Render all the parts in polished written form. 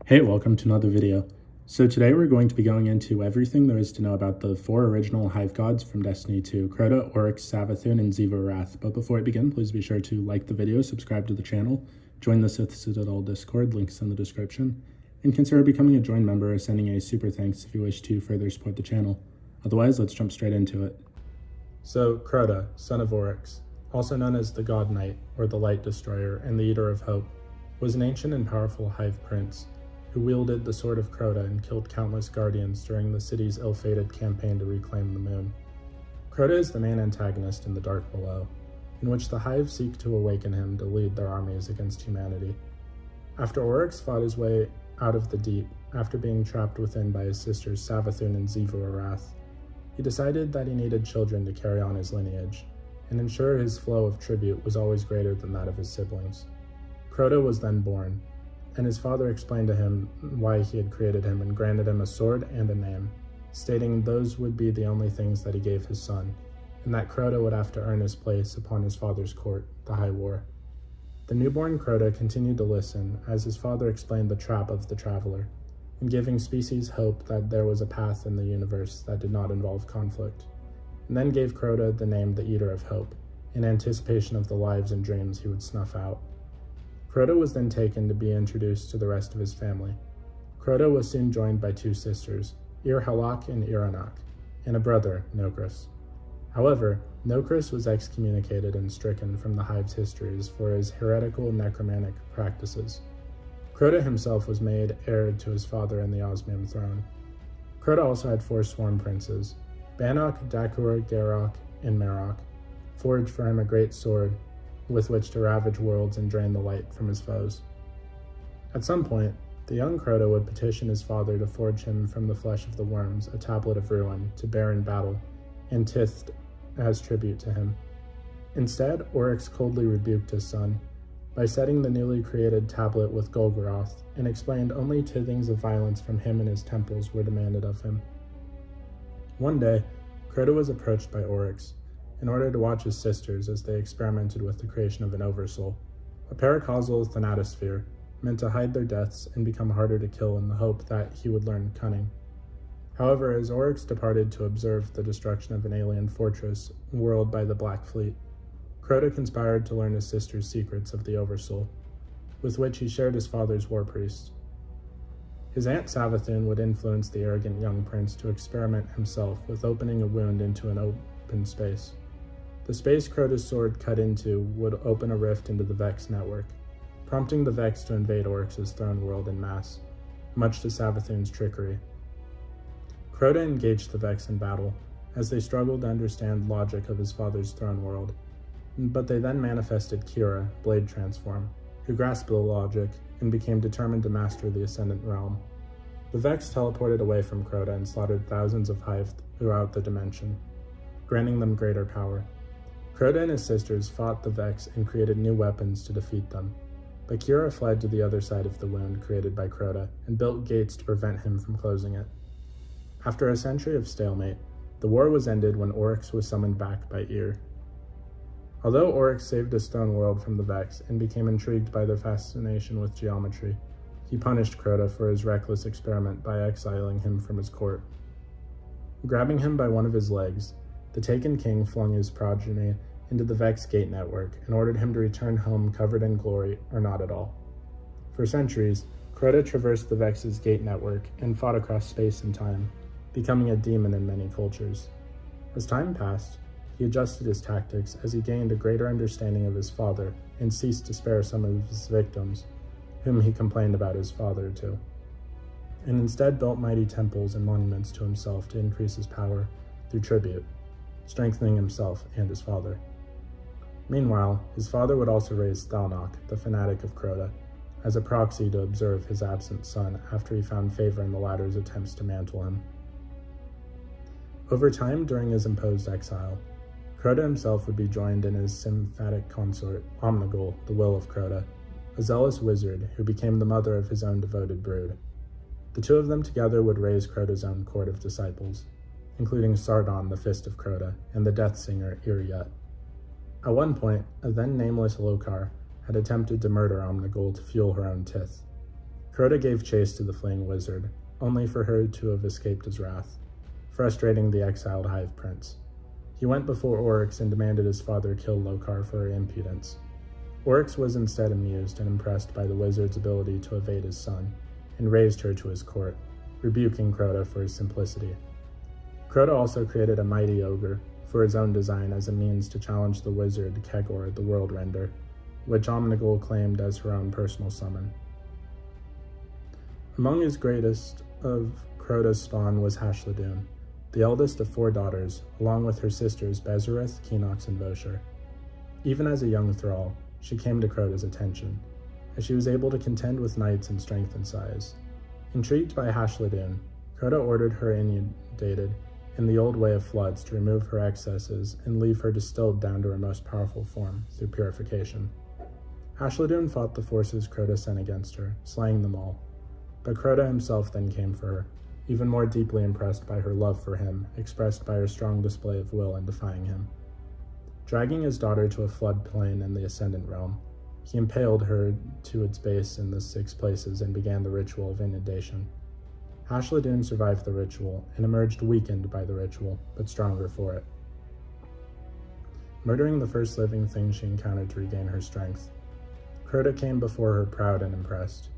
Hey, welcome to another video. So today we're going to be going into everything there is to know about the 4 original Hive gods from Destiny 2, Crota, Oryx, Savathun, and Xivu Arath. But before I begin, please be sure to like the video, subscribe to the channel, join the Sith Citadel Discord, links in the description, and consider becoming a join member or sending a super thanks if you wish to further support the channel. Otherwise, let's jump straight into it. So, Crota, son of Oryx, also known as the God Knight, or the Light Destroyer, and the Eater of Hope, was an ancient and powerful Hive prince who wielded the Sword of Crota and killed countless guardians during the city's ill-fated campaign to reclaim the moon. Crota is the main antagonist in the Dark Below, in which the Hive seek to awaken him to lead their armies against humanity. After Oryx fought his way out of the deep, after being trapped within by his sisters Savathun and Xivu Arath, he decided that he needed children to carry on his lineage, and ensure his flow of tribute was always greater than that of his siblings. Crota was then born, and his father explained to him why he had created him and granted him a sword and a name, stating those would be the only things that he gave his son, and that Crota would have to earn his place upon his father's court, the High War. The newborn Crota continued to listen as his father explained the trap of the traveler, and giving species hope that there was a path in the universe that did not involve conflict, and then gave Crota the name the Eater of Hope, in anticipation of the lives and dreams he would snuff out. Crota was then taken to be introduced to the rest of his family. Crota was soon joined by 2 sisters, Ir-Halak and Ir-Anak, and a brother, Nokris. However, Nokris was excommunicated and stricken from the Hive's histories for his heretical necromantic practices. Crota himself was made heir to his father and the Osmium throne. Crota also had 4 sworn princes, Bannock, Dakur, Garok, and Marok, forged for him a great sword with which to ravage worlds and drain the light from his foes. At some point, the young Crota would petition his father to forge him from the flesh of the worms a tablet of ruin to bear in battle, and tithed as tribute to him. Instead, Oryx coldly rebuked his son by setting the newly created tablet with Golgoroth, and explained only tithings of violence from him and his temples were demanded of him. One day, Crota was approached by Oryx in order to watch his sisters as they experimented with the creation of an oversoul, a paracausal thanatosphere meant to hide their deaths and become harder to kill in the hope that he would learn cunning. However, as Oryx departed to observe the destruction of an alien fortress whirled by the Black Fleet, Crota conspired to learn his sister's secrets of the oversoul, with which he shared his father's war priest. His aunt Savathun would influence the arrogant young prince to experiment himself with opening a wound into an open space. The space Crota's sword cut into would open a rift into the Vex network, prompting the Vex to invade Oryx's throne world en masse, much to Savathun's trickery. Crota engaged the Vex in battle, as they struggled to understand the logic of his father's throne world, but they then manifested Kira, Blade Transform, who grasped the logic and became determined to master the Ascendant realm. The Vex teleported away from Crota and slaughtered thousands of Hive throughout the dimension, granting them greater power. Crota and his sisters fought the Vex and created new weapons to defeat them, but Kira fled to the other side of the wound created by Crota and built gates to prevent him from closing it. After a century of stalemate, the war was ended when Oryx was summoned back by Ir. Although Oryx saved his throne world from the Vex and became intrigued by their fascination with geometry, he punished Crota for his reckless experiment by exiling him from his court. Grabbing him by one of his legs, the taken king flung his progeny into the Vex gate network and ordered him to return home covered in glory or not at all. For centuries, Crota traversed the Vex's gate network and fought across space and time, becoming a demon in many cultures. As time passed, he adjusted his tactics as he gained a greater understanding of his father and ceased to spare some of his victims, whom he complained about his father to, and instead built mighty temples and monuments to himself to increase his power through tribute, strengthening himself and his father. Meanwhile, his father would also raise Thalnok, the fanatic of Crota, as a proxy to observe his absent son after he found favor in the latter's attempts to mantle him. Over time, during his imposed exile, Crota himself would be joined in his symphatic consort, Omnigul, the Will of Crota, a zealous wizard who became the mother of his own devoted brood. The 2 of them together would raise Crota's own court of disciples, including Sardon, the Fist of Crota, and the Death Singer, Iriet. At one point, a then nameless Lokar had attempted to murder Omnigul to fuel her own tith. Crota gave chase to the fleeing wizard, only for her to have escaped his wrath, frustrating the exiled Hive Prince. He went before Oryx and demanded his father kill Lokar for her impudence. Oryx was instead amused and impressed by the wizard's ability to evade his son, and raised her to his court, rebuking Crota for his simplicity. Crota also created a mighty ogre for his own design as a means to challenge the wizard Kegor, the World Render, which Omnigul claimed as her own personal summon. Among his greatest of Crota's spawn was Hashladun, the eldest of 4 daughters, along with her sisters Bezereth, Keenox, and Vosher. Even as a young thrall, she came to Crota's attention, as she was able to contend with knights in strength and size. Intrigued by Hashladun, Crota ordered her inundated in the old way of floods to remove her excesses and leave her distilled down to her most powerful form through purification. Hashladun fought the forces Crota sent against her, slaying them all, but Crota himself then came for her, even more deeply impressed by her love for him, expressed by her strong display of will in defying him. Dragging his daughter to a floodplain in the Ascendant realm, he impaled her to its base in the 6 places and began the ritual of inundation. Hashladun survived the ritual and emerged weakened by the ritual, but stronger for it. Murdering the first living thing she encountered to regain her strength, Crota came before her proud and impressed,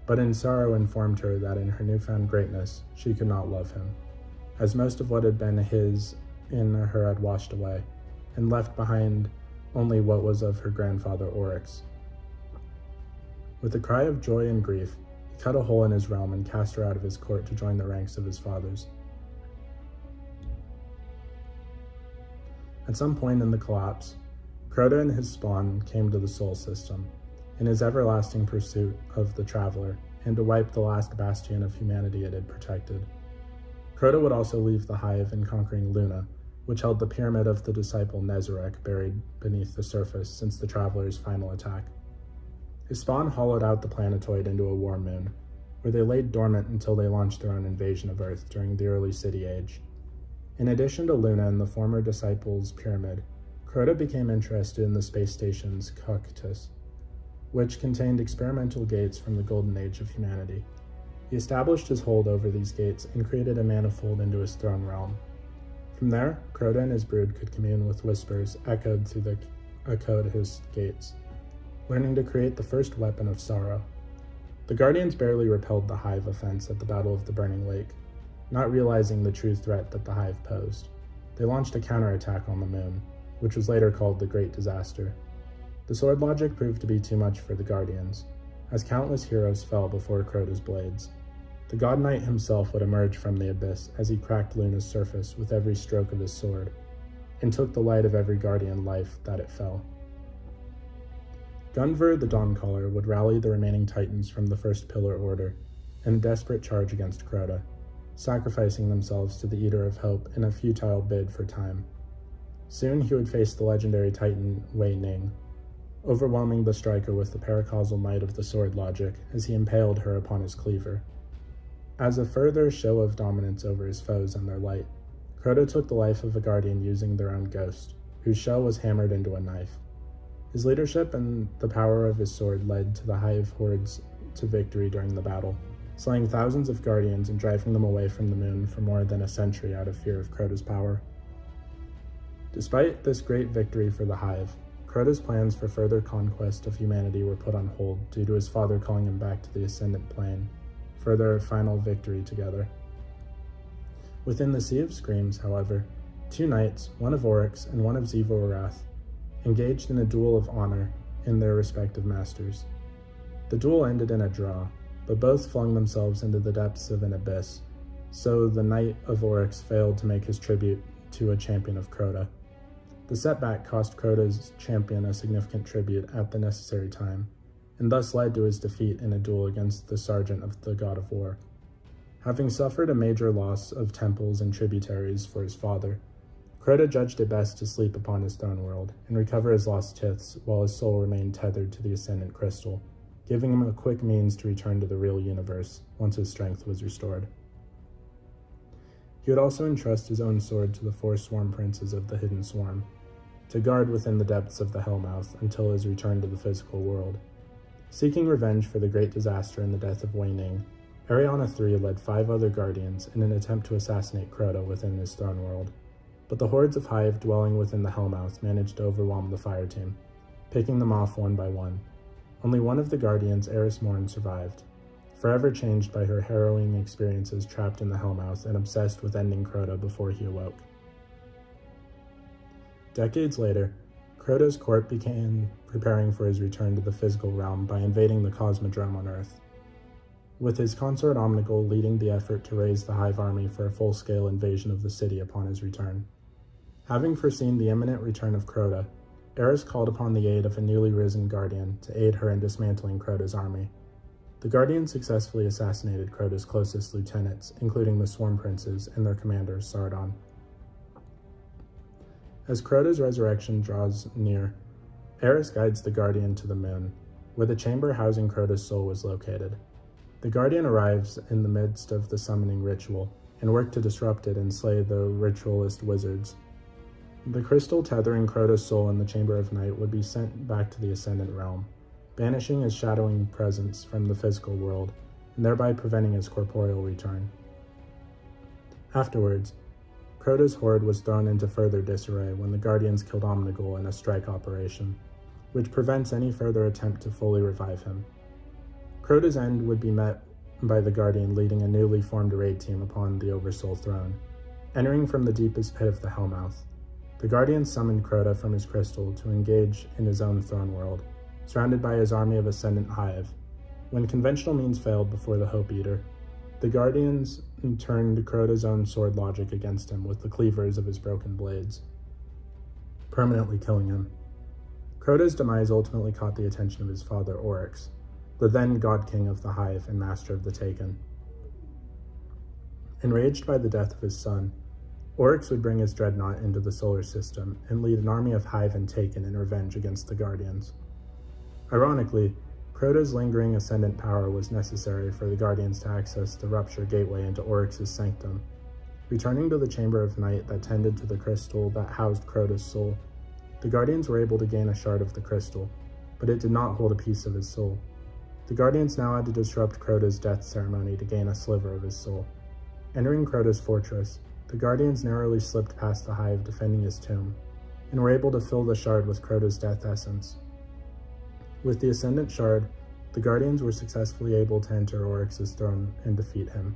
but in sorrow informed her that in her newfound greatness she could not love him, as most of what had been his in her had washed away, and left behind only what was of her grandfather Oryx. With a cry of joy and grief, he cut a hole in his realm and cast her out of his court to join the ranks of his fathers. At some point in the collapse, Crota and his spawn came to the Sol System, in his everlasting pursuit of the Traveler, and to wipe the last bastion of humanity it had protected. Crota would also leave the Hive in conquering Luna, which held the pyramid of the disciple Nezarec buried beneath the surface since the Traveler's final attack. His spawn hollowed out the planetoid into a war moon, where they laid dormant until they launched their own invasion of Earth during the early City Age. In addition to Luna and the former disciple's pyramid, Crota became interested in the space station's cockatus, which contained experimental gates from the golden age of humanity. He established his hold over these gates and created a manifold into his throne realm. From there, Crota and his brood could commune with whispers echoed through the his gates, learning to create the first weapon of sorrow. The Guardians barely repelled the Hive offense at the Battle of the Burning Lake, not realizing the true threat that the Hive posed. They launched a counterattack on the moon, which was later called the Great Disaster. The sword logic proved to be too much for the Guardians, as countless heroes fell before Crota's blades. The God Knight himself would emerge from the abyss as he cracked Luna's surface with every stroke of his sword, and took the light of every Guardian life that it fell. Gunvor the Dawncaller would rally the remaining Titans from the First Pillar Order in a desperate charge against Crota, sacrificing themselves to the Eater of Hope in a futile bid for time. Soon he would face the legendary Titan Wei Ning, overwhelming the striker with the paracausal might of the sword logic as he impaled her upon his cleaver. As a further show of dominance over his foes and their light, Crota took the life of a Guardian using their own ghost, whose shell was hammered into a knife. His leadership and the power of his sword led to the Hive hordes to victory during the battle, slaying thousands of Guardians and driving them away from the moon for more than a century out of fear of Crota's power. Despite this great victory for the Hive, Crota's plans for further conquest of humanity were put on hold due to his father calling him back to the Ascendant plane for their final victory together. Within the Sea of Screams, however, 2 knights, one of Oryx and one of Zivo-Arath, engaged in a duel of honor in their respective masters. The duel ended in a draw, but both flung themselves into the depths of an abyss, so the Knight of Oryx failed to make his tribute to a champion of Crota. The setback cost Crota's champion a significant tribute at the necessary time, and thus led to his defeat in a duel against the Sergeant of the God of War. Having suffered a major loss of temples and tributaries for his father, Crota judged it best to sleep upon his throne world and recover his lost tiths while his soul remained tethered to the Ascendant Crystal, giving him a quick means to return to the real universe once his strength was restored. He would also entrust his own sword to the 4 Swarm Princes of the Hidden Swarm, to guard within the depths of the Hellmouth until his return to the physical world. Seeking revenge for the great disaster and the death of Wei Ning, Ariana III led 5 other guardians in an attempt to assassinate Crota within his throne world, but the hordes of Hive dwelling within the Hellmouth managed to overwhelm the fire team, picking them off one by one. Only one of the guardians, Eris Morn, survived, forever changed by her harrowing experiences trapped in the Hellmouth and obsessed with ending Crota before he awoke. Decades later, Crota's court began preparing for his return to the physical realm by invading the Cosmodrome on Earth, with his consort Omnigul leading the effort to raise the Hive army for a full-scale invasion of the city upon his return. Having foreseen the imminent return of Crota, Eris called upon the aid of a newly risen Guardian to aid her in dismantling Crota's army. The Guardian successfully assassinated Crota's closest lieutenants, including the Swarm Princes and their commander, Sardon. As Crota's resurrection draws near, Eris guides the Guardian to the moon, where the chamber housing Crota's soul was located. The Guardian arrives in the midst of the summoning ritual, and works to disrupt it and slay the ritualist wizards. The crystal tethering Crota's soul in the Chamber of Night would be sent back to the Ascendant realm, banishing his shadowing presence from the physical world, and thereby preventing his corporeal return. Afterwards, Crota's horde was thrown into further disarray when the Guardians killed Omnigul in a strike operation, which prevents any further attempt to fully revive him. Crota's end would be met by the Guardian leading a newly formed raid team upon the Oversoul throne. Entering from the deepest pit of the Hellmouth, the Guardian summoned Crota from his crystal to engage in his own throne world, surrounded by his army of Ascendant Hive. When conventional means failed before the Hope Eater, the Guardians turned Crota's own sword logic against him with the cleavers of his broken blades, permanently killing him. Crota's demise ultimately caught the attention of his father Oryx, the then God King of the Hive and Master of the Taken. Enraged by the death of his son, Oryx would bring his dreadnought into the solar system and lead an army of Hive and Taken in revenge against the Guardians. Ironically, Crota's lingering ascendant power was necessary for the Guardians to access the Rupture Gateway into Oryx's sanctum. Returning to the Chamber of Night that tended to the crystal that housed Crota's soul, the Guardians were able to gain a shard of the crystal, but it did not hold a piece of his soul. The Guardians now had to disrupt Crota's death ceremony to gain a sliver of his soul. Entering Crota's fortress, the Guardians narrowly slipped past the Hive defending his tomb, and were able to fill the shard with Crota's death essence. With the Ascendant Shard, the Guardians were successfully able to enter Oryx's throne and defeat him.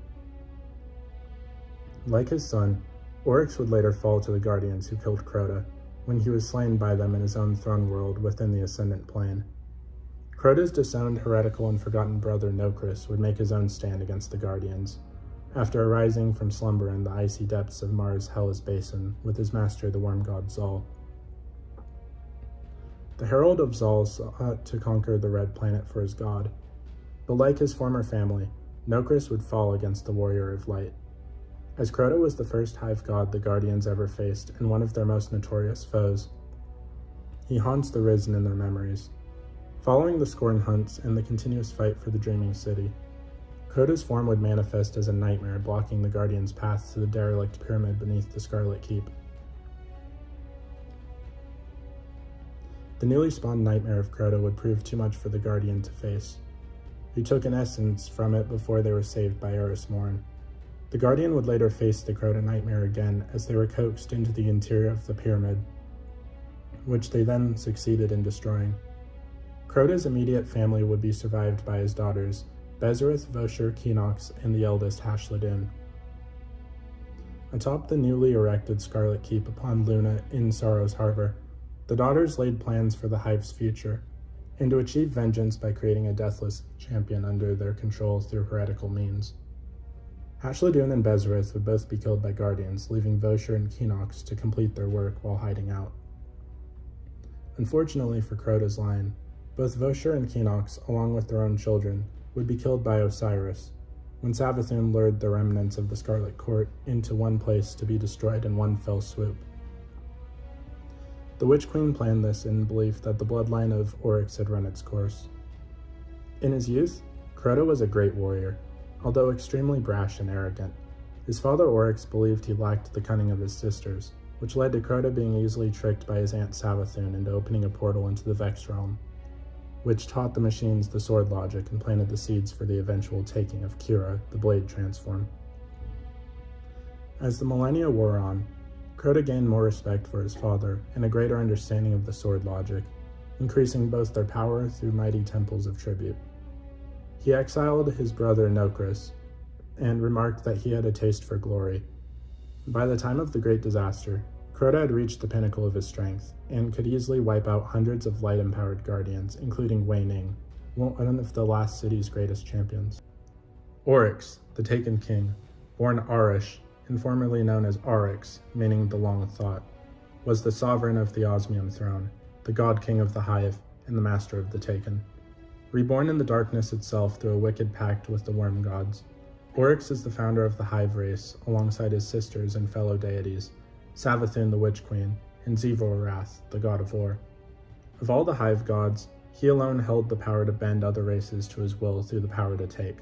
Like his son, Oryx would later fall to the Guardians who killed Crota, when he was slain by them in his own throne world within the Ascendant Plane. Crota's disowned, heretical, and forgotten brother Nokris would make his own stand against the Guardians, after arising from slumber in the icy depths of Mars' Hellas Basin with his master, the worm god Zal. The Herald of Zal sought to conquer the Red Planet for his god, but like his former family, Nokris would fall against the Warrior of Light. As Crota was the first Hive god the Guardians ever faced and one of their most notorious foes, he haunts the Risen in their memories. Following the Scorn hunts and the continuous fight for the Dreaming City, Crota's form would manifest as a nightmare blocking the Guardians' path to the derelict pyramid beneath the Scarlet Keep. The newly spawned nightmare of Crota would prove too much for the Guardian to face, who took an essence from it before they were saved by Eris Morn. The Guardian would later face the Crota nightmare again as they were coaxed into the interior of the pyramid, which they then succeeded in destroying. Crota's immediate family would be survived by his daughters, Bezereth, Vosher, Keenox, and the eldest Hashladun. Atop the newly erected Scarlet Keep upon Luna in Sorrow's Harbor, the daughters laid plans for the Hive's future, and to achieve vengeance by creating a deathless champion under their control through heretical means. Hashladun and Bezereth would both be killed by Guardians, leaving Vosher and Keenox to complete their work while hiding out. Unfortunately for Crota's line, both Vosher and Keenox, along with their own children, would be killed by Osiris, when Savathun lured the remnants of the Scarlet Court into one place to be destroyed in one fell swoop. The Witch Queen planned this in belief that the bloodline of Oryx had run its course. In his youth, Crota was a great warrior, although extremely brash and arrogant. His father Oryx believed he lacked the cunning of his sisters, which led to Crota being easily tricked by his aunt Savathun into opening a portal into the Vex realm. which taught the machines the sword logic and planted the seeds for the eventual taking of Kira, the blade transform. As the millennia wore on, Crota gained more respect for his father and a greater understanding of the sword logic, increasing both their power through mighty temples of tribute. He exiled his brother Nokris and remarked that he had a taste for glory. By the time of the Great Disaster, Crota had reached the pinnacle of his strength and could easily wipe out hundreds of light-empowered guardians, including Wei Ning, one of the last city's greatest champions. Oryx, the Taken King, born Arish, and formerly known as Arix, meaning the Long Thought, was the sovereign of the Osmium throne, the god king of the Hive, and the master of the Taken. Reborn in the darkness itself through a wicked pact with the worm gods, Oryx is the founder of the Hive race, alongside his sisters and fellow deities, Savathun the Witch Queen, and Zivorath, the god of war. Of all the Hive gods, he alone held the power to bend other races to his will through the power to take.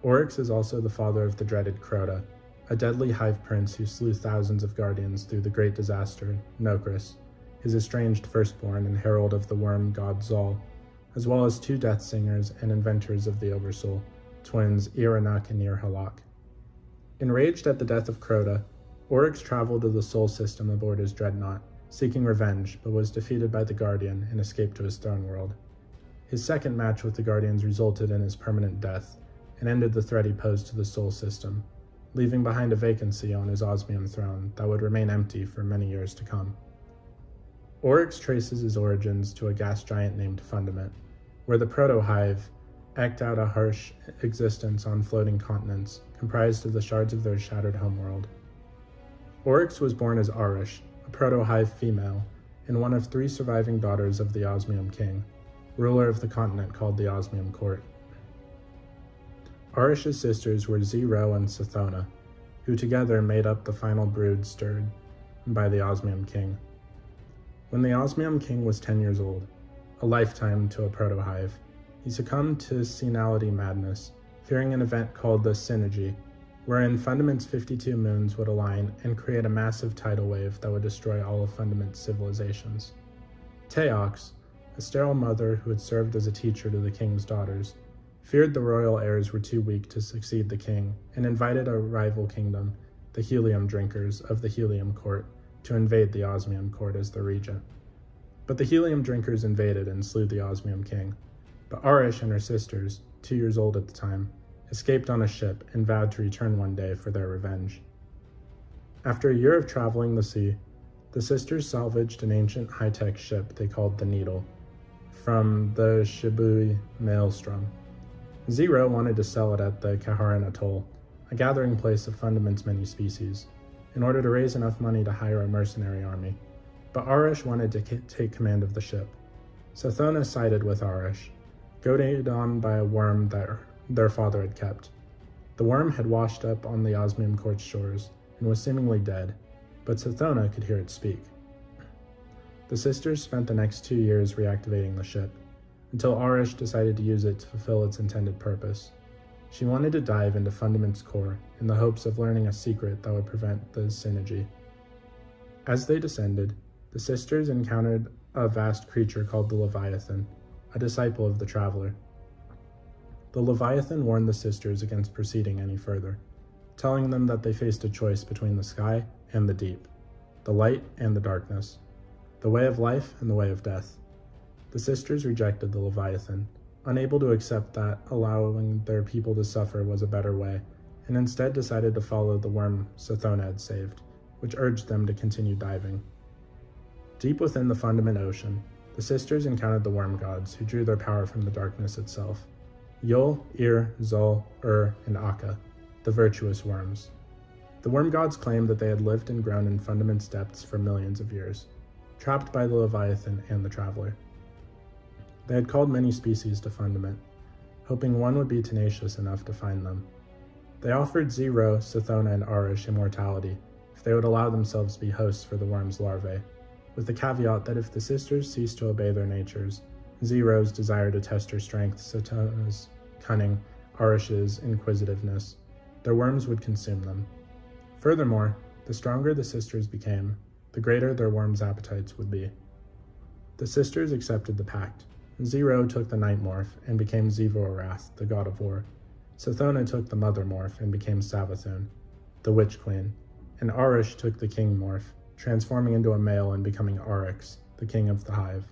Oryx is also the father of the dreaded Crota, a deadly Hive prince who slew thousands of guardians through the Great Disaster, Nokris, his estranged firstborn and herald of the worm god Zal, as well as 2 death singers and inventors of the Oversoul, twins Iranuk and Irhalak. Enraged at the death of Crota, Oryx traveled to the Sol system aboard his dreadnought, seeking revenge, but was defeated by the Guardian and escaped to his throne world. His second match with the Guardians resulted in his permanent death, and ended the threat he posed to the Sol system, leaving behind a vacancy on his Osmium throne that would remain empty for many years to come. Oryx traces his origins to a gas giant named Fundament, where the Proto-Hive eked out a harsh existence on floating continents, comprised of the shards of their shattered homeworld. Oryx was born as Arish, a Proto-Hive female, and one of 3 surviving daughters of the Osmium King, ruler of the continent called the Osmium Court. Arish's sisters were Zero and Sathona, who together made up the final brood stirred by the Osmium King. When the Osmium King was 10 years old, a lifetime to a Proto-Hive, he succumbed to senility madness, fearing an event called the Synergy, wherein Fundament's 52 moons would align and create a massive tidal wave that would destroy all of Fundament's civilizations. Teox, a sterile mother who had served as a teacher to the king's daughters, feared the royal heirs were too weak to succeed the king and invited a rival kingdom, the Helium Drinkers of the Helium Court, to invade the Osmium Court as their regent. But the Helium Drinkers invaded and slew the Osmium King. But Arish and her sisters, 2 years old at the time, escaped on a ship and vowed to return one day for their revenge. After a year of traveling the sea, the sisters salvaged an ancient high-tech ship they called the Needle from the Shibui Maelstrom. Zero wanted to sell it at the Kaharan Atoll, a gathering place of Fundament's many species, in order to raise enough money to hire a mercenary army. But Arish wanted to take command of the ship. Sathona sided with Arish, goaded on by a worm that their father had kept. The worm had washed up on the Osmium Court's shores and was seemingly dead, but Sathona could hear it speak. The sisters spent the next 2 years reactivating the ship, until Arish decided to use it to fulfill its intended purpose. She wanted to dive into Fundament's core in the hopes of learning a secret that would prevent the Synergy. As they descended, the sisters encountered a vast creature called the Leviathan, a disciple of the Traveler. The Leviathan warned the sisters against proceeding any further, telling them that they faced a choice between the sky and the deep, the light and the darkness, the way of life and the way of death. The sisters rejected the Leviathan, unable to accept that allowing their people to suffer was a better way, and instead decided to follow the worm Sathona had saved, which urged them to continue diving. Deep within the Fundament Ocean, the sisters encountered the worm gods, who drew their power from the darkness itself. Yul, Ir, Zul, and Akka, the virtuous worms. The worm gods claimed that they had lived and grown in Fundament's depths for millions of years, trapped by the Leviathan and the Traveler. They had called many species to Fundament, hoping one would be tenacious enough to find them. They offered Zero, Sathona, and Arish immortality if they would allow themselves to be hosts for the worm's larvae, with the caveat that if the sisters ceased to obey their natures, Zero's desire to test her strength, Sathona's cunning, Arish's inquisitiveness, their worms would consume them. Furthermore, the stronger the sisters became, the greater their worms' appetites would be. The sisters accepted the pact, Zero took the Night Morph and became Zivo-Arath, the god of war. Sithona took the Mother Morph and became Savathun, the Witch Queen, and Arish took the King Morph, transforming into a male and becoming Arix, the king of the Hive.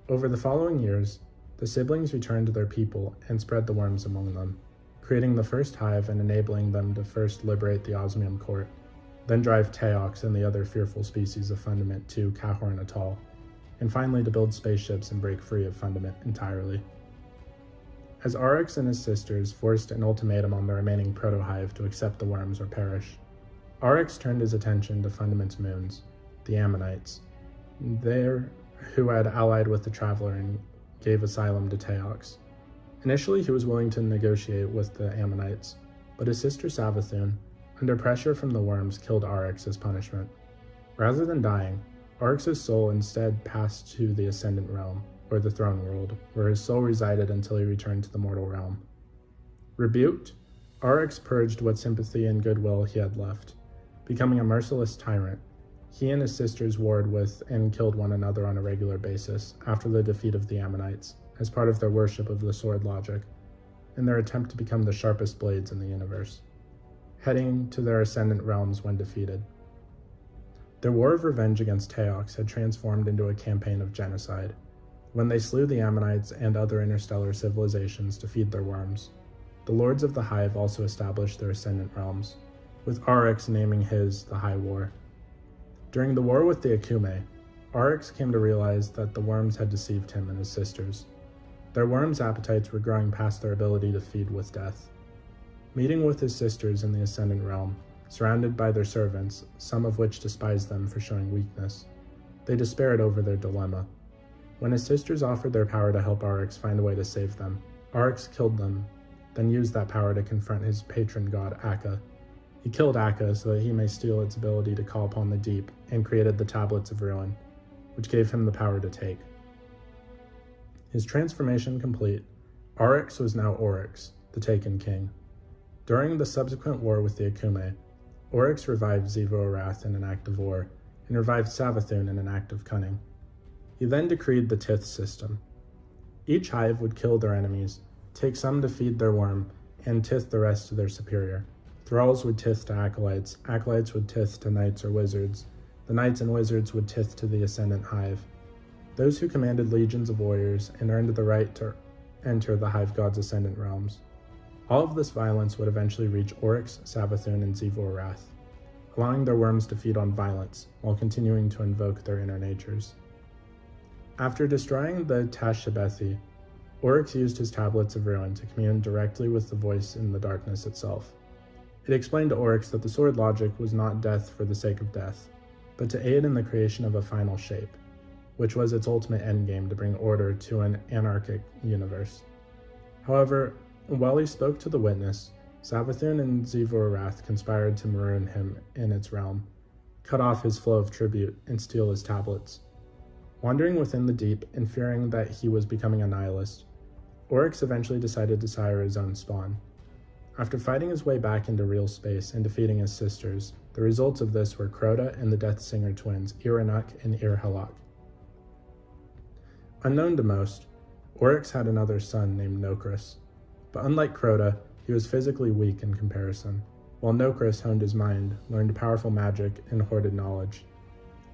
Over the following years, the siblings returned to their people and spread the worms among them, creating the first Hive and enabling them to first liberate the Osmium Court, then drive Teox and the other fearful species of Fundament to Cahorn Atoll, and finally to build spaceships and break free of Fundament entirely. As Arix and his sisters forced an ultimatum on the remaining Proto-Hive to accept the worms or perish, Arix turned his attention to Fundament's moons, the Ammonites, who had allied with the Traveler and gave asylum to Teox. Initially, he was willing to negotiate with the Ammonites, but his sister Savathun, under pressure from the worms, killed Arix as punishment. Rather than dying, Arix's soul instead passed to the Ascendant Realm, or the Throne World, where his soul resided until he returned to the mortal realm. Rebuked, Arix purged what sympathy and goodwill he had left, becoming a merciless tyrant. He and his sisters warred with and killed one another on a regular basis after the defeat of the Ammonites, as part of their worship of the sword logic, in their attempt to become the sharpest blades in the universe, heading to their Ascendant realms when defeated. Their war of revenge against Teox had transformed into a campaign of genocide, when they slew the Ammonites and other interstellar civilizations to feed their worms. The Lords of the Hive also established their Ascendant realms, with Arix naming his the High War. During the war with the Akume, Arix came to realize that the worms had deceived him and his sisters. Their worms' appetites were growing past their ability to feed with death. Meeting with his sisters in the Ascendant realm, surrounded by their servants, some of which despised them for showing weakness, they despaired over their dilemma. When his sisters offered their power to help Arix find a way to save them, Arix killed them, then used that power to confront his patron god Akka. He killed Akka so that he may steal its ability to call upon the deep, and created the Tablets of Ruin, which gave him the power to take. His transformation complete, Arix was now Oryx, the Taken King. During the subsequent war with the Akume, Oryx revived Zivo-Arath in an act of war, and revived Savathun in an act of cunning. He then decreed the Tith system. Each hive would kill their enemies, take some to feed their worm, and tith the rest to their superior. Thralls would tith to acolytes, acolytes would tith to knights or wizards, the knights and wizards would tith to the Ascendant Hive. Those who commanded legions of warriors and earned the right to enter the Hive God's Ascendant realms. All of this violence would eventually reach Oryx, Savathun, and Zivo-Arath, allowing their worms to feed on violence, while continuing to invoke their inner natures. After destroying the Tashabethi, Oryx used his Tablets of Ruin to commune directly with the voice in the darkness itself. It explained to Oryx that the sword logic was not death for the sake of death, but to aid in the creation of a final shape, which was its ultimate endgame to bring order to an anarchic universe. However, while he spoke to the witness, Savathun and Zivo-Arath conspired to maroon him in its realm, cut off his flow of tribute, and steal his tablets. Wandering within the deep and fearing that he was becoming a nihilist, Oryx eventually decided to sire his own spawn. After fighting his way back into real space and defeating his sisters, the results of this were Crota and the Death Singer twins Iranuk and Ir-Halak. Unknown to most, Oryx had another son named Nokris, but unlike Crota, he was physically weak in comparison, while Nokris honed his mind, learned powerful magic, and hoarded knowledge.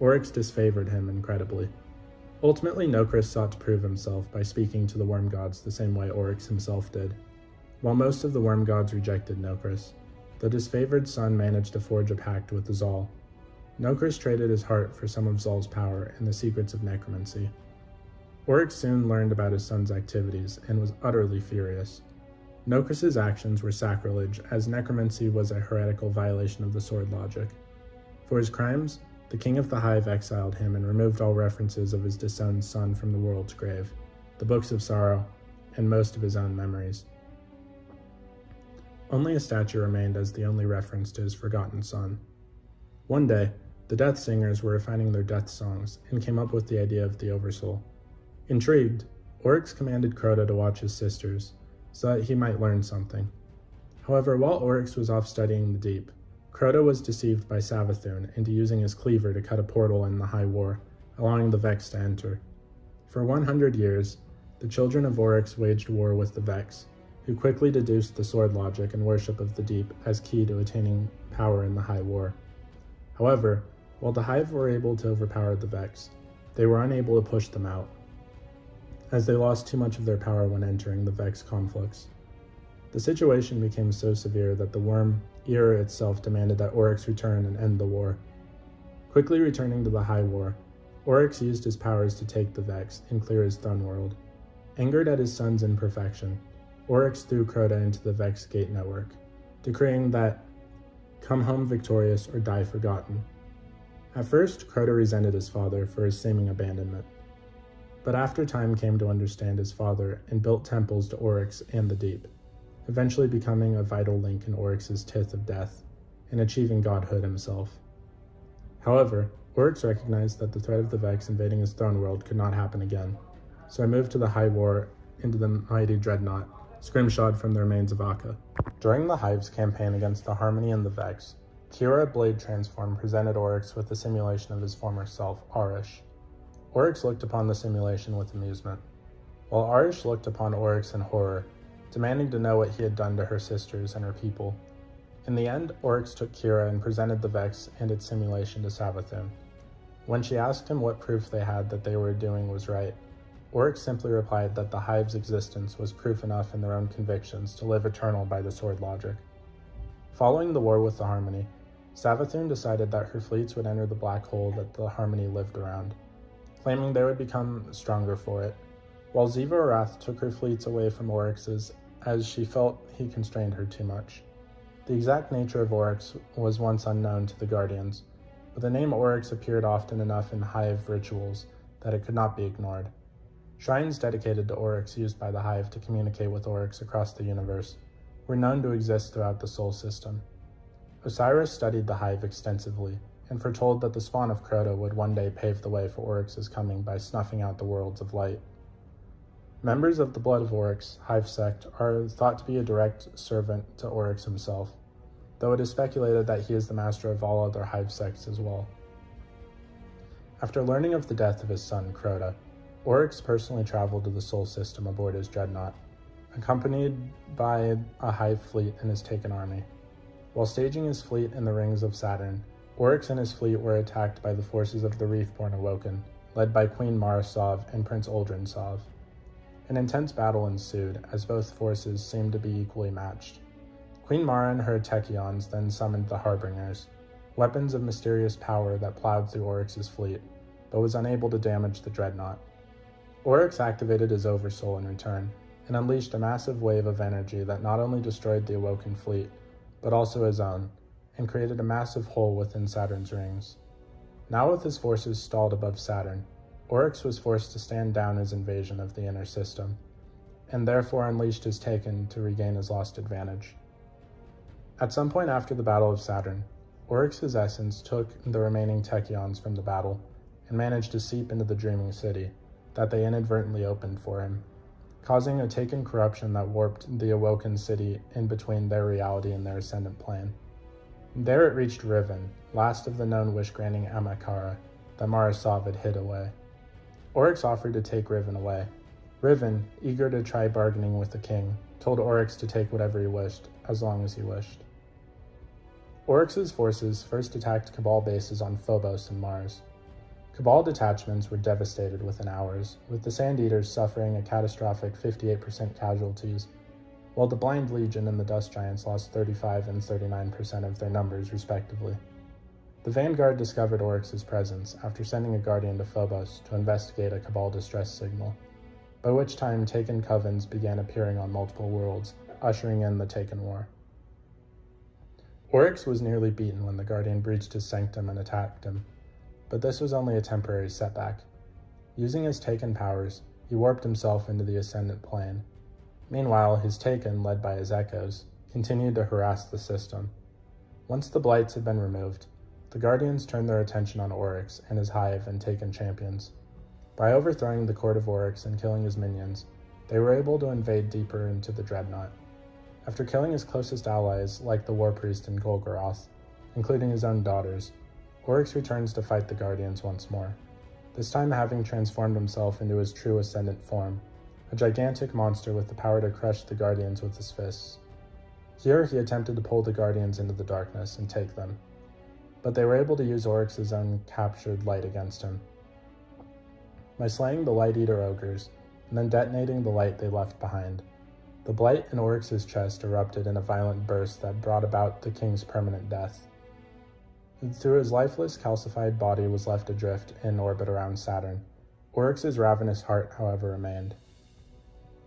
Oryx disfavored him incredibly. Ultimately, Nokris sought to prove himself by speaking to the worm gods the same way Oryx himself did. While most of the worm gods rejected Nokris, the disfavored son managed to forge a pact with Zal. Nokris traded his heart for some of Zal's power and the secrets of necromancy. Oryx soon learned about his son's activities and was utterly furious. Nokris' actions were sacrilege, as necromancy was a heretical violation of the sword logic. For his crimes, the king of the Hive exiled him and removed all references of his disowned son from the world's grave, the books of sorrow, and most of his own memories. Only a statue remained as the only reference to his forgotten son. One day, the Death Singers were refining their death songs and came up with the idea of the Oversoul. Intrigued, Oryx commanded Crota to watch his sisters, so that he might learn something. However, while Oryx was off studying the deep, Crota was deceived by Savathun into using his cleaver to cut a portal in the High War, allowing the Vex to enter. For 100 years, the children of Oryx waged war with the Vex, who quickly deduced the sword logic and worship of the deep as key to attaining power in the High War. However, while the Hive were able to overpower the Vex, they were unable to push them out, as they lost too much of their power when entering the Vex conflicts. The situation became so severe that the Worm era itself demanded that Oryx return and end the war. Quickly returning to the High War, Oryx used his powers to take the Vex and clear his throne world. Angered at his son's imperfection, Oryx threw Crota into the Vex Gate network, decreeing that come home victorious or die forgotten. At first, Crota resented his father for his seeming abandonment, but after time came to understand his father and built temples to Oryx and the Deep, eventually becoming a vital link in Oryx's Tith of Death and achieving godhood himself. However, Oryx recognized that the threat of the Vex invading his throne world could not happen again, so he moved to the High War into the mighty dreadnought, scrimshawed from the remains of Akka. During the Hive's campaign against the Harmony and the Vex, Kira Blade Transform presented Oryx with a simulation of his former self, Arish. Oryx looked upon the simulation with amusement, while Arish looked upon Oryx in horror, demanding to know what he had done to her sisters and her people. In the end, Oryx took Kira and presented the Vex and its simulation to Savathun. When she asked him what proof they had that they were doing was right, Oryx simply replied that the Hive's existence was proof enough in their own convictions to live eternal by the sword logic. Following the war with the Harmony, Savathun decided that her fleets would enter the black hole that the Harmony lived around, claiming they would become stronger for it, while Xivu Arath took her fleets away from Oryx's as she felt he constrained her too much. The exact nature of Oryx was once unknown to the Guardians, but the name Oryx appeared often enough in Hive rituals that it could not be ignored. Shrines dedicated to Oryx used by the Hive to communicate with Oryx across the universe were known to exist throughout the Sol system. Osiris studied the Hive extensively and foretold that the spawn of Crota would one day pave the way for Oryx's coming by snuffing out the worlds of light. Members of the Blood of Oryx, Hive sect, are thought to be a direct servant to Oryx himself, though it is speculated that he is the master of all other Hive sects as well. After learning of the death of his son, Crota, Oryx personally traveled to the Sol system aboard his dreadnought, accompanied by a Hive fleet and his taken army. While staging his fleet in the rings of Saturn, Oryx and his fleet were attacked by the forces of the Reefborn Awoken, led by Queen Mara Sov and Prince Uldren Sov. An intense battle ensued, as both forces seemed to be equally matched. Queen Mara and her Techions then summoned the Harbingers, weapons of mysterious power that plowed through Oryx's fleet, but was unable to damage the dreadnought. Oryx activated his Oversoul in return, and unleashed a massive wave of energy that not only destroyed the Awoken fleet, but also his own, and created a massive hole within Saturn's rings. Now with his forces stalled above Saturn, Oryx was forced to stand down his invasion of the inner system, and therefore unleashed his Taken to regain his lost advantage. At some point after the Battle of Saturn, Oryx's essence took the remaining Techions from the battle, and managed to seep into the Dreaming City that they inadvertently opened for him, causing a Taken corruption that warped the Awoken city in between their reality and their ascendant plane. There it reached Riven, last of the known wish-granting Amakara that Mara Sov had hid away. Oryx offered to take Riven away. Riven, eager to try bargaining with the king, told Oryx to take whatever he wished, as long as he wished. Oryx's forces first attacked Cabal bases on Phobos and Mars. Cabal detachments were devastated within hours, with the Sand Eaters suffering a catastrophic 58% casualties, while the Blind Legion and the Dust Giants lost 35 and 39% of their numbers respectively. The Vanguard discovered Oryx's presence after sending a Guardian to Phobos to investigate a Cabal distress signal, by which time Taken covens began appearing on multiple worlds, ushering in the Taken War. Oryx was nearly beaten when the Guardian breached his sanctum and attacked him, but this was only a temporary setback. Using his Taken powers, he warped himself into the Ascendant plane. Meanwhile, his Taken, led by his Echoes, continued to harass the system. Once the Blights had been removed, the Guardians turned their attention on Oryx and his Hive and Taken champions. By overthrowing the court of Oryx and killing his minions, they were able to invade deeper into the Dreadnought. After killing his closest allies, like the War Priest and Golgoroth, including his own daughters, Oryx returns to fight the Guardians once more, this time having transformed himself into his true Ascendant form, a gigantic monster with the power to crush the Guardians with his fists. Here he attempted to pull the Guardians into the darkness and take them, but they were able to use Oryx's own captured light against him. By slaying the Light Eater ogres, and then detonating the light they left behind, the blight in Oryx's chest erupted in a violent burst that brought about the king's permanent death. Through his lifeless, calcified body was left adrift in orbit around Saturn. Oryx's ravenous heart, however, remained.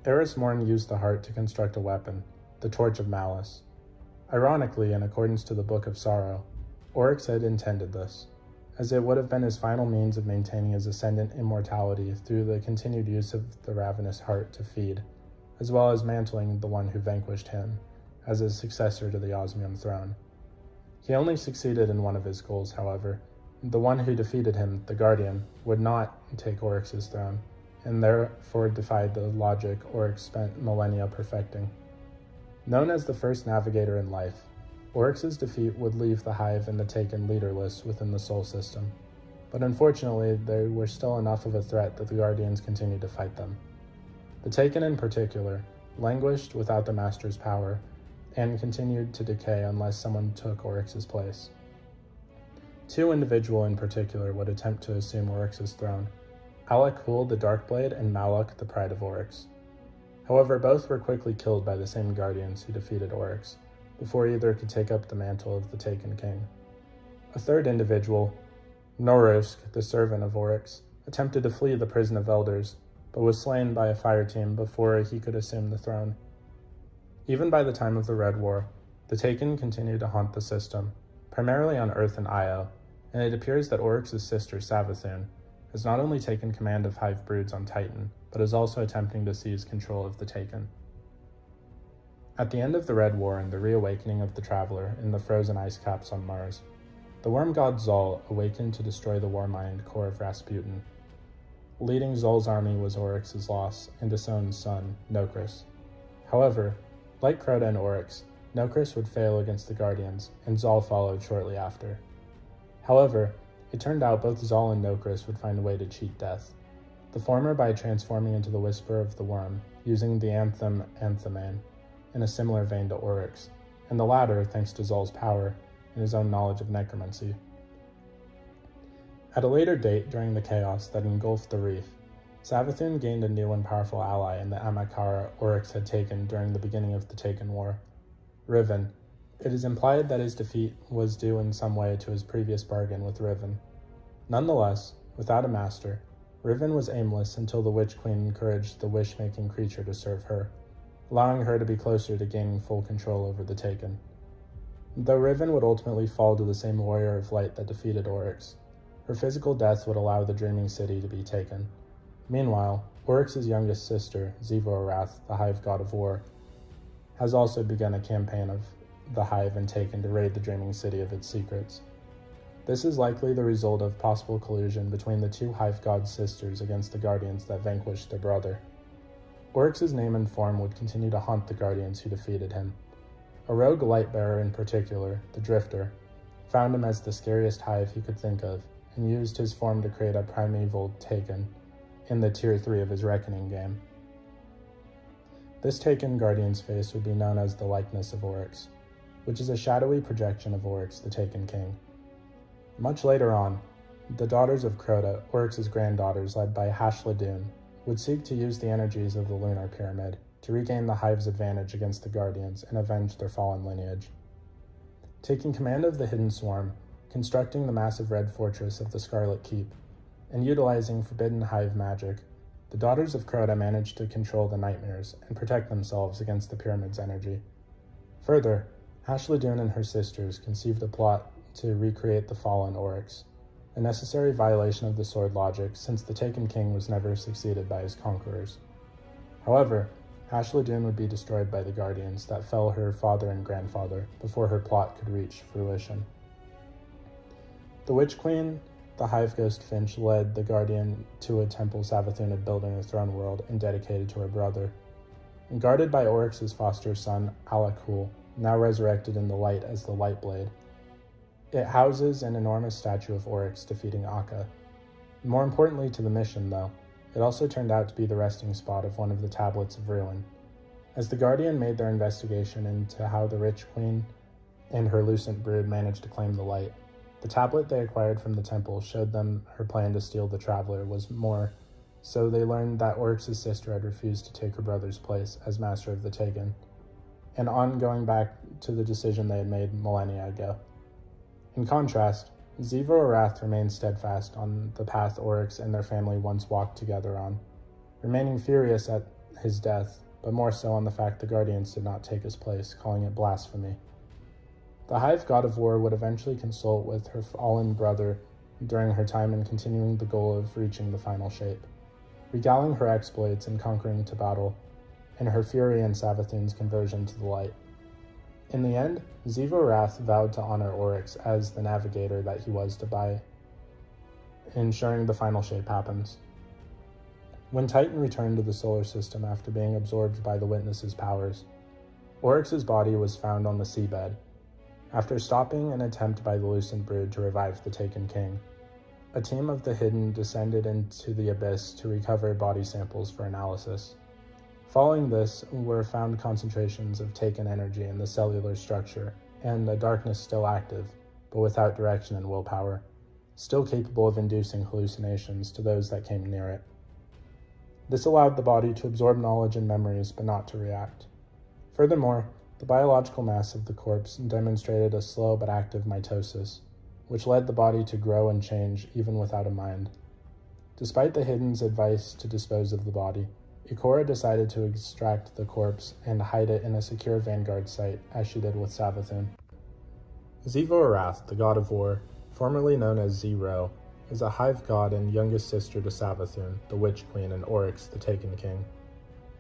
Eris Morn used the heart to construct a weapon, the Torch of Malice. Ironically, in accordance to the Book of Sorrow, Oryx had intended this, as it would have been his final means of maintaining his ascendant immortality through the continued use of the ravenous heart to feed, as well as mantling the one who vanquished him as his successor to the Osmium throne. He only succeeded in one of his goals, however. The one who defeated him, the Guardian, would not take Oryx's throne, and therefore defied the logic Oryx spent millennia perfecting. Known as the first navigator in life, Oryx's defeat would leave the Hive and the Taken leaderless within the Sol system, but unfortunately they were still enough of a threat that the Guardians continued to fight them. The Taken in particular languished without the Master's power, and continued to decay unless someone took Oryx's place. Two individuals in particular would attempt to assume Oryx's throne, Alec Hool the Darkblade and Malok the Pride of Oryx. However, both were quickly killed by the same Guardians who defeated Oryx, before either could take up the mantle of the Taken King. A third individual, Norusk, the servant of Oryx, attempted to flee the prison of elders, but was slain by a fire team before he could assume the throne. Even by the time of the Red War, the Taken continued to haunt the system, primarily on Earth and Io, and it appears that Oryx's sister, Savathun, has not only taken command of Hive broods on Titan, but is also attempting to seize control of the Taken. At the end of the Red War and the reawakening of the Traveler in the frozen ice caps on Mars, the worm god Zol awakened to destroy the war-mind core of Rasputin. Leading Zol's army was Oryx's loss and Ison's son, Nokris. However, like Crota and Oryx, Nokris would fail against the Guardians, and Zol followed shortly after. However, it turned out both Zol and Nokris would find a way to cheat death, the former by transforming into the Whisper of the Worm, using the anthem Antheman, in a similar vein to Oryx, and the latter thanks to Zol's power and his own knowledge of necromancy. At a later date during the chaos that engulfed the reef, Savathun gained a new and powerful ally in the Amakara Oryx had taken during the beginning of the Taken War, Riven. It is implied that his defeat was due in some way to his previous bargain with Riven. Nonetheless, without a master, Riven was aimless until the Witch Queen encouraged the wish-making creature to serve her, allowing her to be closer to gaining full control over the Taken. Though Riven would ultimately fall to the same warrior of light that defeated Oryx, her physical death would allow the Dreaming City to be taken. Meanwhile, Oryx's youngest sister, Ziva-Arath, the Hive God of War, has also begun a campaign of the Hive and Taken to raid the Dreaming City of its secrets. This is likely the result of possible collusion between the two Hive God sisters against the Guardians that vanquished their brother. Oryx's name and form would continue to haunt the Guardians who defeated him. A rogue Lightbearer in particular, the Drifter, found him as the scariest Hive he could think of, and used his form to create a primeval Taken in the Tier 3 of his Reckoning game. This Taken Guardian's face would be known as the likeness of Oryx, which is a shadowy projection of Oryx, the Taken King. Much later on, the daughters of Crota, Oryx's granddaughters led by Hashladun, would seek to use the energies of the Lunar Pyramid to regain the Hive's advantage against the Guardians and avenge their fallen lineage. Taking command of the Hidden Swarm, constructing the massive red fortress of the Scarlet Keep, and utilizing forbidden Hive magic, the daughters of Crota managed to control the nightmares and protect themselves against the pyramid's energy. Further, Hashladun and her sisters conceived a plot to recreate the fallen Oryx, a necessary violation of the sword logic since the Taken King was never succeeded by his conquerors. However, Hashladun would be destroyed by the Guardians that fell her father and grandfather before her plot could reach fruition. The Witch Queen, the Hive Ghost Finch, led the Guardian to a temple Savathun had built in the throne world and dedicated to her brother. And guarded by Oryx's foster son, Alec Hool, now resurrected in the light as the Lightblade, it houses an enormous statue of Oryx defeating Akka. More importantly to the mission, though, It also turned out to be the resting spot of one of the tablets of ruin. As the Guardian made their investigation into how the Rich Queen and her Lucent brood managed to claim the light, the tablet they acquired from the temple showed them her plan to steal the Traveler was more, so they learned that Oryx's sister had refused to take her brother's place as Master of the Taken, and on going back to the decision they had made millennia ago. In contrast, Xivo Arath remained steadfast on the path Oryx and their family once walked together on, remaining furious at his death, but more so on the fact the Guardians did not take his place, calling it blasphemy. The Hive god of war would eventually consult with her fallen brother during her time in continuing the goal of reaching the final shape, regaling her exploits in conquering to battle, and her fury in Savathun's conversion to the light. In the end, Xivo Arath vowed to honor Oryx as the navigator that he was by ensuring the final shape happens. When Titan returned to the solar system after being absorbed by the Witness's powers, Oryx's body was found on the seabed, after stopping an attempt by the Lucent brood to revive the Taken King. A team of the Hidden descended into the abyss to recover body samples for analysis. Following this were found concentrations of Taken energy in the cellular structure, and a darkness still active, but without direction and willpower, still capable of inducing hallucinations to those that came near it. This allowed the body to absorb knowledge and memories, but not to react. Furthermore, the biological mass of the corpse demonstrated a slow but active mitosis, which led the body to grow and change even without a mind. Despite the Hidden's advice to dispose of the body, Ikora decided to extract the corpse and hide it in a secure vanguard site, as she did with Savathun. Xivo Arath, the god of war, formerly known as Zero, is a Hive god and youngest sister to Savathun, the Witch Queen, and Oryx, the Taken King.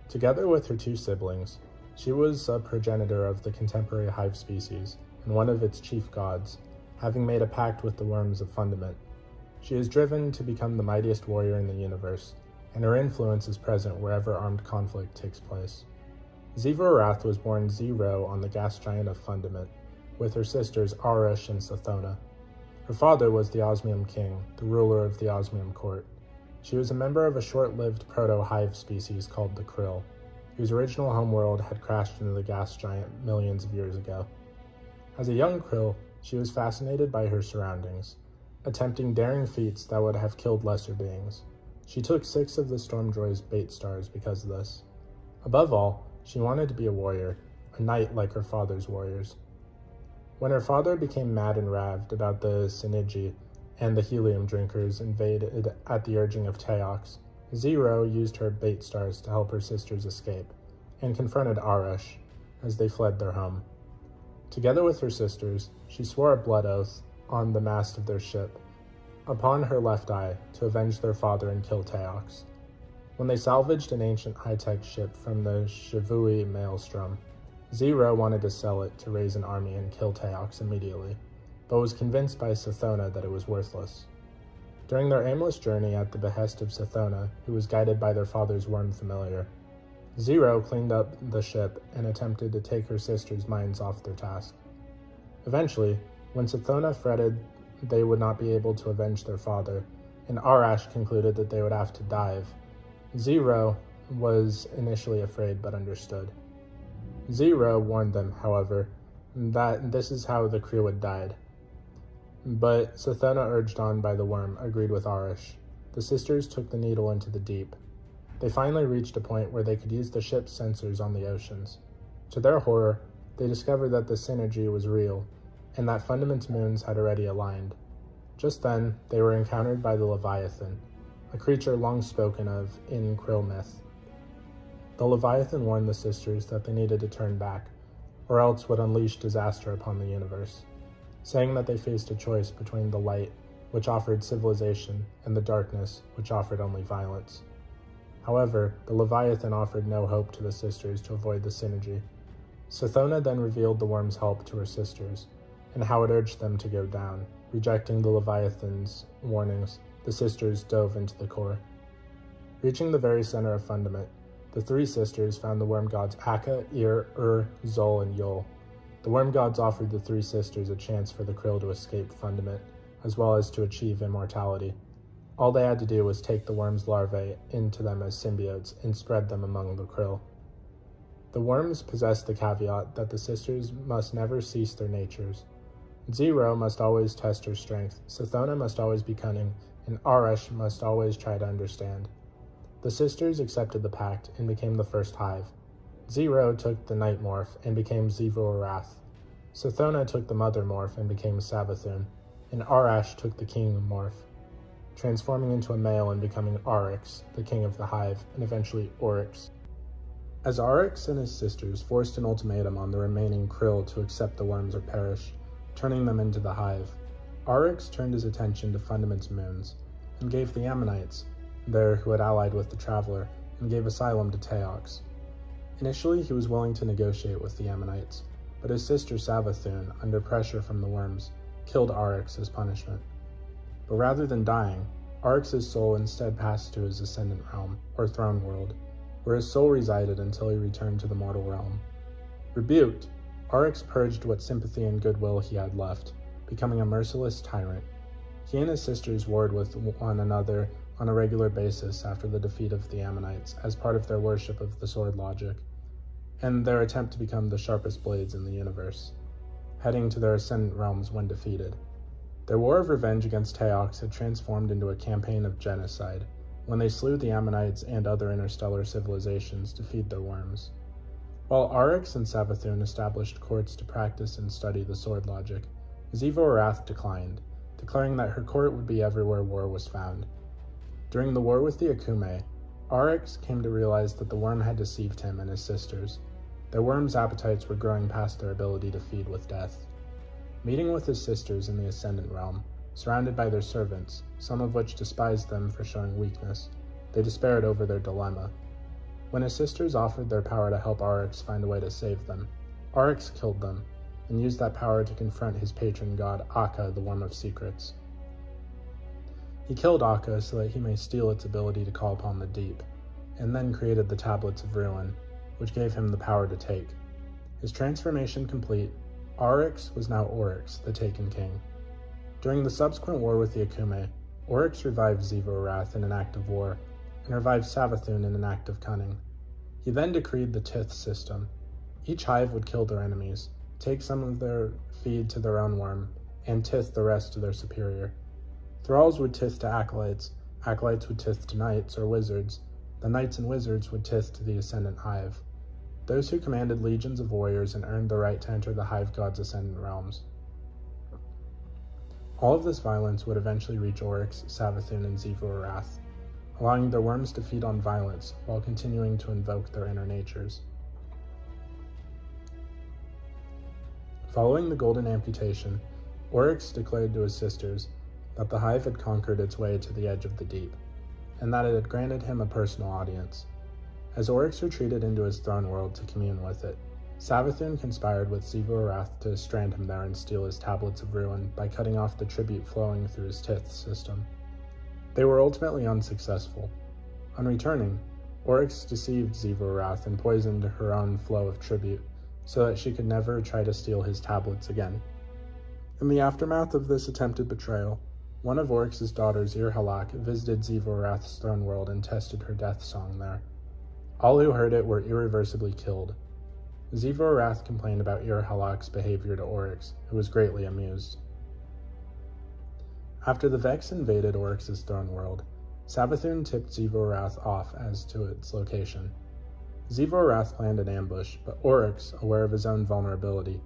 Together with her two siblings, she was a progenitor of the contemporary Hive species, and one of its chief gods, having made a pact with the worms of Fundament. She is driven to become the mightiest warrior in the universe, and her influence is present wherever armed conflict takes place. Xivo Arath was born Zero on the gas giant of Fundament, with her sisters Arush and Sathona. Her father was the Osmium King, the ruler of the Osmium court. She was a member of a short-lived proto-Hive species called the Krill, whose original homeworld had crashed into the gas giant millions of years ago. As a young Krill, she was fascinated by her surroundings, attempting daring feats that would have killed lesser beings. She took 6 of the Stormjoy's bait stars because of this. Above all, she wanted to be a warrior, a knight like her father's warriors. When her father became mad and raved about the Sinigi and the helium drinkers invaded at the urging of Teox, Zero used her bait stars to help her sisters escape, and confronted Arush as they fled their home. Together with her sisters, she swore a blood oath on the mast of their ship, upon her left eye, to avenge their father and kill Teox. When they salvaged an ancient high-tech ship from the Shavui maelstrom, Zero wanted to sell it to raise an army and kill Teox immediately, but was convinced by Sathona that it was worthless. During their aimless journey at the behest of Sathona, who was guided by their father's worm familiar, Zero cleaned up the ship and attempted to take her sisters' minds off their task. Eventually, when Sathona fretted they would not be able to avenge their father, and Arash concluded that they would have to dive, Zero was initially afraid but understood. Zero warned them, however, that this is how the crew had died. But Sathona, urged on by the worm, agreed with Arash. The sisters took the needle into the deep. They finally reached a point where they could use the ship's sensors on the oceans. To their horror, they discovered that the synergy was real, and that Fundament's moons had already aligned. Just then, they were encountered by the Leviathan, a creature long spoken of in Krill myth. The Leviathan warned the sisters that they needed to turn back, or else would unleash disaster upon the universe, saying that they faced a choice between the light, which offered civilization, and the darkness, which offered only violence. However, the Leviathan offered no hope to the sisters to avoid the synergy. Sathona then revealed the worm's help to her sisters, and how it urged them to go down. Rejecting the Leviathan's warnings, the sisters dove into the core. Reaching the very center of Fundament, the 3 sisters found the worm gods Akka, Ir, Zol, and Yul. The worm gods offered the 3 sisters a chance for the Krill to escape Fundament, as well as to achieve immortality. All they had to do was take the worm's larvae into them as symbiotes and spread them among the krill. The worms possessed the caveat that the sisters must never cease their natures. Zero must always test her strength, Sithona must always be cunning, and Arash must always try to understand. The sisters accepted the pact and became the first hive. Zero took the night morph and became Zivu-Arath. Sithona took the mother morph and became Savathun, and Arash took the king morph, transforming into a male and becoming Arix, the king of the hive, and eventually Oryx. As Arix and his sisters forced an ultimatum on the remaining krill to accept the worms or perish, turning them into the hive, Arix turned his attention to Fundament's moons, and gave the Ammonites, there who had allied with the Traveler, and gave asylum to Teox. Initially he was willing to negotiate with the Ammonites, but his sister Savathun, under pressure from the worms, killed Arix as punishment. But rather than dying, Arix's soul instead passed to his ascendant realm, or throne world, where his soul resided until he returned to the mortal realm. Rebuked, Arix purged what sympathy and goodwill he had left, becoming a merciless tyrant. He and his sisters warred with one another on a regular basis after the defeat of the Ammonites as part of their worship of the sword logic, and their attempt to become the sharpest blades in the universe, heading to their ascendant realms when defeated. Their war of revenge against Teox had transformed into a campaign of genocide, when they slew the Ammonites and other interstellar civilizations to feed their worms. While Arix and Savathun established courts to practice and study the sword logic, Zivu-Arath declined, declaring that her court would be everywhere war was found. During the war with the Akume, Arix came to realize that the worm had deceived him and his sisters. Their worms' appetites were growing past their ability to feed with death. Meeting with his sisters in the Ascendant Realm, surrounded by their servants, some of which despised them for showing weakness, they despaired over their dilemma. When his sisters offered their power to help Arix find a way to save them, Arix killed them, and used that power to confront his patron god Akka, the Worm of Secrets. He killed Akka so that he may steal its ability to call upon the deep, and then created the Tablets of Ruin, which gave him the power to take. His transformation complete, Arix was now Oryx, the Taken King. During the subsequent war with the Akume, Oryx revived Zivu-Arath in an act of war, and revived Savathun in an act of cunning. He then decreed the Tith system. Each hive would kill their enemies, take some of their feed to their own worm, and tith the rest to their superior. Thralls would tith to acolytes, acolytes would tith to knights or wizards, the knights and wizards would tith to the Ascendant Hive, those who commanded legions of warriors and earned the right to enter the Hive God's Ascendant Realms. All of this violence would eventually reach Oryx, Savathun, and Zivu-Arath, allowing their worms to feed on violence while continuing to invoke their inner natures. Following the Golden Amputation, Oryx declared to his sisters that the Hive had conquered its way to the edge of the deep, and that it had granted him a personal audience. As Oryx retreated into his throne world to commune with it, Savathun conspired with Zivu-Arath to strand him there and steal his Tablets of Ruin by cutting off the tribute flowing through his Tith system. They were ultimately unsuccessful. On returning, Oryx deceived Zivu-Arath and poisoned her own flow of tribute, so that she could never try to steal his tablets again. In the aftermath of this attempted betrayal, one of Oryx's daughters, Ir-Halak, visited Zivu-Arath's throne world and tested her death song there. All who heard it were irreversibly killed. Zivu-Arath complained about Ir-Halak's behavior to Oryx, who was greatly amused. After the Vex invaded Oryx's throne world, Savathun tipped Zivu-Arath off as to its location. Zivu-Arath planned an ambush, but Oryx, aware of his own vulnerability,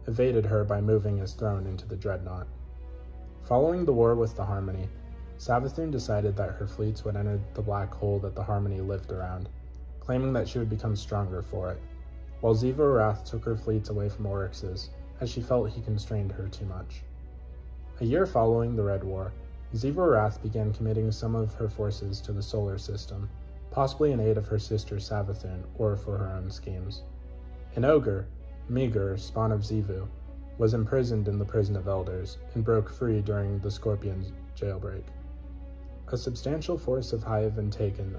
evaded her by moving his throne into the Dreadnought. Following the war with the Harmony, Savathun decided that her fleets would enter the black hole that the Harmony lived around, claiming that she would become stronger for it, while Zivu-Arath took her fleets away from Oryx's, as she felt he constrained her too much. A year following the Red War, Zivu-Arath began committing some of her forces to the solar system, possibly in aid of her sister Savathun or for her own schemes. An ogre, Meager, spawn of Zivu, was imprisoned in the Prison of Elders and broke free during the Scorpion's jailbreak. A substantial force of Hive and Taken,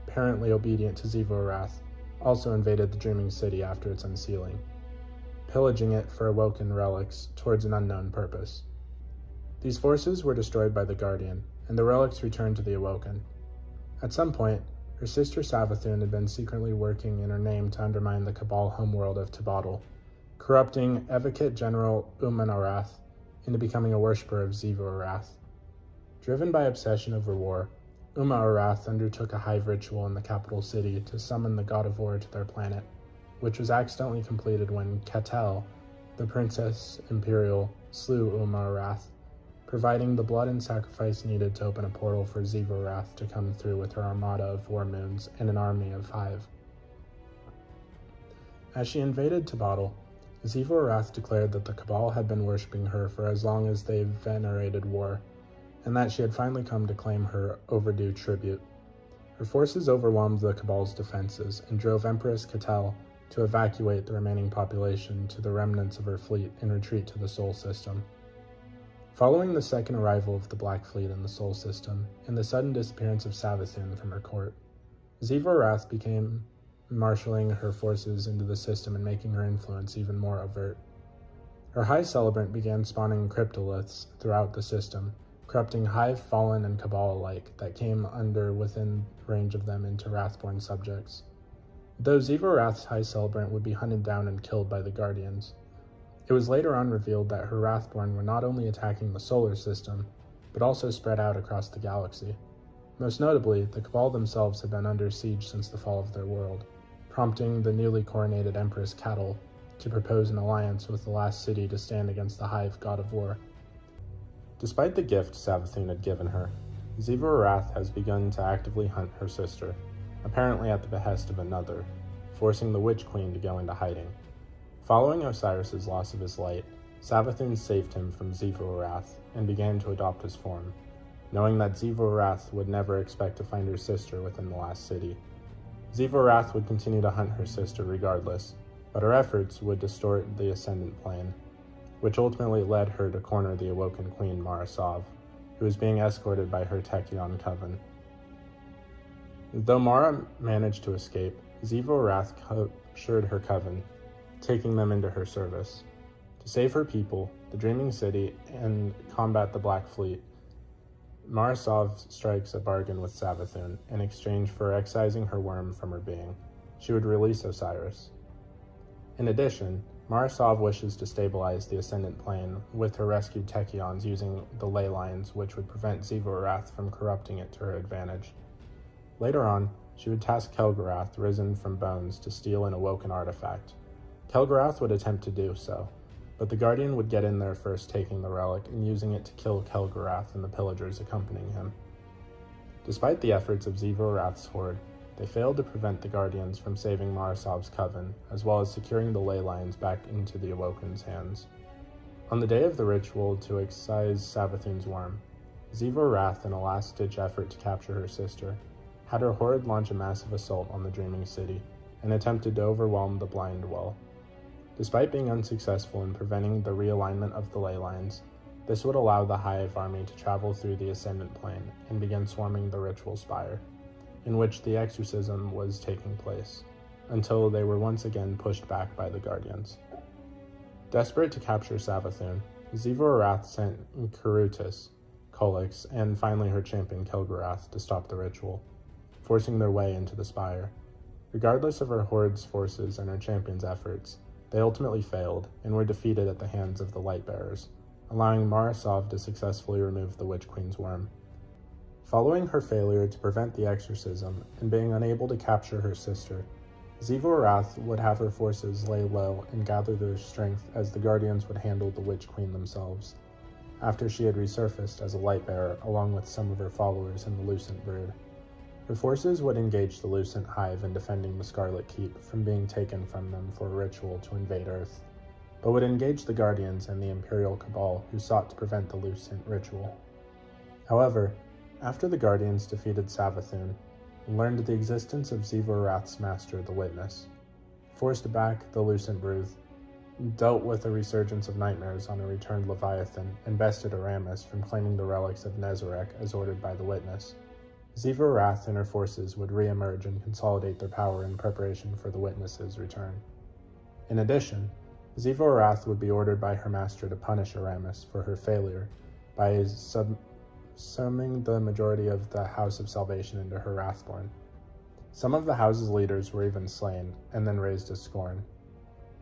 apparently obedient to Zivu-Arath, also invaded the Dreaming City after its unsealing, pillaging it for awoken relics towards an unknown purpose. These forces were destroyed by the Guardian, and the relics returned to the Awoken. At some point, her sister Savathun had been secretly working in her name to undermine the Cabal homeworld of Tabadal, corrupting Evocate General Arath into becoming a worshipper of Arath. Driven by obsession over war, Arath undertook a HIVE ritual in the capital city to summon the god of war to their planet, which was accidentally completed when Catel, the Princess Imperial, slew Arath, providing the blood and sacrifice needed to open a portal for Arath to come through with her armada of war moons and an army of HIVE. As she invaded Tabadal, Arath declared that the Cabal had been worshipping her for as long as they venerated war, and that she had finally come to claim her overdue tribute. Her forces overwhelmed the Cabal's defenses and drove Empress Catel to evacuate the remaining population to the remnants of her fleet and retreat to the Sol System. Following the second arrival of the Black Fleet in the Sol System and the sudden disappearance of Savathun from her court, Arath began marshaling her forces into the system and making her influence even more overt. Her High Celebrant began spawning cryptoliths throughout the system, corrupting HIVE, Fallen, and Cabal alike that came within range of them into Wrathborn subjects. Though Arath's High Celebrant would be hunted down and killed by the Guardians, it was later on revealed that her Wrathborn were not only attacking the solar system, but also spread out across the galaxy. Most notably, the Cabal themselves had been under siege since the fall of their world, prompting the newly coronated Empress Catel to propose an alliance with the last city to stand against the HIVE god of war. Despite the gift Savathun had given her, Arath has begun to actively hunt her sister, apparently at the behest of another, forcing the Witch Queen to go into hiding. Following Osiris's loss of his light, Savathun saved him from Arath and began to adopt his form, knowing that Arath would never expect to find her sister within the last city. Arath would continue to hunt her sister regardless, but her efforts would distort the Ascendant plane, which ultimately led her to corner the Awoken Queen Mara Sov, who was being escorted by her Tachyon coven. Though Mara managed to escape, Arath captured her coven, taking them into her service. To save her people, the Dreaming City, and combat the Black Fleet, Mara Sov strikes a bargain with Savathun in exchange for excising her worm from her being. She would release Osiris. In addition, Mara Sov wishes to stabilize the Ascendant plane with her rescued Tachyons using the ley lines, which would prevent Arath from corrupting it to her advantage. Later on, she would task Kel'Garath, risen from bones, to steal an Awoken artifact. Kel'Garath would attempt to do so, but the Guardian would get in there first, taking the relic and using it to kill Kel'Garath and the pillagers accompanying him. Despite the efforts of Arath's horde, they failed to prevent the Guardians from saving Mara Sov's coven, as well as securing the ley lines back into the Awoken's hands. On the day of the ritual to excise Savathun's worm, Arath, in a last-ditch effort to capture her sister, had her horde launch a massive assault on the Dreaming City and attempted to overwhelm the Blind Well. Despite being unsuccessful in preventing the realignment of the ley lines, this would allow the HIVE army to travel through the Ascendant plane and begin swarming the ritual spire, in which the exorcism was taking place, until they were once again pushed back by the Guardians. Desperate to capture Savathun, Arath sent Kurutus, Kolix, and finally her champion Kel'Garath to stop the ritual, forcing their way into the spire. Regardless of her horde's forces and her champion's efforts, they ultimately failed and were defeated at the hands of the Lightbearers, allowing Mara Sov to successfully remove the Witch Queen's worm. Following her failure to prevent the exorcism and being unable to capture her sister, Arath would have her forces lay low and gather their strength as the Guardians would handle the Witch Queen themselves, after she had resurfaced as a Lightbearer along with some of her followers in the Lucent Brood. Her forces would engage the Lucent HIVE in defending the Scarlet Keep from being taken from them for a ritual to invade Earth, but would engage the Guardians and the Imperial Cabal who sought to prevent the Lucent ritual. However, after the Guardians defeated Savathun and learned the existence of Arath's master, the Witness, forced back the Lucent Brood, dealt with a resurgence of nightmares on a returned Leviathan, and bested Aramis from claiming the relics of Nezarec as ordered by the Witness, Arath and her forces would re-emerge and consolidate their power in preparation for the Witness's return. In addition, Arath would be ordered by her master to punish Aramis for her failure by summoning the majority of the House of Salvation into her Wrathborn. Some of the house's leaders were even slain, and then raised to scorn.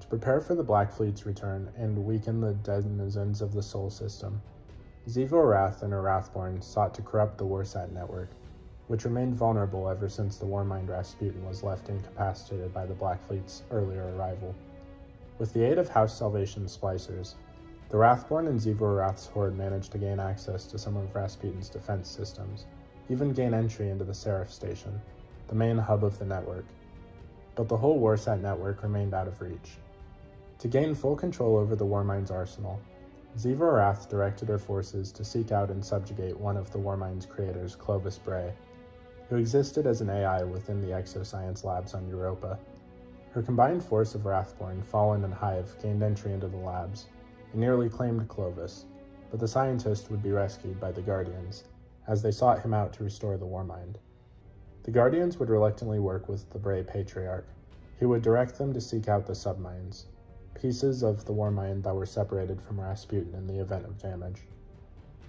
To prepare for the Black Fleet's return and weaken the denizens of the Sol system, Xivu Arath and her Wrathborn sought to corrupt the Warsat network, which remained vulnerable ever since the Warmind Rasputin was left incapacitated by the Black Fleet's earlier arrival. With the aid of House Salvation splicers, the Wrathborn and Xivu Arath's horde managed to gain access to some of Rasputin's defense systems, even gain entry into the Seraph Station, the main hub of the network. But the whole Warsat network remained out of reach. To gain full control over the Warmind's arsenal, Xivu Arath directed her forces to seek out and subjugate one of the Warmind's creators, Clovis Bray, who existed as an AI within the exoscience labs on Europa. Her combined force of Wrathborn, Fallen, and Hive gained entry into the labs, and nearly claimed Clovis, but the scientist would be rescued by the Guardians, as they sought him out to restore the Warmind. The Guardians would reluctantly work with the Bray Patriarch, who would direct them to seek out the submines, pieces of the Warmind that were separated from Rasputin in the event of damage.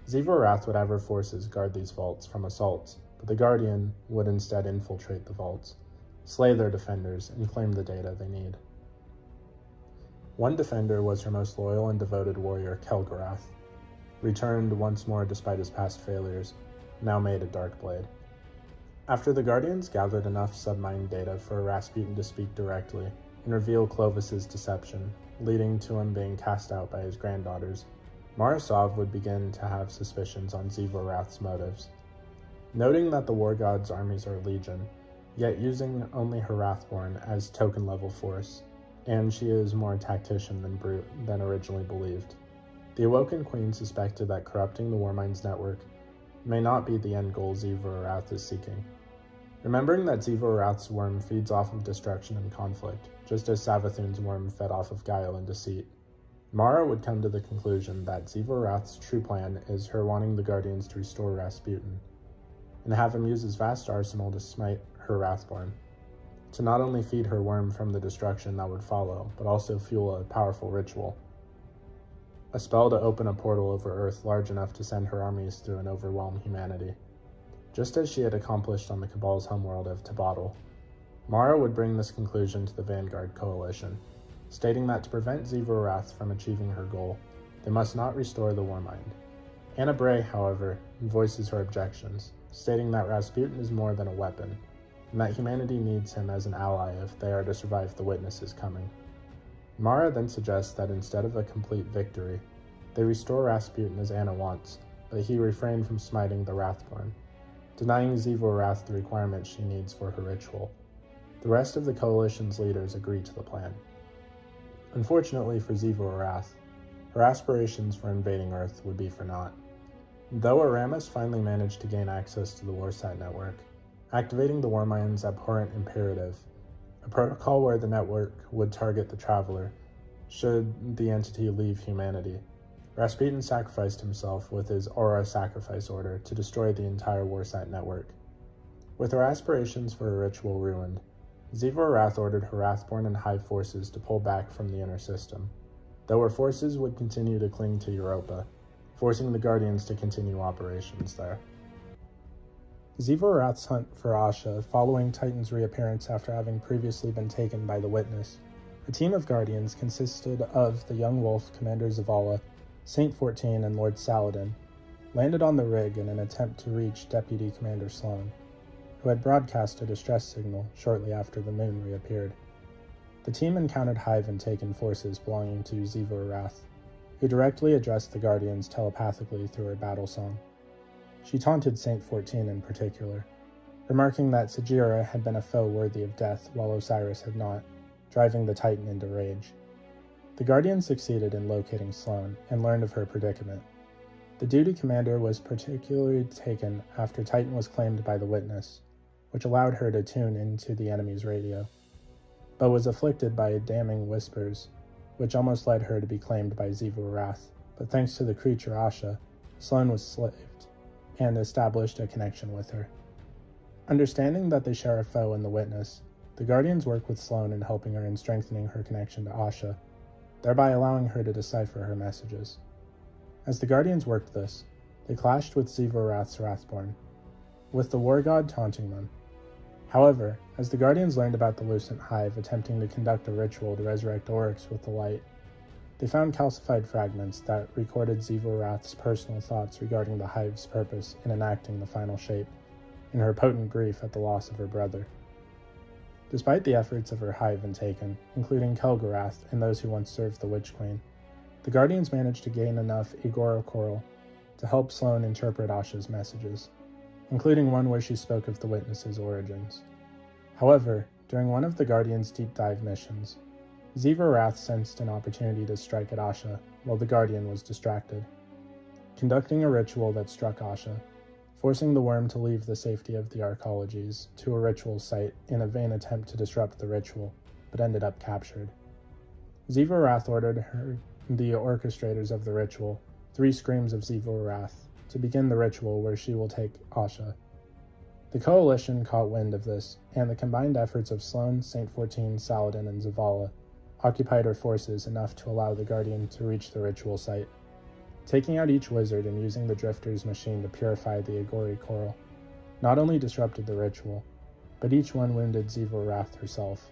Xivu Arath would have her forces guard these vaults from assaults, but the Guardian would instead infiltrate the vaults, slay their defenders, and claim the data they need. One defender was her most loyal and devoted warrior, Kelgarath, returned once more despite his past failures, now made a Darkblade. After the Guardians gathered enough submine data for Rasputin to speak directly and reveal Clovis's deception, leading to him being cast out by his granddaughters, Marasov would begin to have suspicions on Xivu Arath's motives. Noting that the War God's armies are legion, yet using only her Wrathborn as token-level force, and she is more tactician than brute than originally believed, the Awoken Queen suspected that corrupting the Warmind's network may not be the end goal Xivu Arath is seeking. Remembering that Xivu Arath's worm feeds off of destruction and conflict, just as Savathun's worm fed off of guile and deceit, Mara would come to the conclusion that Xivu Arath's true plan is her wanting the Guardians to restore Rasputin, and have him use his vast arsenal to smite her Wrathborn, to not only feed her worm from the destruction that would follow, but also fuel a powerful ritual. A spell to open a portal over Earth large enough to send her armies through and overwhelm humanity. Just as she had accomplished on the Cabal's homeworld of Tabotl, Mara would bring this conclusion to the Vanguard Coalition, stating that to prevent Xivu Arath from achieving her goal, they must not restore the Warmind. Anna Bray, however, voices her objections, stating that Rasputin is more than a weapon, and that humanity needs him as an ally if they are to survive the witnesses coming. Mara then suggests that instead of a complete victory, they restore Rasputin as Anna wants, but he refrained from smiting the Wrathborn, denying Xivu Arath the requirements she needs for her ritual. The rest of the Coalition's leaders agree to the plan. Unfortunately for Xivu Arath, her aspirations for invading Earth would be for naught. Though Aramis finally managed to gain access to the Warsat network, activating the Warmind's abhorrent imperative, a protocol where the network would target the Traveler should the entity leave humanity, Rasputin sacrificed himself with his Aura Sacrifice Order to destroy the entire Warsat network. With her aspirations for a ritual ruined, Xivu Arath ordered her Wrathborn and Hive forces to pull back from the inner system, though her forces would continue to cling to Europa, forcing the Guardians to continue operations there. Xivu Arath's hunt for Asha following Titan's reappearance after having previously been taken by the Witness. A team of Guardians consisted of the Young Wolf, Commander Zavala, Saint 14, and Lord Saladin, landed on the rig in an attempt to reach Deputy Commander Sloan, who had broadcast a distress signal shortly after the moon reappeared. The team encountered Hive and Taken forces belonging to Xivu Arath, who directly addressed the Guardians telepathically through her battle song. She taunted Saint 14 in particular, remarking that Sagira had been a foe worthy of death while Osiris had not, driving the Titan into rage. The Guardians succeeded in locating Sloan and learned of her predicament. The duty commander was particularly taken after Titan was claimed by the Witness, which allowed her to tune into the enemy's radio, but was afflicted by damning whispers, which almost led her to be claimed by Xivu Arath, but thanks to the creature Asha, Sloan was slaved and established a connection with her. Understanding that they share a foe in the Witness, the Guardians work with Sloan in helping her and strengthening her connection to Asha, thereby allowing her to decipher her messages. As the Guardians worked this, They clashed with Ziva-Wrath's Wrathborn, with the war god taunting them. However, as the Guardians learned about the Lucent Hive attempting to conduct a ritual to resurrect Oryx with the light, they found calcified fragments that recorded Ziva-Wrath's personal thoughts regarding the Hive's purpose in enacting the final shape, in her potent grief at the loss of her brother. Despite the efforts of her Hive and Taken, including Kel'Garath and those who once served the Witch Queen, the Guardians managed to gain enough Igora to help Sloane interpret Asha's messages, including one where she spoke of the Witness's origins. However, during one of the Guardians' deep dive missions, Ziva-Wrath sensed an opportunity to strike at Asha while the Guardian was distracted, conducting a ritual that struck Asha, forcing the worm to leave the safety of the arcologies to a ritual site in a vain attempt to disrupt the ritual, but ended up captured. Ziva-Wrath ordered the orchestrators of the ritual, 3 Screams of Ziva-Wrath, to begin the ritual where she will take Asha. The Coalition caught wind of this, and the combined efforts of Sloane, Saint 14, Saladin, and Zavala occupied her forces enough to allow the Guardian to reach the ritual site. Taking out each wizard and using the Drifter's machine to purify the Igori coral not only disrupted the ritual, but each one wounded Ziva-Wrath herself.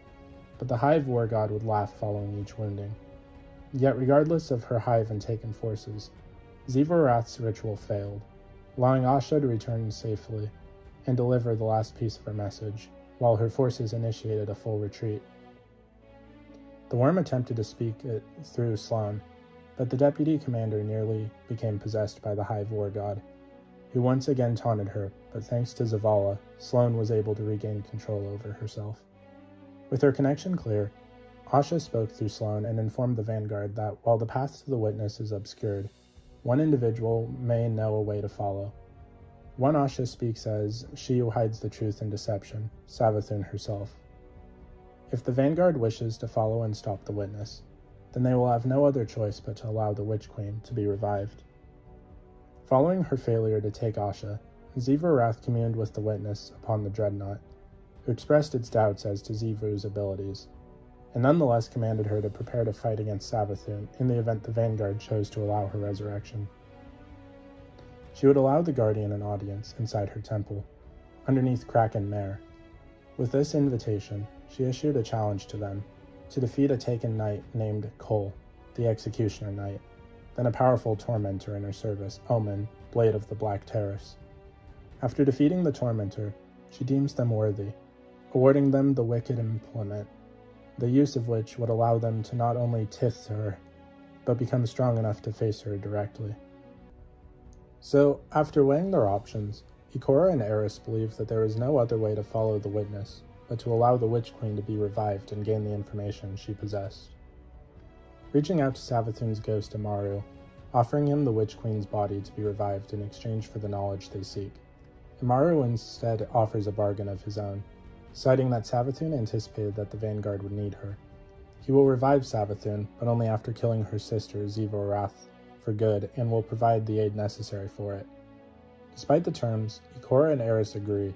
But the Hive war god would laugh following each wounding. Yet regardless of her Hive and Taken forces, Ziva-Wrath's ritual failed, allowing Asha to return safely and deliver the last piece of her message, while her forces initiated a full retreat. The worm attempted to speak it through Sloane, but the deputy commander nearly became possessed by the Hive war god, who once again taunted her, but thanks to Zavala, Sloane was able to regain control over herself. With her connection clear, Asha spoke through Sloane and informed the Vanguard that while the path to the Witness is obscured, one individual may know a way to follow. One Asha speaks as she who hides the truth in deception, Savathun herself. If the Vanguard wishes to follow and stop the Witness, then they will have no other choice but to allow the Witch Queen to be revived. Following her failure to take Asha, Ziva-Wrath communed with the Witness upon the Dreadnought, who expressed its doubts as to Zivu's abilities, and nonetheless commanded her to prepare to fight against Savathun in the event the Vanguard chose to allow her resurrection. She would allow the Guardian an audience inside her temple, underneath Kraken Mare. With this invitation, she issued a challenge to them, to defeat a Taken knight named Cole, the Executioner Knight, then a powerful tormentor in her service, Omen, Blade of the Black Terrace. After defeating the tormentor, she deems them worthy, awarding them the Wicked Implement, the use of which would allow them to not only tith to her, but become strong enough to face her directly. So, after weighing their options, Ikora and Eris believed that there was no other way to follow the Witness, but to allow the Witch Queen to be revived and gain the information she possessed. Reaching out to Savathun's ghost Amaru, offering him the Witch Queen's body to be revived in exchange for the knowledge they seek, Amaru instead offers a bargain of his own, citing that Savathun anticipated that the Vanguard would need her. He will revive Savathun, but only after killing her sister Ziva-Wrath for good, and will provide the aid necessary for it. Despite the terms, Ikora and Eris agree,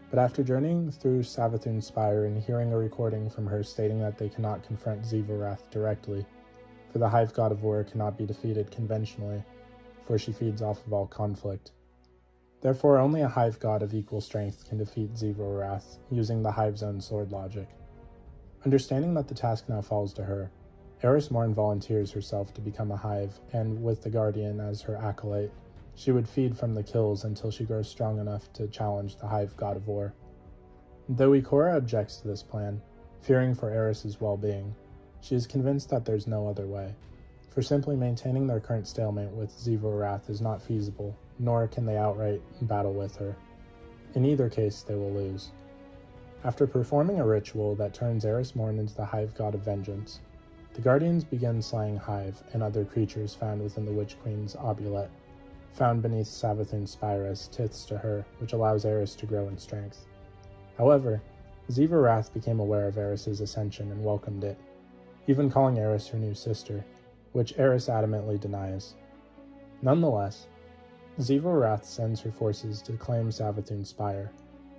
but after journeying through Savathun's spire and hearing a recording from her stating that they cannot confront Ziva-Wrath directly, for the Hive God of War cannot be defeated conventionally, for she feeds off of all conflict. Therefore, only a Hive God of equal strength can defeat Ziva-Wrath, using the Hive's own sword logic. Understanding that the task now falls to her, Eris Morn volunteers herself to become a Hive, and with the Guardian as her acolyte, she would feed from the kills until she grows strong enough to challenge the Hive God of War. Though Ikora objects to this plan, fearing for Eris's well-being, she is convinced that there's no other way, for simply maintaining their current stalemate with Ziva-Wrath is not feasible, nor can they outright battle with her. In either case, they will lose. After performing a ritual that turns Eris Morn into the Hive God of Vengeance, the Guardians begin slaying Hive and other creatures found within the Witch Queen's obulette, found beneath Savathun's spire as tiths to her, which allows Eris to grow in strength. However, Ziva-Wrath became aware of Eris's ascension and welcomed it, even calling Eris her new sister, which Eris adamantly denies. Nonetheless, Ziva-Wrath sends her forces to claim Savathun's spire,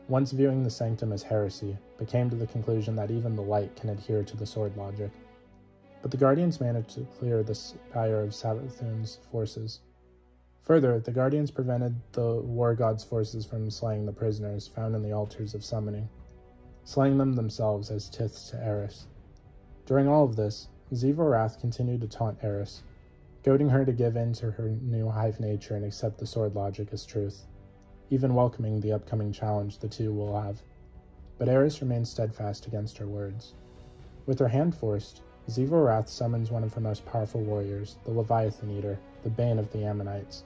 once viewing the sanctum as heresy, but came to the conclusion that even the light can adhere to the sword logic. But the Guardians managed to clear the spire of Savathun's forces. Further, the Guardians prevented the War God's forces from slaying the prisoners found in the altars of summoning, slaying them themselves as tithes to Eris. During all of this, Ziva continued to taunt Eris, goading her to give in to her new hive nature and accept the sword logic as truth, even welcoming the upcoming challenge the two will have. But Eris remains steadfast against her words. With her hand forced, Ziva summons one of her most powerful warriors, the Leviathan Eater, the bane of the Ammonites,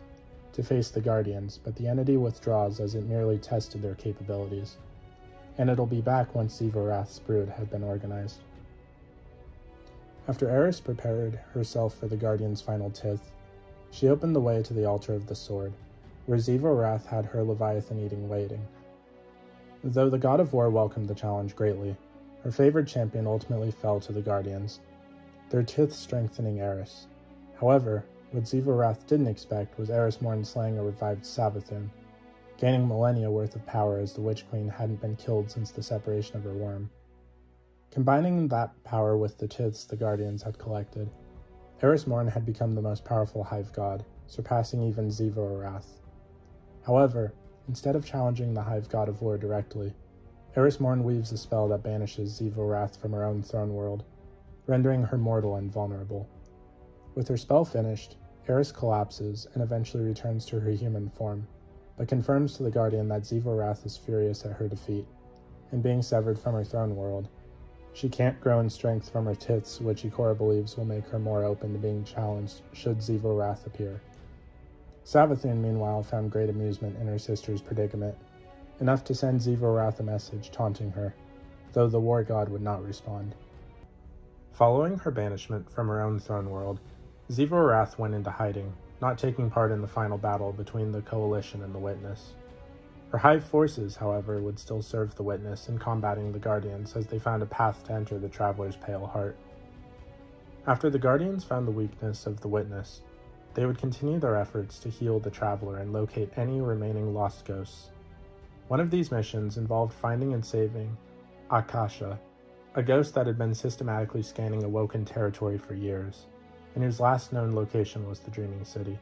to face the Guardians, but the entity withdraws as it merely tested their capabilities, and it'll be back once Ziva brood had been organized. After Eris prepared herself for the Guardian's final tith, she opened the way to the altar of the sword, where Ziva had her Leviathan-eating waiting. Though the god of war welcomed the challenge greatly, her favored champion ultimately fell to the Guardians, their tith strengthening Eris. However, what Ziva didn't expect was Eris Morn slaying a revived Savathun, gaining millennia worth of power as the Witch Queen hadn't been killed since the separation of her worm. Combining that power with the tiths the Guardians had collected, Eris Morn had become the most powerful hive god, surpassing even Ziva. However, instead of challenging the hive god of war directly, Eris Morn weaves a spell that banishes Ziva from her own throne world, rendering her mortal and vulnerable. With her spell finished, Eris collapses and eventually returns to her human form, but confirms to the Guardian that Ziva is furious at her defeat, and being severed from her throne world, she can't grow in strength from her tiths, which Ikora believes will make her more open to being challenged should Ziva appear. Savathun, meanwhile, found great amusement in her sister's predicament, enough to send Ziva a message taunting her, though the war god would not respond. Following her banishment from her own throne world, Ziva went into hiding, not taking part in the final battle between the Coalition and the Witness. Her hive forces, however, would still serve the Witness in combating the Guardians as they found a path to enter the Traveler's Pale Heart. After the Guardians found the weakness of the Witness, they would continue their efforts to heal the Traveler and locate any remaining lost ghosts. One of these missions involved finding and saving Akasha, a ghost that had been systematically scanning Awoken territory for years, and whose last known location was the Dreaming City.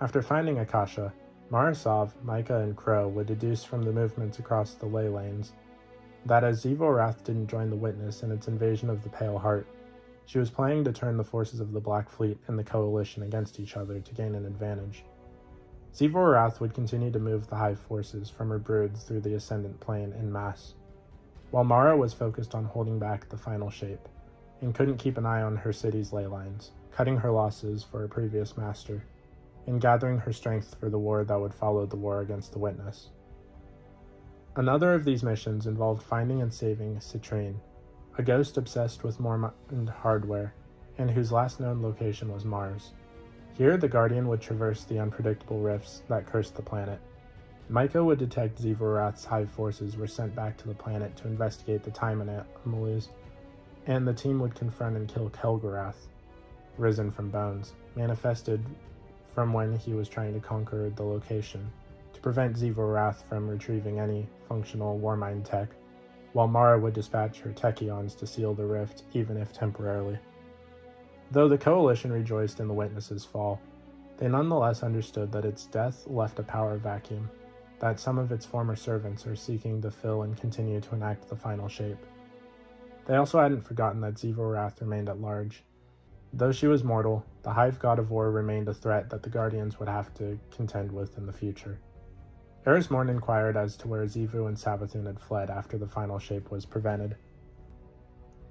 After finding Akasha, Marasov, Micah, and Crow would deduce from the movements across the ley lanes that as Ziva didn't join the Witness in its invasion of the Pale Heart, she was planning to turn the forces of the Black Fleet and the Coalition against each other to gain an advantage. Ziva would continue to move the hive forces from her broods through the Ascendant Plane en masse, while Mara was focused on holding back the final shape, and couldn't keep an eye on her city's ley lines, cutting her losses for her previous master, and gathering her strength for the war that would follow the war against the Witness. Another of these missions involved finding and saving Citrine, a ghost obsessed with Mormont hardware, and whose last known location was Mars. Here, the Guardian would traverse the unpredictable rifts that cursed the planet. Micah would detect Ziva hive forces were sent back to the planet to investigate the time anomalies, and the team would confront and kill Kelgorath, risen from bones, manifested from when he was trying to conquer the location, to prevent Ziva from retrieving any functional Warmind tech, while Mara would dispatch her Techions to seal the rift, even if temporarily. Though the Coalition rejoiced in the Witness's fall, they nonetheless understood that its death left a power vacuum that some of its former servants are seeking to fill and continue to enact the final shape. They also hadn't forgotten that Ziva remained at large. Though she was mortal, the Hive God of War remained a threat that the Guardians would have to contend with in the future. Eris Morn inquired as to where Xivu and Savathun had fled after the final shape was prevented.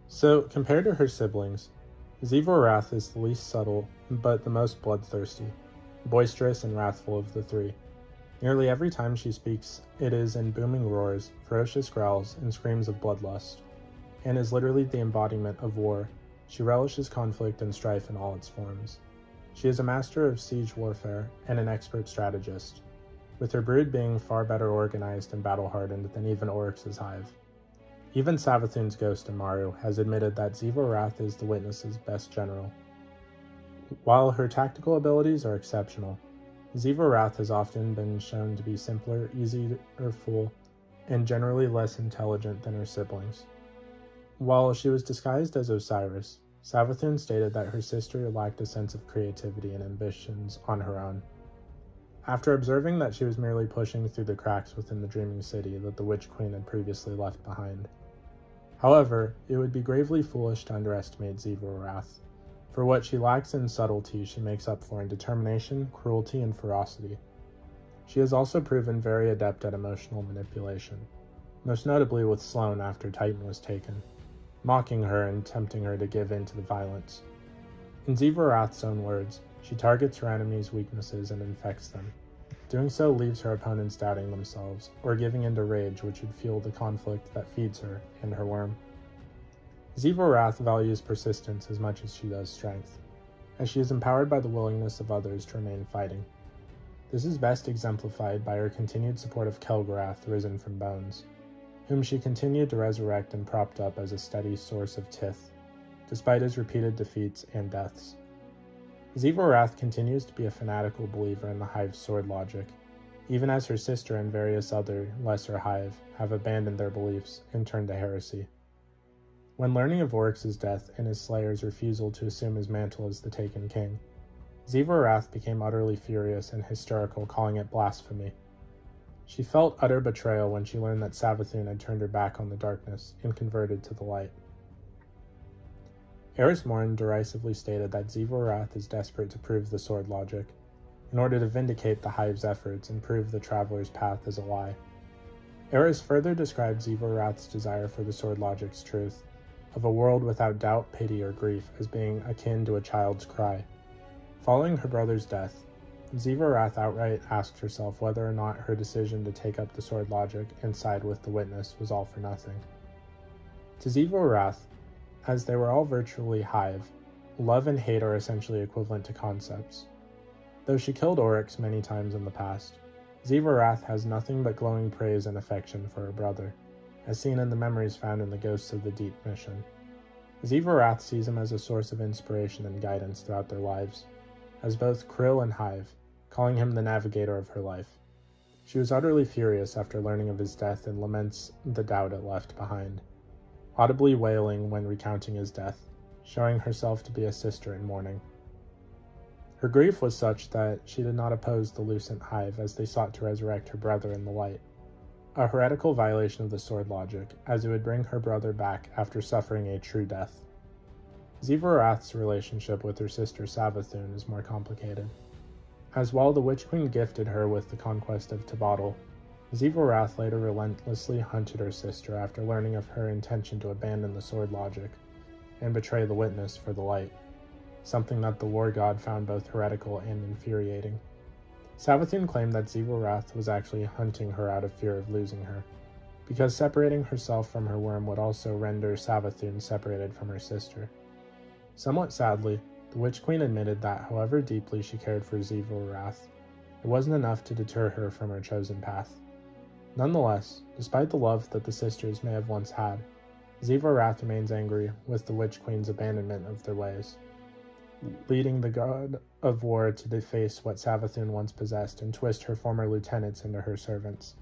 So, compared to her siblings, Xivu is the least subtle, but the most bloodthirsty, boisterous and wrathful of the three. Nearly every time she speaks, it is in booming roars, ferocious growls, and screams of bloodlust, and is literally the embodiment of war. She relishes conflict and strife in all its forms. She is a master of siege warfare and an expert strategist, with her brood being far better organized and battle-hardened than even Oryx's hive. Even Savathun's ghost in Maru has admitted that Xivu is the Witness's best general. While her tactical abilities are exceptional, Xivu has often been shown to be simpler, easier to fool, and generally less intelligent than her siblings. While she was disguised as Osiris, Savathun stated that her sister lacked a sense of creativity and ambitions on her own, After observing that she was merely pushing through the cracks within the dreaming city that the Witch Queen had previously left behind. However, it would be gravely foolish to underestimate Xivu-Arath. For what she lacks in subtlety, she makes up for in determination, cruelty, and ferocity. She has also proven very adept at emotional manipulation, most notably with Sloane after Titan was taken, mocking her and tempting her to give in to the violence. In Xivu-Arath's own words, she targets her enemies' weaknesses and infects them. Doing so leaves her opponents doubting themselves, or giving into rage which would fuel the conflict that feeds her and her worm. Xivu-Arath values persistence as much as she does strength, as she is empowered by the willingness of others to remain fighting. This is best exemplified by her continued support of Kel'Garath risen from bones, whom she continued to resurrect and propped up as a steady source of tith, despite his repeated defeats and deaths. Xivu-Arath continues to be a fanatical believer in the Hive's sword logic, even as her sister and various other lesser Hive have abandoned their beliefs and turned to heresy. When learning of Oryx's death and his slayer's refusal to assume his mantle as the Taken King, Xivu-Arath became utterly furious and hysterical, calling it blasphemy. She felt utter betrayal when she learned that Savathun had turned her back on the darkness and converted to the light. Eris Morn derisively stated that Xivu-Arath is desperate to prove the sword logic, in order to vindicate the Hive's efforts and prove the Traveler's path as a lie. Eris further described Xivu-Arath's desire for the sword logic's truth, of a world without doubt, pity, or grief, as being akin to a child's cry. Following her brother's death, Xivu-Arath outright asked herself whether or not her decision to take up the sword logic and side with the witness was all for nothing. To Xivu-Arath, as they were all virtually Hive, love and hate are essentially equivalent to concepts. Though she killed Oryx many times in the past, Xivu-Arath has nothing but glowing praise and affection for her brother, as seen in the memories found in the Ghosts of the Deep mission. Xivu-Arath sees him as a source of inspiration and guidance throughout their lives, as both Krill and Hive, calling him the navigator of her life. She was utterly furious after learning of his death and laments the doubt it left behind, audibly wailing when recounting his death, showing herself to be a sister in mourning. Her grief was such that she did not oppose the Lucent Hive as they sought to resurrect her brother in the light, a heretical violation of the sword logic, as it would bring her brother back after suffering a true death. Xivu-Arath's relationship with her sister Savathun is more complicated, as while the Witch Queen gifted her with the conquest of Tabotl, Xivu-Arath later relentlessly hunted her sister after learning of her intention to abandon the sword logic and betray the witness for the light, something that the war god found both heretical and infuriating. Savathun claimed that Xivu-Arath was actually hunting her out of fear of losing her, because separating herself from her worm would also render Savathun separated from her sister. Somewhat sadly, the Witch Queen admitted that however deeply she cared for Xivu-Arath, it wasn't enough to deter her from her chosen path. Nonetheless, despite the love that the sisters may have once had, Xivu-Arath remains angry with the Witch Queen's abandonment of their ways, leading the god of war to deface what Savathun once possessed and twist her former lieutenants into her servants.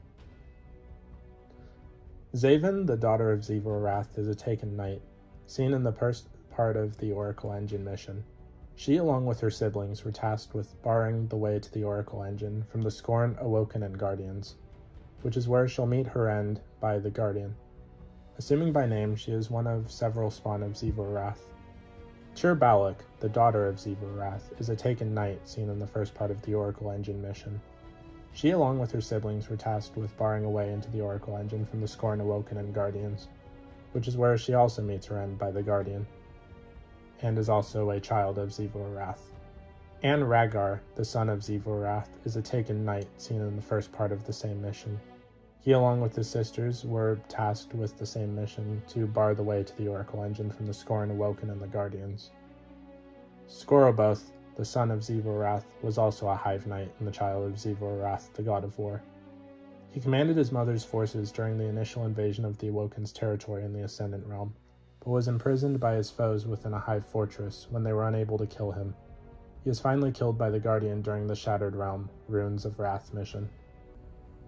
Zaven, the daughter of Xivu-Arath, is a taken knight, seen in the first part of the Oracle Engine mission. She, along with her siblings, were tasked with barring the way to the Oracle Engine from the Scorn, Awoken, and Guardians, which is where she'll meet her end by the Guardian. Assuming by name, she is one of several spawn of Xivu-Arath. Tyr Balak, the daughter of Xivu-Arath, is a taken knight seen in the first part of the Oracle Engine mission. She, along with her siblings, were tasked with barring a way into the Oracle Engine from the Scorn, Awoken, and Guardians, which is where she also meets her end by the Guardian, and is also a child of Xivu-Arath. And Rhaegar, the son of Xivu-Arath, is a taken knight seen in the first part of the same mission. He, along with his sisters, were tasked with the same mission to bar the way to the Oracle Engine from the Scorn, Awoken, and the Guardians. Skoroboth, the son of Xivu-Arath, was also a Hive Knight and the child of Xivu-Arath, the god of war. He commanded his mother's forces during the initial invasion of the Awoken's territory in the Ascendant Realm, but was imprisoned by his foes within a Hive fortress when they were unable to kill him. He is finally killed by the Guardian during the Shattered Realm, Runes of Wrath mission.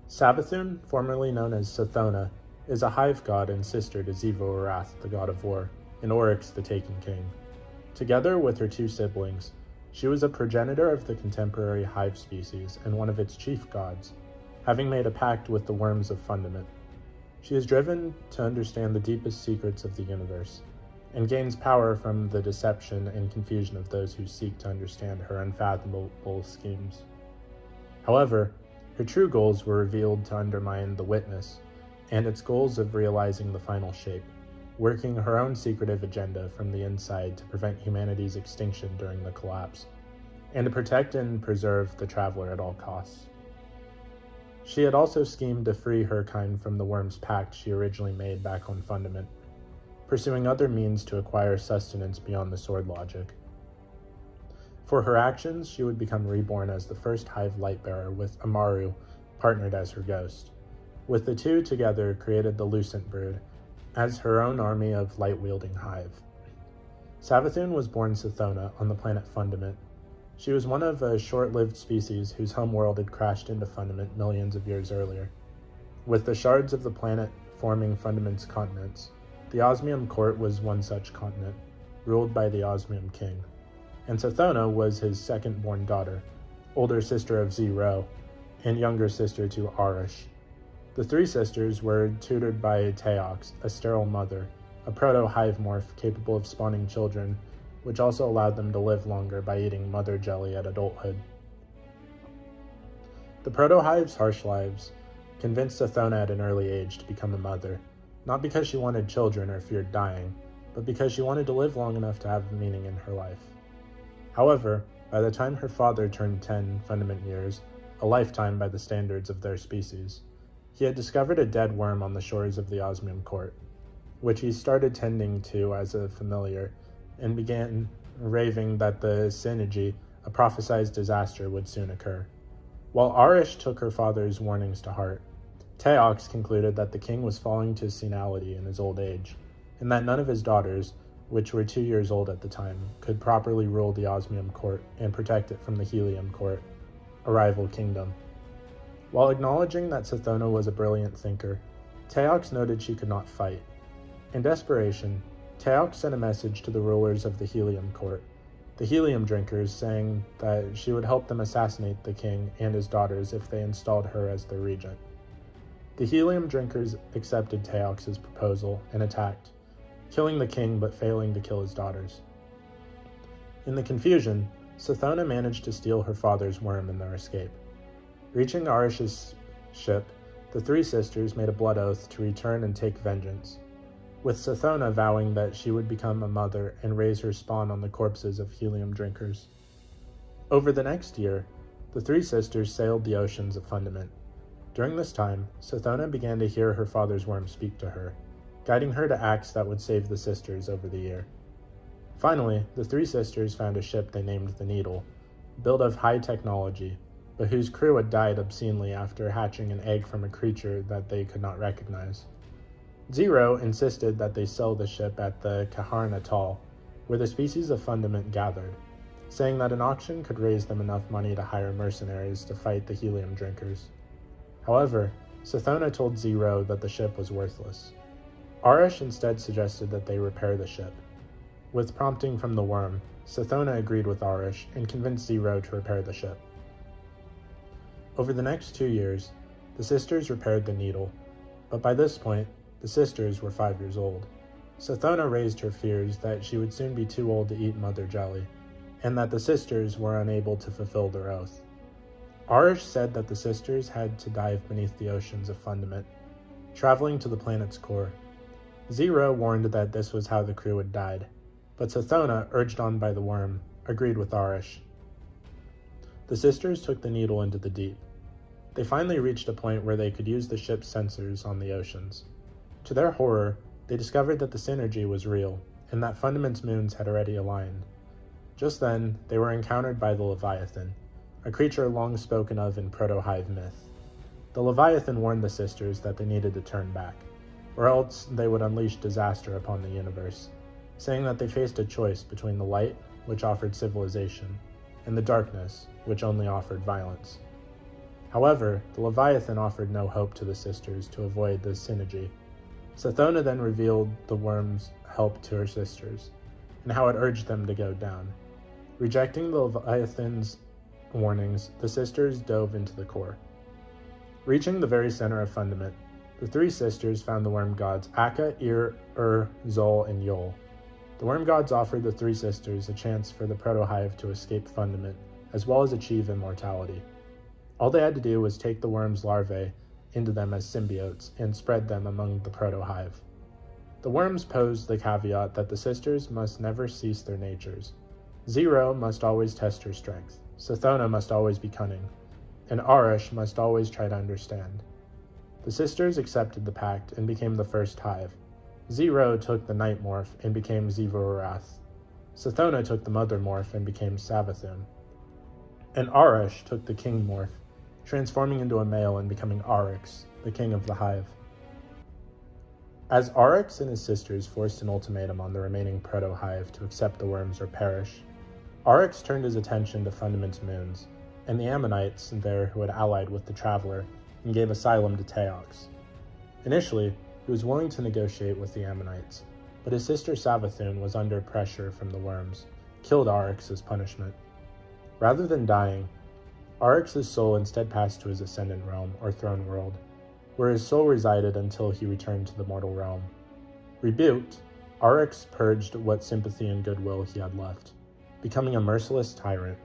Savathun, formerly known as Sathona, is a Hive god and sister to Xivu-Arath, the god of war, and Oryx, the Taken King. Together with her two siblings, She was a progenitor of the contemporary HIVE species and one of its chief gods, having made a pact with the worms of Fundament. She is driven to understand the deepest secrets of the universe, and gains power from the deception and confusion of those who seek to understand her unfathomable schemes. However, her true goals were revealed to undermine the Witness, and its goals of realizing the final shape, working her own secretive agenda from the inside to prevent humanity's extinction during the collapse, and to protect and preserve the Traveler at all costs. She had also schemed to free her kind from the worm's pact she originally made back on Fundament, pursuing other means to acquire sustenance beyond the sword logic. For her actions, she would become reborn as the first HIVE Lightbearer, with Amaru partnered as her ghost, with the two together created the Lucent Brood as her own army of light-wielding HIVE. Savathun was born Sithona on the planet Fundament. She was one of a short-lived species whose homeworld had crashed into Fundament millions of years earlier, with the shards of the planet forming Fundament's continents. The Osmium Court was one such continent, ruled by the Osmium King, and Sithona was his second-born daughter, older sister of Zero, and younger sister to Arish. The three sisters were tutored by Teox, a sterile mother, a proto-hive morph capable of spawning children, which also allowed them to live longer by eating mother jelly at adulthood. The proto-hive's harsh lives convinced Sithona at an early age to become a mother, not because she wanted children or feared dying, but because she wanted to live long enough to have meaning in her life. However, by the time her father turned 10 Fundament years, a lifetime by the standards of their species, he had discovered a dead worm on the shores of the Osmium Court, which he started tending to as a familiar, and began raving that the synergy, a prophesied disaster, would soon occur. While Arish took her father's warnings to heart, Teox concluded that the king was falling to senility in his old age, and that none of his daughters, which were 2 years old at the time, could properly rule the Osmium Court and protect it from the Helium Court, a rival kingdom. While acknowledging that Sithona was a brilliant thinker, Teox noted she could not fight. In desperation, Teox sent a message to the rulers of the Helium Court, the Helium Drinkers, saying that she would help them assassinate the king and his daughters if they installed her as their regent. The Helium Drinkers accepted Teox's proposal and attacked, killing the king but failing to kill his daughters. In the confusion, Sithona managed to steal her father's worm in their escape. Reaching Arish's ship, the three sisters made a blood oath to return and take vengeance, with Sithona vowing that she would become a mother and raise her spawn on the corpses of Helium Drinkers. Over the next year, the three sisters sailed the oceans of Fundament. During this time, Sithona began to hear her father's worm speak to her, guiding her to acts that would save the sisters over the year. Finally, the three sisters found a ship they named the Needle, built of high technology, but whose crew had died obscenely after hatching an egg from a creature that they could not recognize. Zero insisted that they sell the ship at the Kaharn Atoll, where the species of Fundament gathered, saying that an auction could raise them enough money to hire mercenaries to fight the Helium Drinkers. However, Sithona told Zero that the ship was worthless. Arish instead suggested that they repair the ship. With prompting from the worm, Sithona agreed with Arish and convinced Zero to repair the ship. Over the next 2 years, the sisters repaired the Needle, but by this point, the sisters were 5 years old. Sithona raised her fears that she would soon be too old to eat mother jelly, and that the sisters were unable to fulfill their oath. Arish said that the sisters had to dive beneath the oceans of Fundament, traveling to the planet's core. Zero warned that this was how the crew had died, but Sithona, urged on by the worm, agreed with Arish. The sisters took the Needle into the deep. They finally reached a point where they could use the ship's sensors on the oceans. To their horror, they discovered that the synergy was real, and that Fundament's moons had already aligned. Just then, they were encountered by the Leviathan, a creature long spoken of in Proto-Hive myth. The Leviathan warned the sisters that they needed to turn back, or else they would unleash disaster upon the universe, saying that they faced a choice between the light, which offered civilization, and the darkness, which only offered violence. However, the Leviathan offered no hope to the sisters to avoid the synergy. Sithona then revealed the worm's help to her sisters, and how it urged them to go down. Rejecting the Leviathan's warnings, the sisters dove into the core. Reaching the very center of Fundament, the three sisters found the worm gods Akka, Ir, Zol, and Yol. The worm gods offered the three sisters a chance for the proto-hive to escape Fundament, as well as achieve immortality. All they had to do was take the worm's larvae into them as symbiotes and spread them among the proto-hive. The worms posed the caveat that the sisters must never cease their natures. Zero must always test her strength, Sathona must always be cunning, and Arash must always try to understand. The sisters accepted the pact and became the first hive. Zero took the night morph and became Ziva-Arath. Sathona took the mother morph and became Savathun. And Arash took the king morph, transforming into a male and becoming Arix, the king of the hive. As Arix and his sisters forced an ultimatum on the remaining proto-hive to accept the worms or perish, Arix turned his attention to Fundament's moons, and the Ammonites there who had allied with the Traveler and gave asylum to Teox. Initially, he was willing to negotiate with the Ammonites, but his sister Savathun was under pressure from the worms, killed Arix as punishment. Rather than dying, Arix's soul instead passed to his ascendant realm, or throne world, where his soul resided until he returned to the mortal realm. Rebuked, Arix purged what sympathy and goodwill he had left, becoming a merciless tyrant.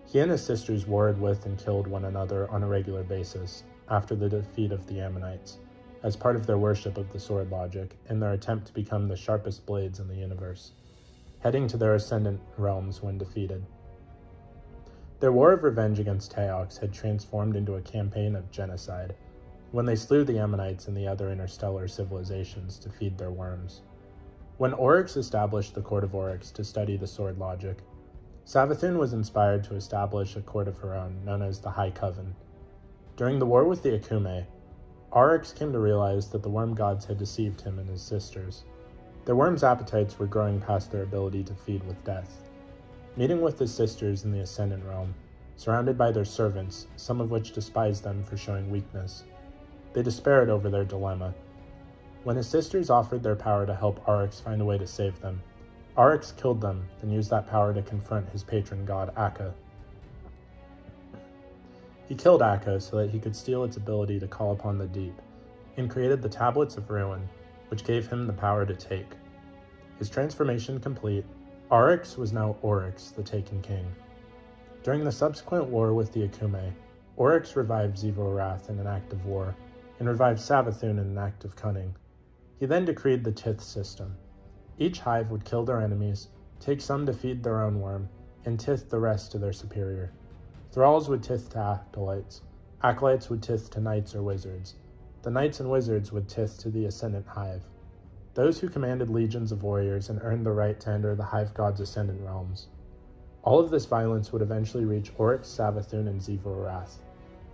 He and his sisters warred with and killed one another on a regular basis after the defeat of the Ammonites, as part of their worship of the sword logic and their attempt to become the sharpest blades in the universe, heading to their ascendant realms when defeated. Their war of revenge against Teox had transformed into a campaign of genocide, when they slew the Ammonites and the other interstellar civilizations to feed their worms. When Oryx established the Court of Oryx to study the sword logic, Savathun was inspired to establish a court of her own, known as the High Coven. During the war with the Akume, Oryx came to realize that the worm gods had deceived him and his sisters. Their worms' appetites were growing past their ability to feed with death. Meeting with his sisters in the Ascendant Realm, surrounded by their servants, some of which despised them for showing weakness, they despaired over their dilemma. When his sisters offered their power to help Oryx find a way to save them, Oryx killed them and used that power to confront his patron god Akka. He killed Akka so that he could steal its ability to call upon the deep, and created the Tablets of Ruin, which gave him the power to take. His transformation complete, Oryx was now Oryx, the Taken King. During the subsequent war with the Akume, Oryx revived Ziva-Arath in an act of war, and revived Savathun in an act of cunning. He then decreed the Tith system. Each hive would kill their enemies, take some to feed their own worm, and tith the rest to their superior. Thralls would tith to acolytes, acolytes would tith to knights or wizards. The knights and wizards would tith to the Ascendant Hive. Those who commanded legions of warriors and earned the right to enter the Hive God's Ascendant realms. All of this violence would eventually reach Oryx, Savathun, and Ziva-Arath,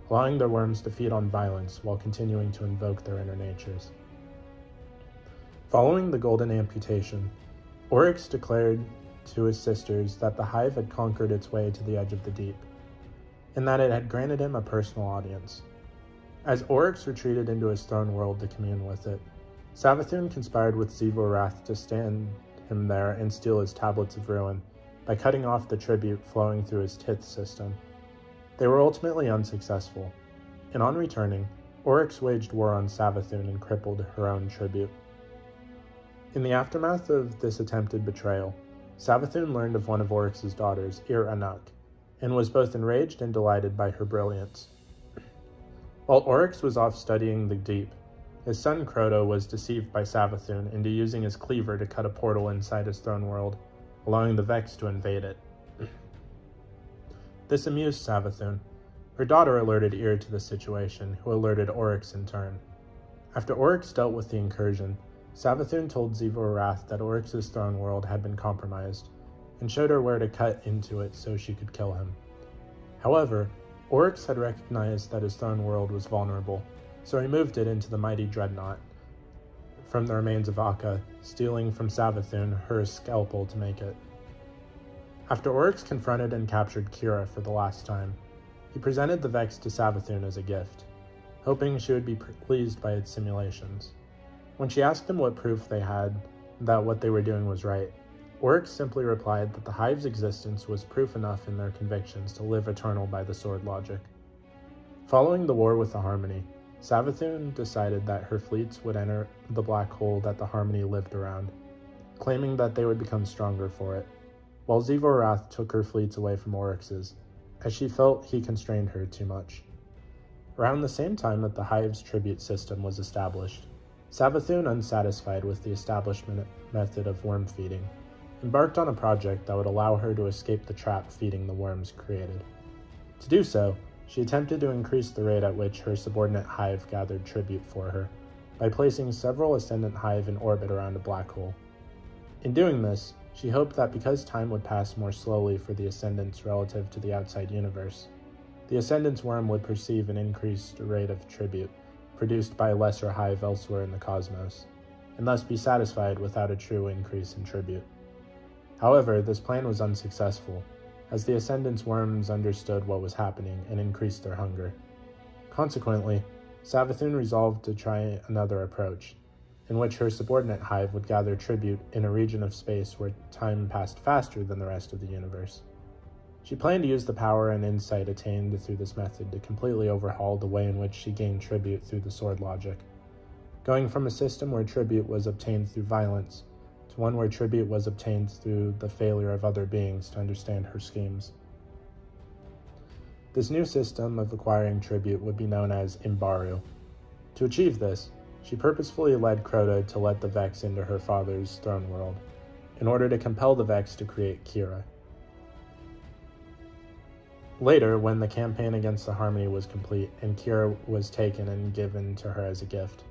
allowing their worms to feed on violence while continuing to invoke their inner natures. Following the Golden Amputation, Oryx declared to his sisters that the Hive had conquered its way to the edge of the deep, and that it had granted him a personal audience. As Oryx retreated into his throne world to commune with it, Savathun conspired with Ziva-Arath to stand him there and steal his Tablets of Ruin by cutting off the tribute flowing through his Tith system. They were ultimately unsuccessful, and on returning, Oryx waged war on Savathun and crippled her own tribute. In the aftermath of this attempted betrayal, Savathun learned of one of Oryx's daughters, Ir-Anuk, and was both enraged and delighted by her brilliance. While Oryx was off studying the deep, his son Crota was deceived by Savathun into using his cleaver to cut a portal inside his throne world, allowing the Vex to invade it. This amused Savathun. Her daughter alerted Ir to the situation, who alerted Oryx in turn. After Oryx dealt with the incursion, Savathun told Ziva-Arath that Oryx's throne world had been compromised, and showed her where to cut into it so she could kill him. However, Oryx had recognized that his throne world was vulnerable, so he moved it into the mighty dreadnought from the remains of Akka, stealing from Savathun her scalpel to make it. After Oryx confronted and captured Kira for the last time, he presented the Vex to Savathun as a gift, hoping she would be pleased by its simulations. When she asked him what proof they had that what they were doing was right, Oryx simply replied that the Hive's existence was proof enough in their convictions to live eternal by the sword logic. Following the war with the Harmony, Savathun decided that her fleets would enter the black hole that the Harmony lived around, claiming that they would become stronger for it, while Zivorath took her fleets away from Oryx's, as she felt he constrained her too much. Around the same time that the Hive's tribute system was established, Savathun, unsatisfied with the establishment method of worm feeding, embarked on a project that would allow her to escape the trap feeding the worms created. To do so, she attempted to increase the rate at which her subordinate Hive gathered tribute for her, by placing several ascendant Hive in orbit around a black hole. In doing this, she hoped that because time would pass more slowly for the ascendants relative to the outside universe, the ascendant's worm would perceive an increased rate of tribute produced by a lesser Hive elsewhere in the cosmos, and thus be satisfied without a true increase in tribute. However, this plan was unsuccessful, as the ascendant's worms understood what was happening and increased their hunger. Consequently, Savathun resolved to try another approach, in which her subordinate Hive would gather tribute in a region of space where time passed faster than the rest of the universe. She planned to use the power and insight attained through this method to completely overhaul the way in which she gained tribute through the sword logic, going from a system where tribute was obtained through violence to one where tribute was obtained through the failure of other beings to understand her schemes. This new system of acquiring tribute would be known as Imbaru. To achieve this, she purposefully led Crota to let the Vex into her father's throne world, in order to compel the Vex to create Kira. Later, when the campaign against the Harmony was complete and Kira was taken and given to her as a gift,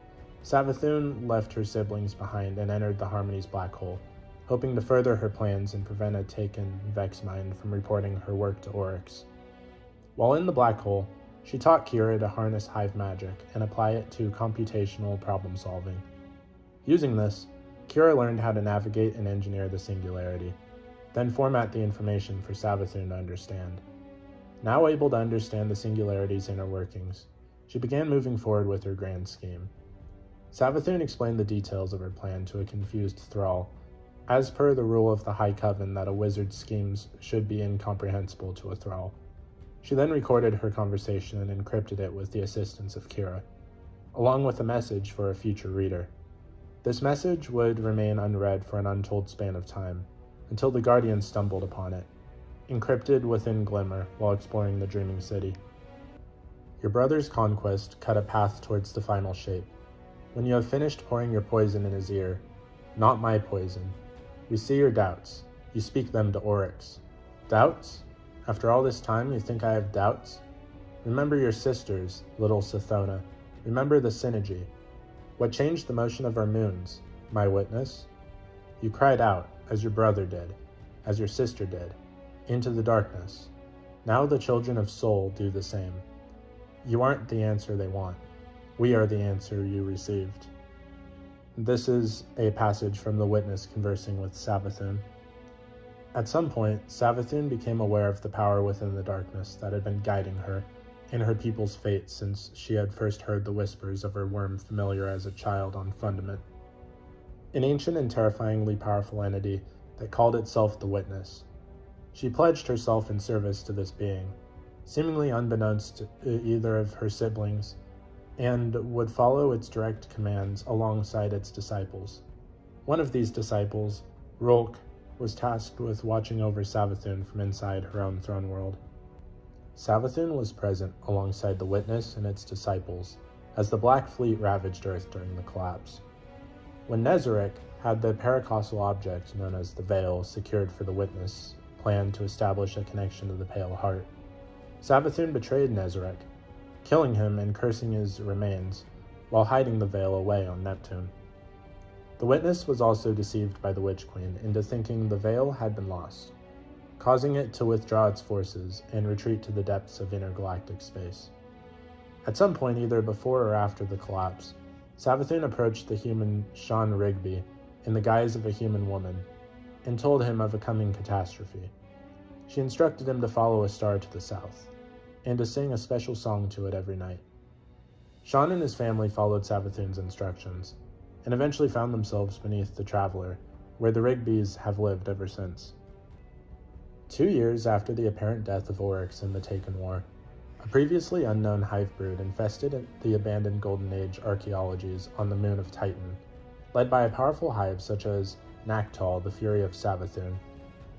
Savathun left her siblings behind and entered the Harmony's black hole, hoping to further her plans and prevent a taken Vex mind from reporting her work to Oryx. While in the black hole, she taught Kira to harness Hive magic and apply it to computational problem solving. Using this, Kira learned how to navigate and engineer the singularity, then format the information for Savathun to understand. Now able to understand the singularity's inner workings, she began moving forward with her grand scheme. Savathun explained the details of her plan to a confused thrall, as per the rule of the High Coven that a wizard's schemes should be incomprehensible to a thrall. She then recorded her conversation and encrypted it with the assistance of Kira, along with a message for a future reader. This message would remain unread for an untold span of time, until the Guardians stumbled upon it, encrypted within Glimmer while exploring the Dreaming City. Your brother's conquest cut a path towards the final shape. When you have finished pouring your poison in his ear, not my poison, we see your doubts. You speak them to Oryx. Doubts? After all this time, you think I have doubts? Remember your sisters, little Sithona. Remember the synergy. What changed the motion of our moons? My witness? You cried out, as your brother did, as your sister did, into the darkness. Now the children of Sol do the same. You aren't the answer they want. We are the answer you received. This is a passage from the witness conversing with Savathun. At some point, Savathun became aware of the power within the darkness that had been guiding her in her people's fate since she had first heard the whispers of her worm familiar as a child on Fundament. An ancient and terrifyingly powerful entity that called itself the Witness. She pledged herself in service to this being, seemingly unbeknownst to either of her siblings, and would follow its direct commands alongside its disciples. One of these disciples, Rolk, was tasked with watching over Savathun from inside her own throne world. Savathun was present alongside the Witness and its disciples as the Black Fleet ravaged Earth during the collapse. When Nezarec had the paracausal object known as the Veil secured for the Witness planned to establish a connection to the Pale Heart, Savathun betrayed Nezarec, killing him and cursing his remains while hiding the Veil away on Neptune. The Witness was also deceived by the Witch Queen into thinking the Veil had been lost, causing it to withdraw its forces and retreat to the depths of intergalactic space. At some point, either before or after the collapse, Savathun approached the human Sean Rigby in the guise of a human woman and told him of a coming catastrophe. She instructed him to follow a star to the south and to sing a special song to it every night. Sean and his family followed Savathun's instructions and eventually found themselves beneath the Traveler, where the Rigbys have lived ever since. 2 years after the apparent death of Oryx in the Taken War, a previously unknown hive brood infested the abandoned Golden Age archaeologies on the moon of Titan, led by a powerful hive such as Naktal, the Fury of Savathun,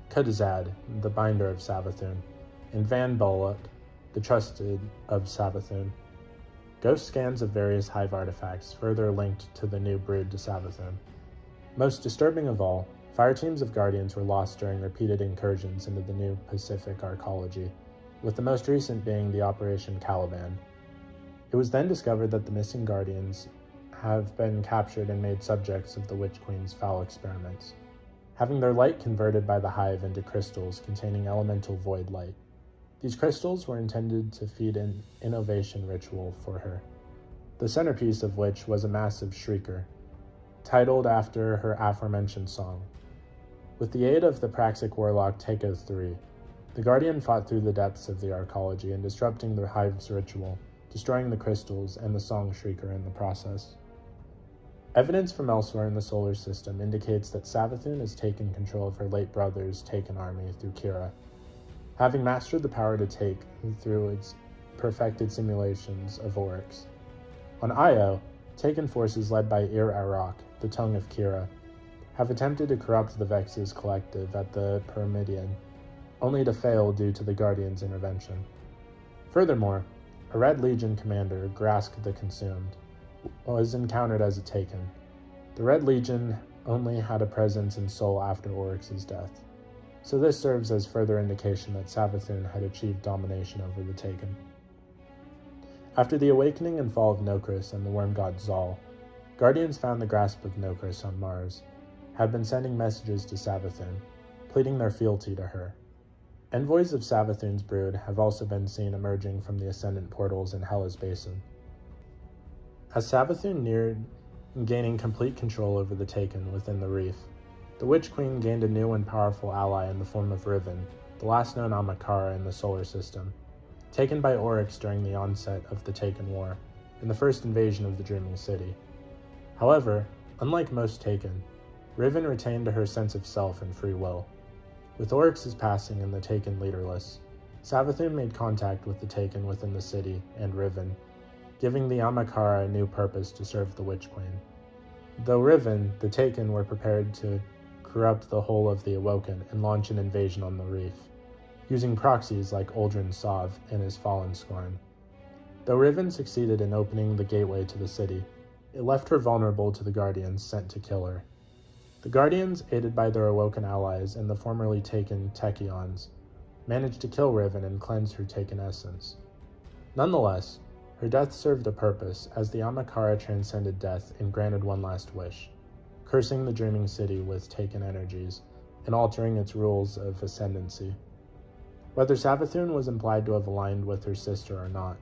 Kudazad, the Binder of Savathun, and Van Bullock, the Trusted of Savathun. Ghost scans of various hive artifacts further linked to the new brood to Savathun. Most disturbing of all, fire teams of Guardians were lost during repeated incursions into the new Pacific arcology, with the most recent being the Operation Caliban. It was then discovered that the missing Guardians have been captured and made subjects of the Witch Queen's foul experiments, having their light converted by the hive into crystals containing elemental void light. These crystals were intended to feed an innovation ritual for her, the centerpiece of which was a massive shrieker, titled after her aforementioned song. With the aid of the Praxic warlock Taco III, the Guardian fought through the depths of the arcology and disrupting the hive's ritual, destroying the crystals and the song shrieker in the process. Evidence from elsewhere in the solar system indicates that Savathun has taken control of her late brother's Taken army through Kira, having mastered the power to take through its perfected simulations of Oryx. On Io, Taken forces led by Ir Arak, the tongue of Kira, have attempted to corrupt the Vex's collective at the Pyramidion, only to fail due to the Guardian's intervention. Furthermore, a Red Legion commander, Grask the Consumed, was encountered as a Taken. The Red Legion only had a presence in Sol after Oryx's death, so this serves as further indication that Savathun had achieved domination over the Taken. After the awakening and fall of Nokris and the worm god Zal, Guardians found the grasp of Nokris on Mars, had been sending messages to Savathun, pleading their fealty to her. Envoys of Savathun's brood have also been seen emerging from the Ascendant portals in Hela's Basin. As Savathun neared gaining complete control over the Taken within the reef, the Witch Queen gained a new and powerful ally in the form of Riven, the last known Amakara in the solar system, taken by Oryx during the onset of the Taken War, in the first invasion of the Dreaming City. However, unlike most Taken, Riven retained her sense of self and free will. With Oryx's passing and the Taken leaderless, Savathun made contact with the Taken within the city and Riven, giving the Amakara a new purpose to serve the Witch Queen. Though Riven, the Taken were prepared to corrupt the whole of the Awoken and launch an invasion on the reef, using proxies like Uldren Sov and his fallen scorn. Though Riven succeeded in opening the gateway to the city, it left her vulnerable to the Guardians sent to kill her. The Guardians, aided by their Awoken allies and the formerly Taken Techions, managed to kill Riven and cleanse her Taken essence. Nonetheless, her death served a purpose as the Amakara transcended death and granted one last wish, cursing the Dreaming City with Taken energies and altering its rules of ascendancy. Whether Savathun was implied to have aligned with her sister or not,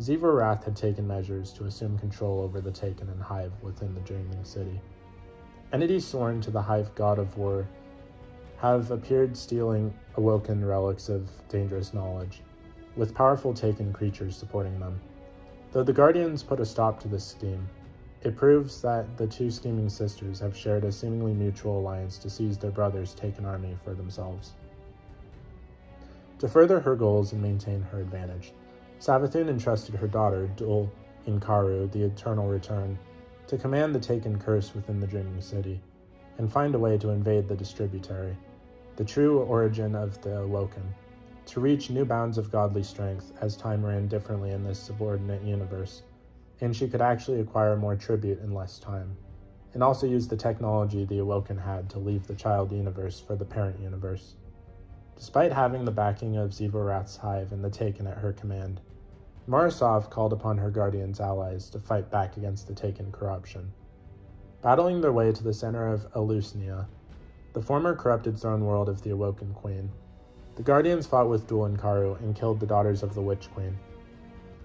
Xivu Arath had taken measures to assume control over the Taken and Hive within the Dreaming City. Entities sworn to the Hive god of war have appeared stealing Awoken relics of dangerous knowledge, with powerful Taken creatures supporting them. Though the Guardians put a stop to this scheme, it proves that the two scheming sisters have shared a seemingly mutual alliance to seize their brother's Taken army for themselves. To further her goals and maintain her advantage, Savathun entrusted her daughter, Dul Inkaru, the Eternal Return, to command the Taken curse within the Dreaming City, and find a way to invade the Distributary, the true origin of the Awoken, to reach new bounds of godly strength as time ran differently in this subordinate universe, and she could actually acquire more tribute in less time, and also use the technology the Awoken had to leave the child universe for the parent universe. Despite having the backing of Xivu Arath's Hive and the Taken at her command, Morosov called upon her Guardians' allies to fight back against the Taken corruption. Battling their way to the center of Elusnia, the former corrupted throne world of the Awoken Queen, the Guardians fought with Dul Inkaru and killed the daughters of the Witch Queen.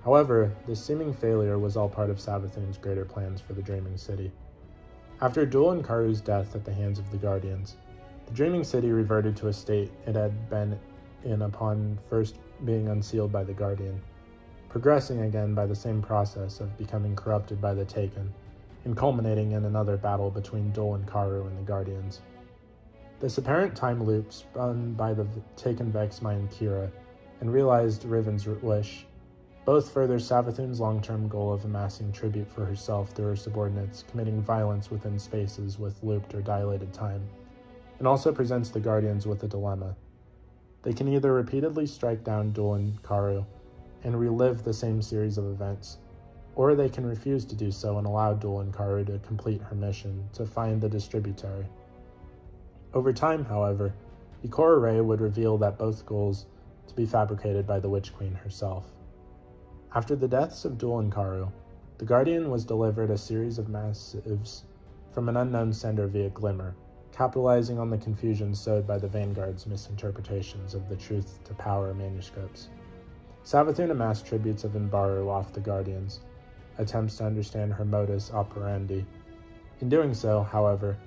However, this seeming failure was all part of Savathun's greater plans for the Dreaming City. After Dul Inkaru's death at the hands of the Guardians, the Dreaming City reverted to a state it had been in upon first being unsealed by the Guardian, progressing again by the same process of becoming corrupted by the Taken, and culminating in another battle between Dul Inkaru and the Guardians. This apparent time loop spun by the taken Vex mind Kira and realized Riven's wish. Both further Savathun's long-term goal of amassing tribute for herself through her subordinates, committing violence within spaces with looped or dilated time, and also presents the Guardians with a dilemma. They can either repeatedly strike down Dulin Karu and relive the same series of events, or they can refuse to do so and allow Dulin Karu to complete her mission to find the distributary. Over time, however, the core array would reveal that both goals to be fabricated by the Witch Queen herself. After the deaths of Dulin Karu, the Guardian was delivered a series of massives from an unknown sender via Glimmer, capitalizing on the confusion sowed by the Vanguard's misinterpretations of the Truth to Power manuscripts. Savathun amassed tributes of Imbaru off the Guardians, attempts to understand her modus operandi. In doing so, however,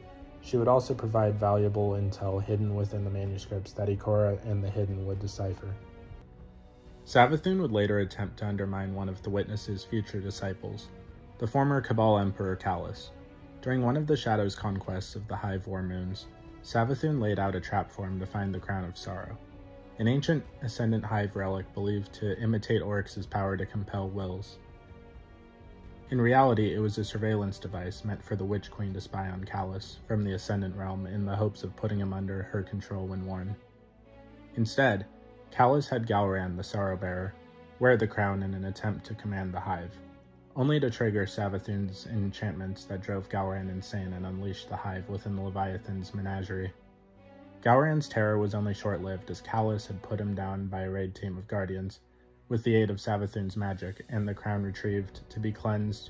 she would also provide valuable intel hidden within the manuscripts that Ikora and the Hidden would decipher. Savathun would later attempt to undermine one of the Witness's future disciples, the former Cabal Emperor Callus. During one of the Shadow's conquests of the Hive War Moons, Savathun laid out a trap for him to find the Crown of Sorrow, an ancient ascendant Hive relic believed to imitate Oryx's power to compel wills. In reality, it was a surveillance device meant for the Witch Queen to spy on Callus from the Ascendant realm in the hopes of putting him under her control when worn. Instead, Callus had Galran, the Sorrowbearer, wear the crown in an attempt to command the Hive, only to trigger Savathun's enchantments that drove Galran insane and unleashed the Hive within the Leviathan's menagerie. Galran's terror was only short-lived, as Callus had put him down by a raid team of Guardians, with the aid of Savathun's magic, and the crown retrieved to be cleansed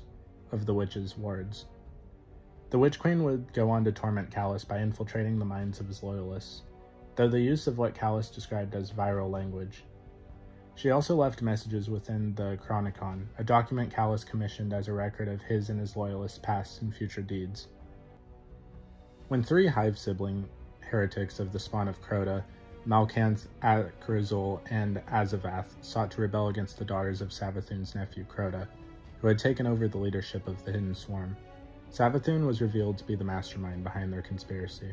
of the witch's wards. The Witch Queen would go on to torment Callus by infiltrating the minds of his loyalists, though the use of what Callus described as viral language. She also left messages within the Chronicon, a document Callus commissioned as a record of his and his loyalists' past and future deeds. When three Hive sibling heretics of the spawn of Crota, Malkanth, Akrazul, and Azavath, sought to rebel against the daughters of Savathun's nephew Crota, who had taken over the leadership of the Hidden Swarm, Savathun was revealed to be the mastermind behind their conspiracy.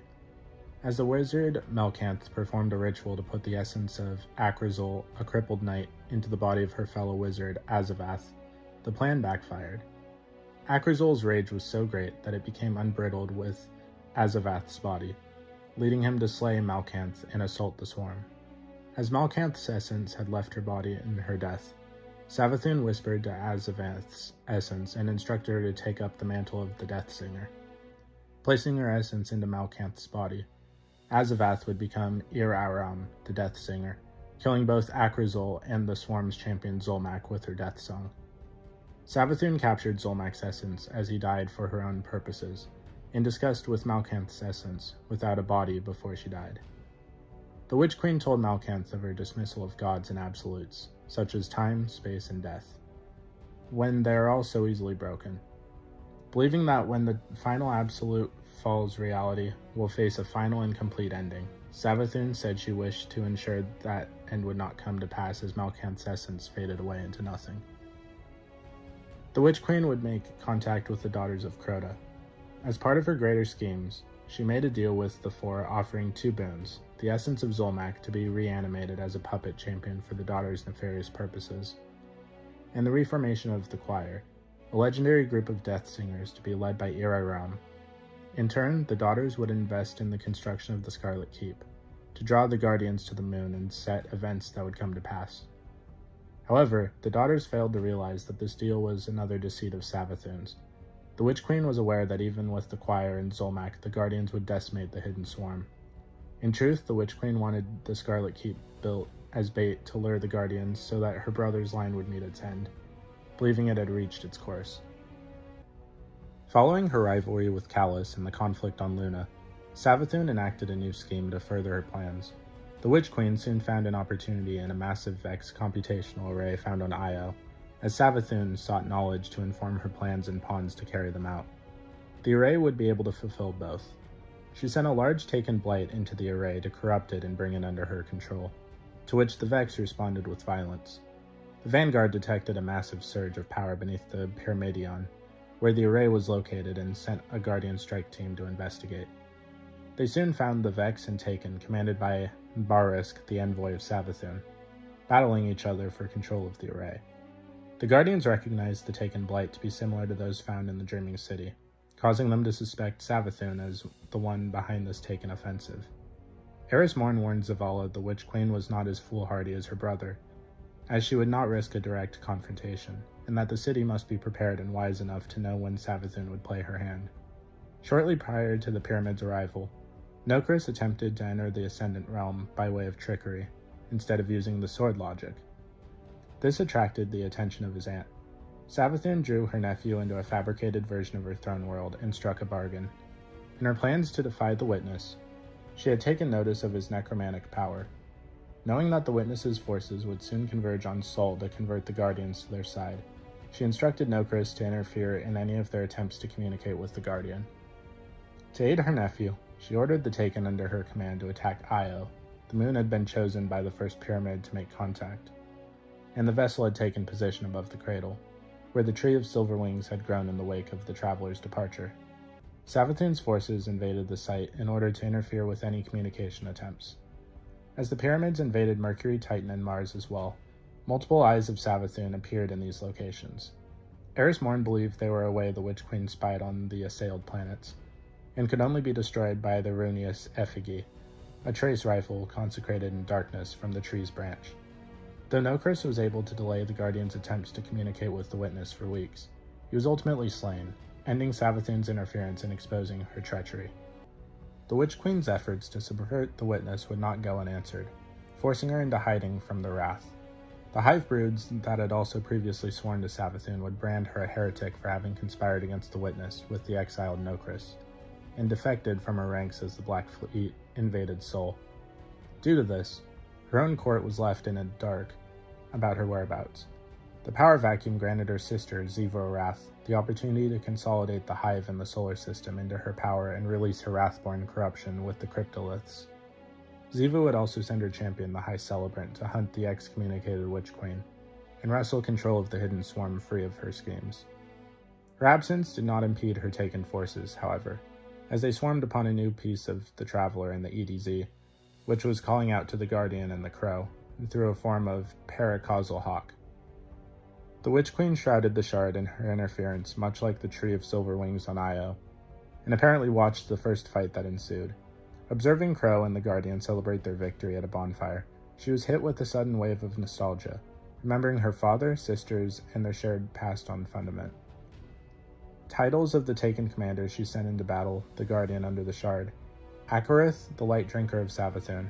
As the wizard Malkanth performed a ritual to put the essence of Akrazul, a crippled knight, into the body of her fellow wizard Azavath, the plan backfired. Akrazul's rage was so great that it became unbridled with Azavath's body, leading him to slay Malkanth and assault the swarm. As Malkanth's essence had left her body in her death, Savathun whispered to Azavath's essence and instructed her to take up the mantle of the Death Singer. Placing her essence into Malkanth's body, Azavath would become Ir-Aram, the Death Singer, killing both Akrazul and the swarm's champion Zulmak with her death song. Savathun captured Zulmak's essence as he died for her own purposes, and discussed with Malkanth's essence without a body before she died. The Witch Queen told Malkanth of her dismissal of gods and absolutes, such as time, space, and death, when they are all so easily broken. Believing that when the final absolute falls, reality will face a final and complete ending, Savathun said she wished to ensure that end would not come to pass as Malkanth's essence faded away into nothing. The Witch Queen would make contact with the daughters of Crota. As part of her greater schemes, she made a deal with the four, offering two boons: the essence of Zulmak to be reanimated as a puppet champion for the daughters' nefarious purposes, and the reformation of the Choir, a legendary group of death singers to be led by Ir-Aram. In turn, the daughters would invest in the construction of the Scarlet Keep, to draw the Guardians to the moon and set events that would come to pass. However, the daughters failed to realize that this deal was another deceit of Savathun's. The Witch Queen was aware that even with the Choir and Zulmak, the Guardians would decimate the Hidden Swarm. In truth, the Witch Queen wanted the Scarlet Keep built as bait to lure the Guardians so that her brother's line would meet its end, believing it had reached its course. Following her rivalry with Callus and the conflict on Luna, Savathun enacted a new scheme to further her plans. The Witch Queen soon found an opportunity in a massive Vex computational array found on Io, as Savathun sought knowledge to inform her plans and pawns to carry them out. The array would be able to fulfill both. She sent a large Taken Blight into the array to corrupt it and bring it under her control, to which the Vex responded with violence. The Vanguard detected a massive surge of power beneath the Pyramidion, where the array was located, and sent a Guardian strike team to investigate. They soon found the Vex and Taken, commanded by Barisk, the envoy of Savathun, battling each other for control of the array. The Guardians recognized the Taken blight to be similar to those found in the Dreaming City, causing them to suspect Savathun as the one behind this Taken offensive. Eris Morn warned Zavala the Witch Queen was not as foolhardy as her brother, as she would not risk a direct confrontation, and that the city must be prepared and wise enough to know when Savathun would play her hand. Shortly prior to the pyramid's arrival, Nokris attempted to enter the Ascendant realm by way of trickery, instead of using the sword logic. This attracted the attention of his aunt. Savathun drew her nephew into a fabricated version of her throne world and struck a bargain. In her plans to defy the Witness, she had taken notice of his necromantic power. Knowing that the Witness's forces would soon converge on Sol to convert the Guardians to their side, she instructed Nokris to interfere in any of their attempts to communicate with the Guardian. To aid her nephew, she ordered the Taken under her command to attack Io. The moon had been chosen by the first pyramid to make contact, and the vessel had taken position above the cradle, where the tree of silver wings had grown in the wake of the traveler's departure. Savathun's forces invaded the site in order to interfere with any communication attempts. As the pyramids invaded Mercury, Titan, and Mars as well, multiple eyes of Savathun appeared in these locations. Eris Morn believed they were a way the Witch Queen spied on the assailed planets, and could only be destroyed by the runeous effigy, a trace rifle consecrated in darkness from the tree's branch. Though Nokris was able to delay the Guardian's attempts to communicate with the Witness for weeks, he was ultimately slain, ending Savathun's interference and exposing her treachery. The Witch Queen's efforts to subvert the Witness would not go unanswered, forcing her into hiding from the wrath. The Hive broods that had also previously sworn to Savathun would brand her a heretic for having conspired against the Witness with the exiled Nokris, and defected from her ranks as the Black Fleet invaded Sol. Due to this, her own court was left in the dark about her whereabouts. The power vacuum granted her sister, Ziva Arath, the opportunity to consolidate the Hive in the solar system into her power and release her wrathborn corruption with the cryptoliths. Ziva would also send her champion, the High Celebrant, to hunt the excommunicated Witch Queen, and wrestle control of the hidden swarm free of her schemes. Her absence did not impede her Taken forces, however, as they swarmed upon a new piece of the Traveler in the EDZ, which was calling out to the Guardian and the Crow, through a form of paracausal hawk. The Witch Queen shrouded the shard in her interference, much like the Tree of Silver Wings on Io, and apparently watched the first fight that ensued. Observing Crow and the Guardian celebrate their victory at a bonfire, she was hit with a sudden wave of nostalgia, remembering her father, sisters, and their shared past-on fundament. Titles of the Taken commanders she sent into battle, the Guardian under the shard: Akarith, the Light Drinker of Savathun;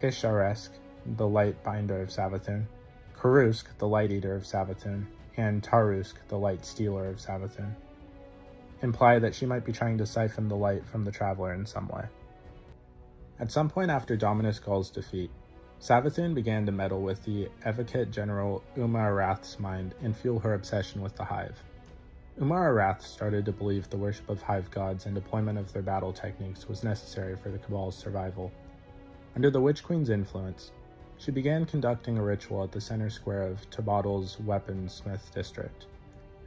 Isharesk, the Light Binder of Savathun; Karusk, the Light Eater of Savathun; and Tarusk, the Light Stealer of Savathun, imply that she might be trying to siphon the light from the Traveler in some way. At some point after Dominus Gaul's defeat, Savathun began to meddle with the Evocate General Umar Arath's mind and fuel her obsession with the Hive. Umar Arath started to believe the worship of Hive gods and deployment of their battle techniques was necessary for the Cabal's survival. Under the Witch Queen's influence, she began conducting a ritual at the center square of Tabadal's weaponsmith district,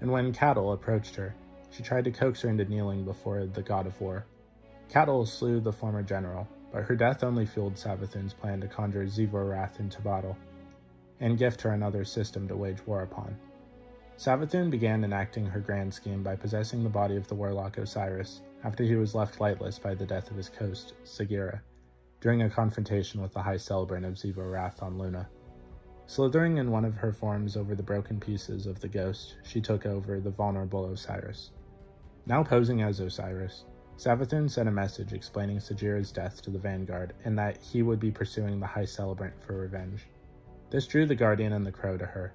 and when Cattle approached her, she tried to coax her into kneeling before the god of war. Cattle slew the former general, but her death only fueled Savathun's plan to conjure Ziva Arath in Tabadal, and gift her another system to wage war upon. Savathun began enacting her grand scheme by possessing the body of the warlock Osiris after he was left lightless by the death of his host, Sagira, during a confrontation with the High Celebrant of Ziva Arath on Luna. Slithering in one of her forms over the broken pieces of the ghost, she took over the vulnerable Osiris. Now posing as Osiris, Savathun sent a message explaining Sagira's death to the Vanguard and that he would be pursuing the High Celebrant for revenge. This drew the Guardian and the Crow to her,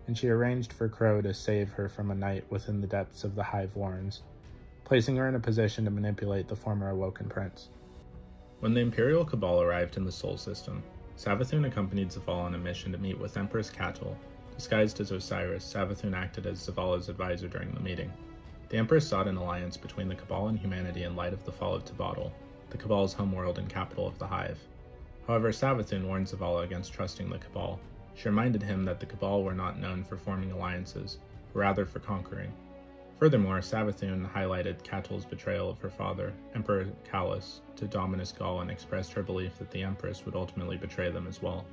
and she arranged for Crow to save her from a night within the depths of the Hive Warrens, placing her in a position to manipulate the former Awoken Prince. When the Imperial Cabal arrived in the Sol system, Savathun accompanied Zavala on a mission to meet with Empress Cattle. Disguised as Osiris, Savathun acted as Zavala's advisor during the meeting. The Empress sought an alliance between the Cabal and humanity in light of the fall of Tabadal, the Cabal's homeworld and capital of the Hive. However, Savathun warned Zavala against trusting the Cabal. She reminded him that the Cabal were not known for forming alliances, but rather for conquering. Furthermore, Savathun highlighted Catel's betrayal of her father, Emperor Callus, to Dominus Gaul and expressed her belief that the Empress would ultimately betray them as well.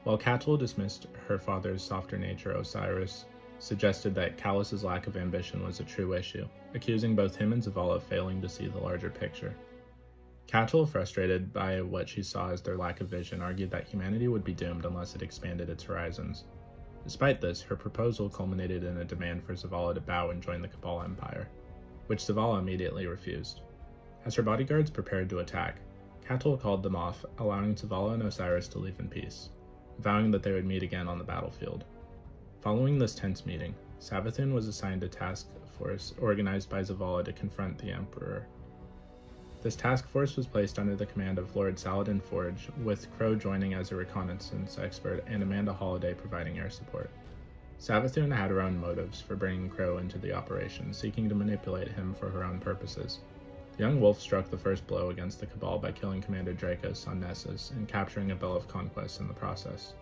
While Catel dismissed her father's softer nature, Osiris suggested that Callus's lack of ambition was a true issue, accusing both him and Zavala of failing to see the larger picture. Catel, frustrated by what she saw as their lack of vision, argued that humanity would be doomed unless it expanded its horizons. Despite this, her proposal culminated in a demand for Zavala to bow and join the Cabal Empire, which Zavala immediately refused. As her bodyguards prepared to attack, Catel called them off, allowing Zavala and Osiris to leave in peace, vowing that they would meet again on the battlefield. Following this tense meeting, Savathun was assigned a task force organized by Zavala to confront the Emperor. This task force was placed under the command of Lord Saladin Forge, with Crow joining as a reconnaissance expert and Amanda Holliday providing air support. Savathun had her own motives for bringing Crow into the operation, seeking to manipulate him for her own purposes. The young wolf struck the first blow against the Cabal by killing Commander Dracos on Nessus and capturing a Bell of Conquest in the process.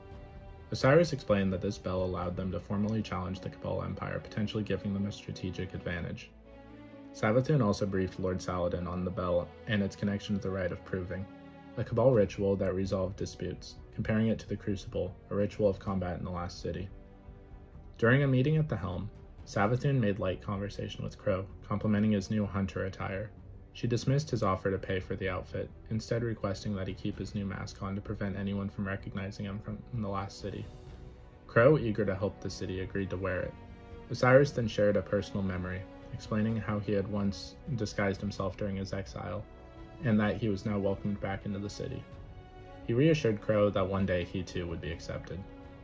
Osiris explained that this bell allowed them to formally challenge the Cabal Empire, potentially giving them a strategic advantage. Savathun also briefed Lord Saladin on the bell and its connection to the Rite of Proving, a Cabal ritual that resolved disputes, comparing it to the Crucible, a ritual of combat in the Last City. During a meeting at the helm, Savathun made light conversation with Crow, complimenting his new hunter attire. She dismissed his offer to pay for the outfit, instead requesting that he keep his new mask on to prevent anyone from recognizing him from the Last City. Crow, eager to help the city, agreed to wear it. Osiris then shared a personal memory, explaining how he had once disguised himself during his exile, and that he was now welcomed back into the city. He reassured Crow that one day he too would be accepted.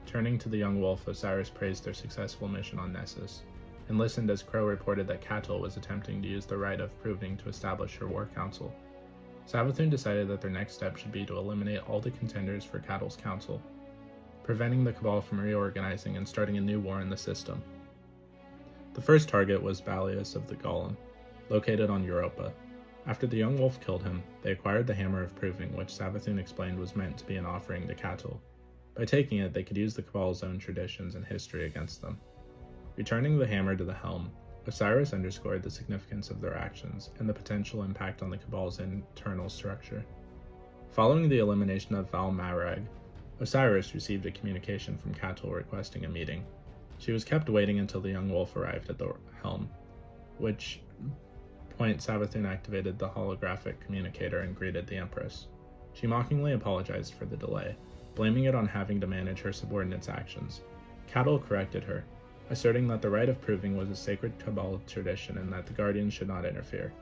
Turning to the young wolf, Osiris praised their successful mission on Nessus, and listened as Crow reported that Catel was attempting to use the Rite of Proving to establish her war council. Savathun decided that their next step should be to eliminate all the contenders for Catel's council, preventing the Cabal from reorganizing and starting a new war in the system. The first target was Balius of the Golem, located on Europa. After the young wolf killed him, they acquired the Hammer of Proving, which Savathun explained was meant to be an offering to Catel. By taking it, they could use the Cabal's own traditions and history against them. Returning the hammer to the helm, Osiris underscored the significance of their actions and the potential impact on the Cabal's internal structure. Following the elimination of Val Marag, Osiris received a communication from Catel requesting a meeting. She was kept waiting until the young wolf arrived at the helm, which point Savathun activated the holographic communicator and greeted the Empress. She mockingly apologized for the delay, blaming it on having to manage her subordinates' actions. Catel corrected her, asserting that the Rite of Proving was a sacred Cabal tradition and that the Guardians should not interfere.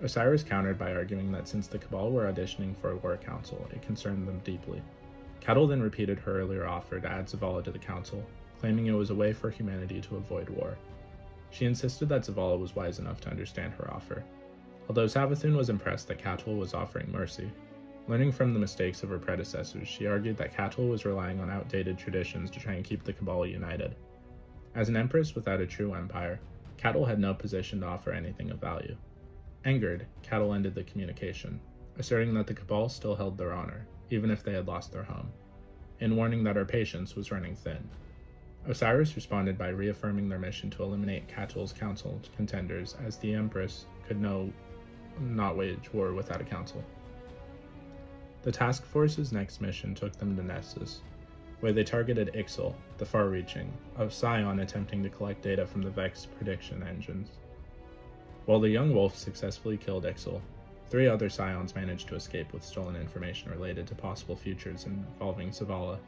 Osiris countered by arguing that since the Cabal were auditioning for a war council, it concerned them deeply. Catel then repeated her earlier offer to add Zavala to the council, claiming it was a way for humanity to avoid war. She insisted that Zavala was wise enough to understand her offer. Although Savathun was impressed that Catel was offering mercy, learning from the mistakes of her predecessors, she argued that Catel was relying on outdated traditions to try and keep the Cabal united. As an empress without a true empire, Catel had no position to offer anything of value. Angered, Catel ended the communication, asserting that the Cabal still held their honor, even if they had lost their home, and warning that her patience was running thin. Osiris responded by reaffirming their mission to eliminate Catel's council contenders, as the Empress could not wage war without a council. The task force's next mission took them to Nessus, where they targeted Ixal, the far-reaching, a scion attempting to collect data from the Vex prediction engines. While the young wolf successfully killed Ixal, 3 other scions managed to escape with stolen information related to possible futures involving Zavala.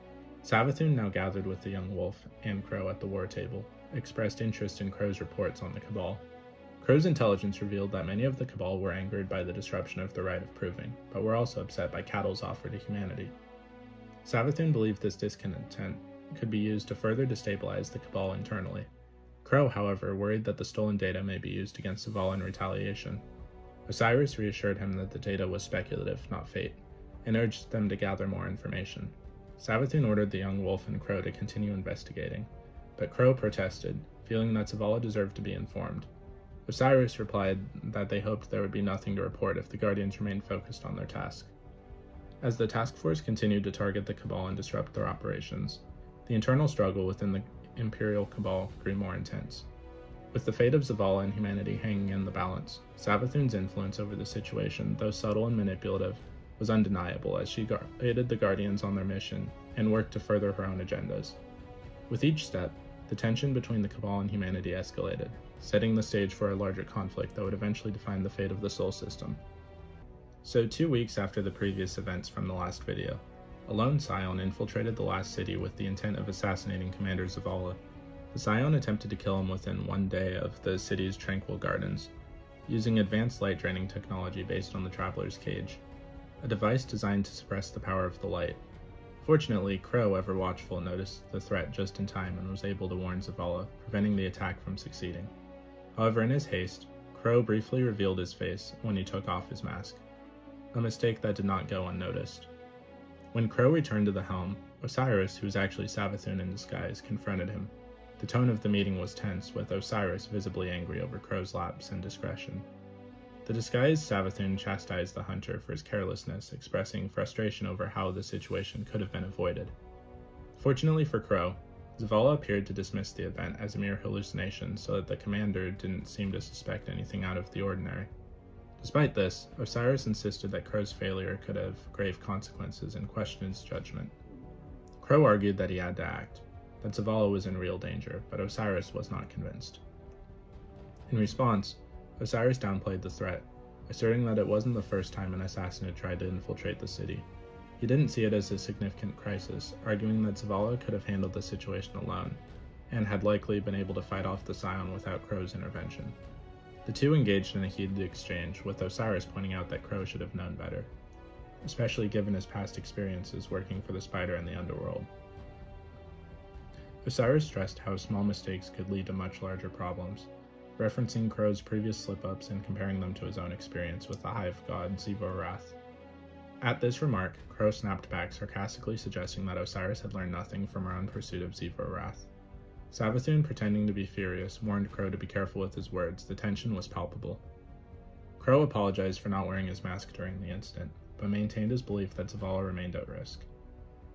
Savathun, now gathered with the young wolf and Crow at the war table, expressed interest in Crow's reports on the Cabal. Crow's intelligence revealed that many of the Cabal were angered by the disruption of the Rite of Proving, but were also upset by Catel's offer to humanity. Savathun believed this discontent could be used to further destabilize the Cabal internally. Crow, however, worried that the stolen data may be used against Zavala in retaliation. Osiris reassured him that the data was speculative, not fate, and urged them to gather more information. Savathun ordered the young wolf and Crow to continue investigating, but Crow protested, feeling that Zavala deserved to be informed. Osiris replied that they hoped there would be nothing to report if the Guardians remained focused on their task. As the task force continued to target the Cabal and disrupt their operations, the internal struggle within the Imperial Cabal grew more intense. With the fate of Zavala and humanity hanging in the balance, Savathun's influence over the situation, though subtle and manipulative, was undeniable as she aided the Guardians on their mission and worked to further her own agendas. With each step, the tension between the Cabal and humanity escalated, setting the stage for a larger conflict that would eventually define the fate of the Sol system. So 2 weeks after the previous events from the last video, a lone Scion infiltrated the last city with the intent of assassinating Commander Zavala. The Scion attempted to kill him within 1 day of the city's tranquil gardens, using advanced light draining technology based on the Traveler's Cage, a device designed to suppress the power of the light. Fortunately, Crow, ever watchful, noticed the threat just in time and was able to warn Zavala, preventing the attack from succeeding. However, in his haste, Crow briefly revealed his face when he took off his mask, a mistake that did not go unnoticed. When Crow returned to the helm, Osiris, who was actually Savathun in disguise, confronted him. The tone of the meeting was tense, with Osiris visibly angry over Crow's lapse and discretion. The disguised Savathun chastised the hunter for his carelessness, expressing frustration over how the situation could have been avoided. Fortunately for Crow, Zavala appeared to dismiss the event as a mere hallucination so that the commander didn't seem to suspect anything out of the ordinary. Despite this, Osiris insisted that Crow's failure could have grave consequences and questioned his judgment. Crow argued that he had to act, that Zavala was in real danger, but Osiris was not convinced. In response, Osiris downplayed the threat, asserting that it wasn't the first time an assassin had tried to infiltrate the city. He didn't see it as a significant crisis, arguing that Zavala could have handled the situation alone, and had likely been able to fight off the Scion without Crow's intervention. The two engaged in a heated exchange, with Osiris pointing out that Crow should have known better, especially given his past experiences working for the Spider in the underworld. Osiris stressed how small mistakes could lead to much larger problems, referencing Crow's previous slip-ups and comparing them to his own experience with the HIVE god Wrath. At this remark, Crow snapped back, sarcastically suggesting that Osiris had learned nothing from her own pursuit of Wrath. Savathun, pretending to be furious, warned Crow to be careful with his words. The tension was palpable. Crow apologized for not wearing his mask during the incident, but maintained his belief that Zavala remained at risk.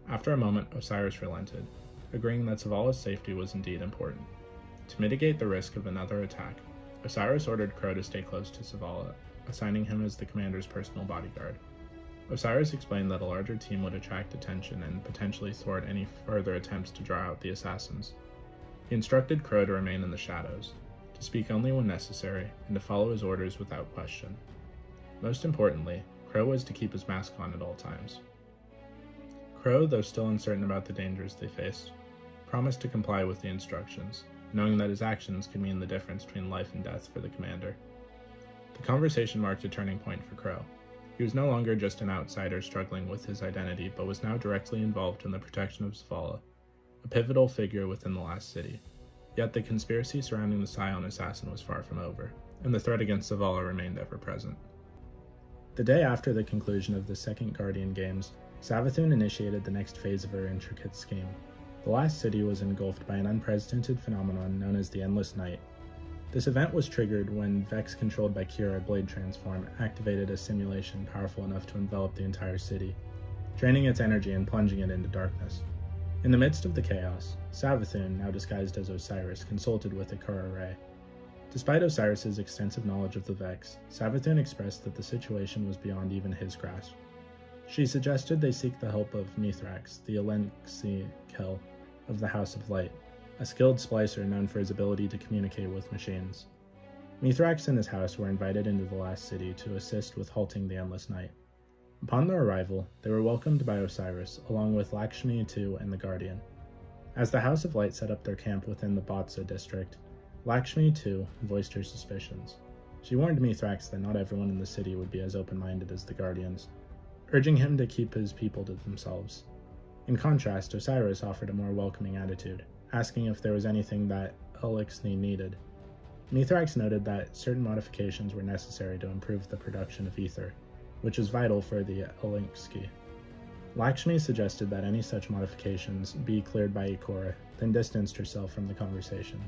After a moment, Osiris relented, agreeing that Zavala's safety was indeed important. To mitigate the risk of another attack, Osiris ordered Crow to stay close to Zavala, assigning him as the commander's personal bodyguard. Osiris explained that a larger team would attract attention and potentially thwart any further attempts to draw out the assassins. He instructed Crow to remain in the shadows, to speak only when necessary, and to follow his orders without question. Most importantly, Crow was to keep his mask on at all times. Crow, though still uncertain about the dangers they faced, promised to comply with the instructions, knowing that his actions could mean the difference between life and death for the commander. The conversation marked a turning point for Crow. He was no longer just an outsider struggling with his identity, but was now directly involved in the protection of Zavala, a pivotal figure within the last city. Yet the conspiracy surrounding the Scion assassin was far from over, and the threat against Zavala remained ever present. The day after the conclusion of the Second Guardian Games, Savathun initiated the next phase of her intricate scheme. The last city was engulfed by an unprecedented phenomenon known as the Endless Night. This event was triggered when Vex, controlled by Kira Blade Transform, activated a simulation powerful enough to envelop the entire city, draining its energy and plunging it into darkness. In the midst of the chaos, Savathun, now disguised as Osiris, consulted with Ikora Rey. Despite Osiris's extensive knowledge of the Vex, Savathun expressed that the situation was beyond even his grasp. She suggested they seek the help of Mithrax, the illusory of the House of Light, a skilled splicer known for his ability to communicate with machines. Mithrax and his house were invited into the last city to assist with halting the Endless Night. Upon their arrival, they were welcomed by Osiris, along with Lakshmi II and the Guardian. As the House of Light set up their camp within the Botsa district, Lakshmi II voiced her suspicions. She warned Mithrax that not everyone in the city would be as open-minded as the Guardians, urging him to keep his people to themselves. In contrast, Osiris offered a more welcoming attitude, asking if there was anything that Elixni needed. Mithrax noted that certain modifications were necessary to improve the production of ether, which is vital for the Elixni. Lakshmi suggested that any such modifications be cleared by Ikora, then distanced herself from the conversation,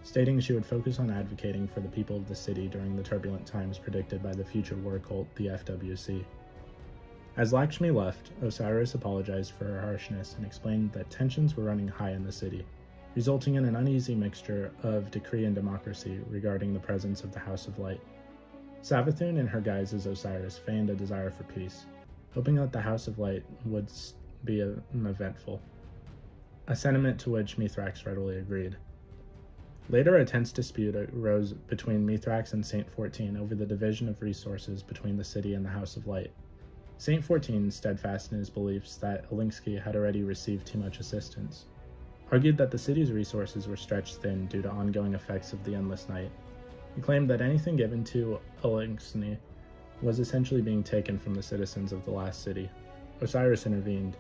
stating she would focus on advocating for the people of the city during the turbulent times predicted by the future war cult, the FWC. As Lakshmi left, Osiris apologized for her harshness and explained that tensions were running high in the city. resulting in an uneasy mixture of decree and democracy regarding the presence of the House of Light. Savathun, in her guise as Osiris, feigned a desire for peace, hoping that the House of Light would be uneventful, a sentiment to which Mithrax readily agreed. Later, a tense dispute arose between Mithrax and Saint 14 over the division of resources between the city and the House of Light. Saint 14, steadfast in his beliefs that Eliksni had already received too much assistance, argued that the city's resources were stretched thin due to ongoing effects of the Endless Night. He claimed that anything given to Eliksni was essentially being taken from the citizens of the last city. Osiris intervened,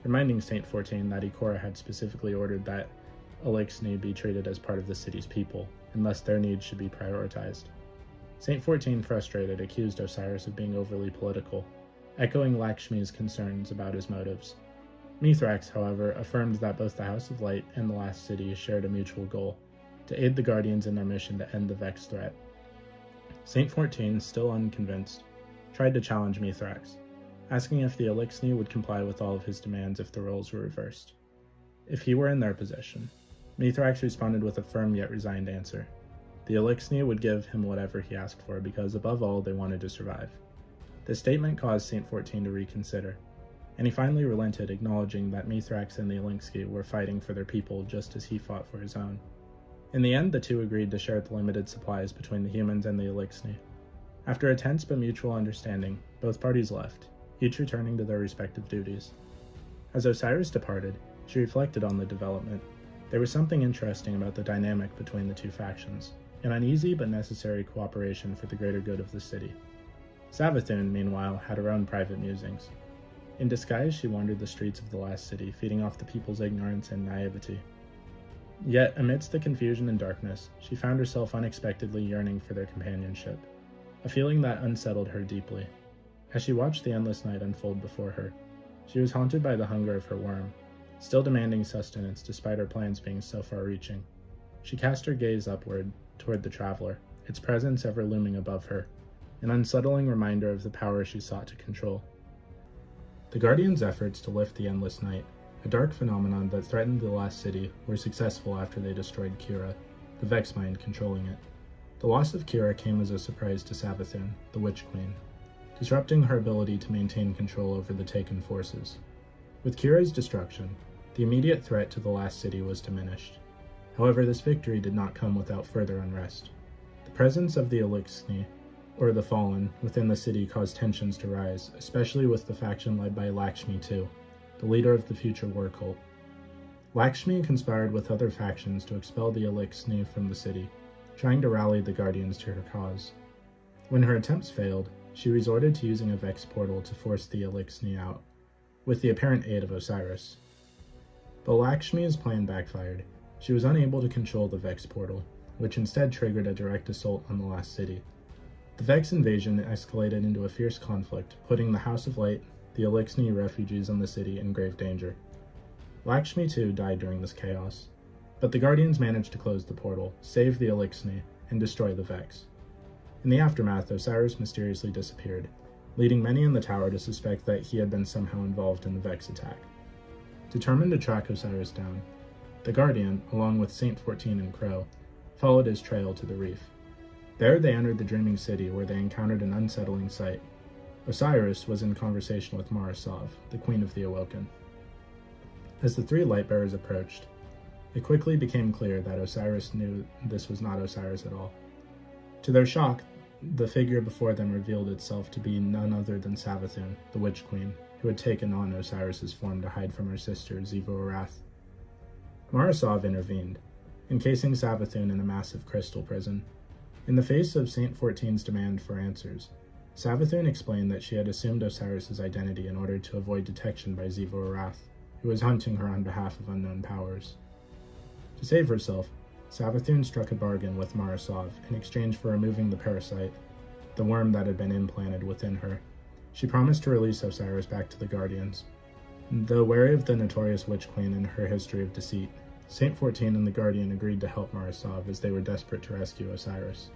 reminding Saint 14 that Ikora had specifically ordered that Eliksni be treated as part of the city's people, and thus their needs should be prioritized. Saint 14, frustrated, accused Osiris of being overly political, echoing Lakshmi's concerns about his motives. Mithrax, however, affirmed that both the House of Light and the last city shared a mutual goal, to aid the Guardians in their mission to end the Vex threat. Saint 14, still unconvinced, tried to challenge Mithrax, asking if the Eliksni would comply with all of his demands if the roles were reversed. If he were in their possession, Mithrax responded with a firm yet resigned answer. The Eliksni would give him whatever he asked for because, above all, they wanted to survive. This statement caused Saint 14 to reconsider, and he finally relented, acknowledging that Mithrax and the Eliksni were fighting for their people just as he fought for his own. In the end, the two agreed to share the limited supplies between the humans and the Eliksni. After a tense but mutual understanding, both parties left, each returning to their respective duties. As Osiris departed, she reflected on the development. There was something interesting about the dynamic between the two factions, an uneasy but necessary cooperation for the greater good of the city. Savathun, meanwhile, had her own private musings. In disguise, she wandered the streets of the last city, feeding off the people's ignorance and naivety. Yet, amidst the confusion and darkness, she found herself unexpectedly yearning for their companionship, a feeling that unsettled her deeply. As she watched the endless night unfold before her, she was haunted by the hunger of her worm, still demanding sustenance despite her plans being so far-reaching. She cast her gaze upward, toward the traveler, its presence ever looming above her, an unsettling reminder of the power she sought to control. The Guardians' efforts to lift the endless night, a dark phenomenon that threatened the last city, were successful after they destroyed Kira, the Vex Mind controlling it. The loss of Kira came as a surprise to Savathun, the Witch Queen, disrupting her ability to maintain control over the taken forces. With Kira's destruction, the immediate threat to the last city was diminished. However, this victory did not come without further unrest. The presence of the Eliksni, or the Fallen, within the city caused tensions to rise, especially with the faction led by Lakshmi II, the leader of the future war cult. Lakshmi conspired with other factions to expel the Eliksni from the city, trying to rally the Guardians to her cause. When her attempts failed, she resorted to using a Vex portal to force the Eliksni out, with the apparent aid of Osiris. But Lakshmi's plan backfired. She was unable to control the Vex portal, which instead triggered a direct assault on the last city. The Vex invasion escalated into a fierce conflict, putting the House of Light, the Eliksni refugees in the city, in grave danger. Lakshmi too died during this chaos, but the Guardians managed to close the portal, save the Eliksni, and destroy the Vex. In the aftermath, Osiris mysteriously disappeared, leading many in the tower to suspect that he had been somehow involved in the Vex attack. Determined to track Osiris down, the Guardian, along with Saint 14 and Crow, followed his trail to the reef. There they entered the Dreaming City, where they encountered an unsettling sight. Osiris was in conversation with Marasov, the Queen of the Awoken. As the three Lightbearers approached, it quickly became clear that Osiris knew this was not Osiris at all. To their shock, the figure before them revealed itself to be none other than Savathun, the Witch Queen, who had taken on Osiris's form to hide from her sister, Ziva-Arath. Marasov intervened, encasing Savathun in a massive crystal prison. In the face of Saint 14's demand for answers, Savathun explained that she had assumed Osiris's identity in order to avoid detection by Ziva-Arath, who was hunting her on behalf of unknown powers. To save herself, Savathun struck a bargain with Marasov in exchange for removing the parasite, the worm that had been implanted within her. She promised to release Osiris back to the Guardians. Though wary of the notorious Witch Queen and her history of deceit, Saint 14 and the Guardian agreed to help Marasov as they were desperate to rescue Osiris.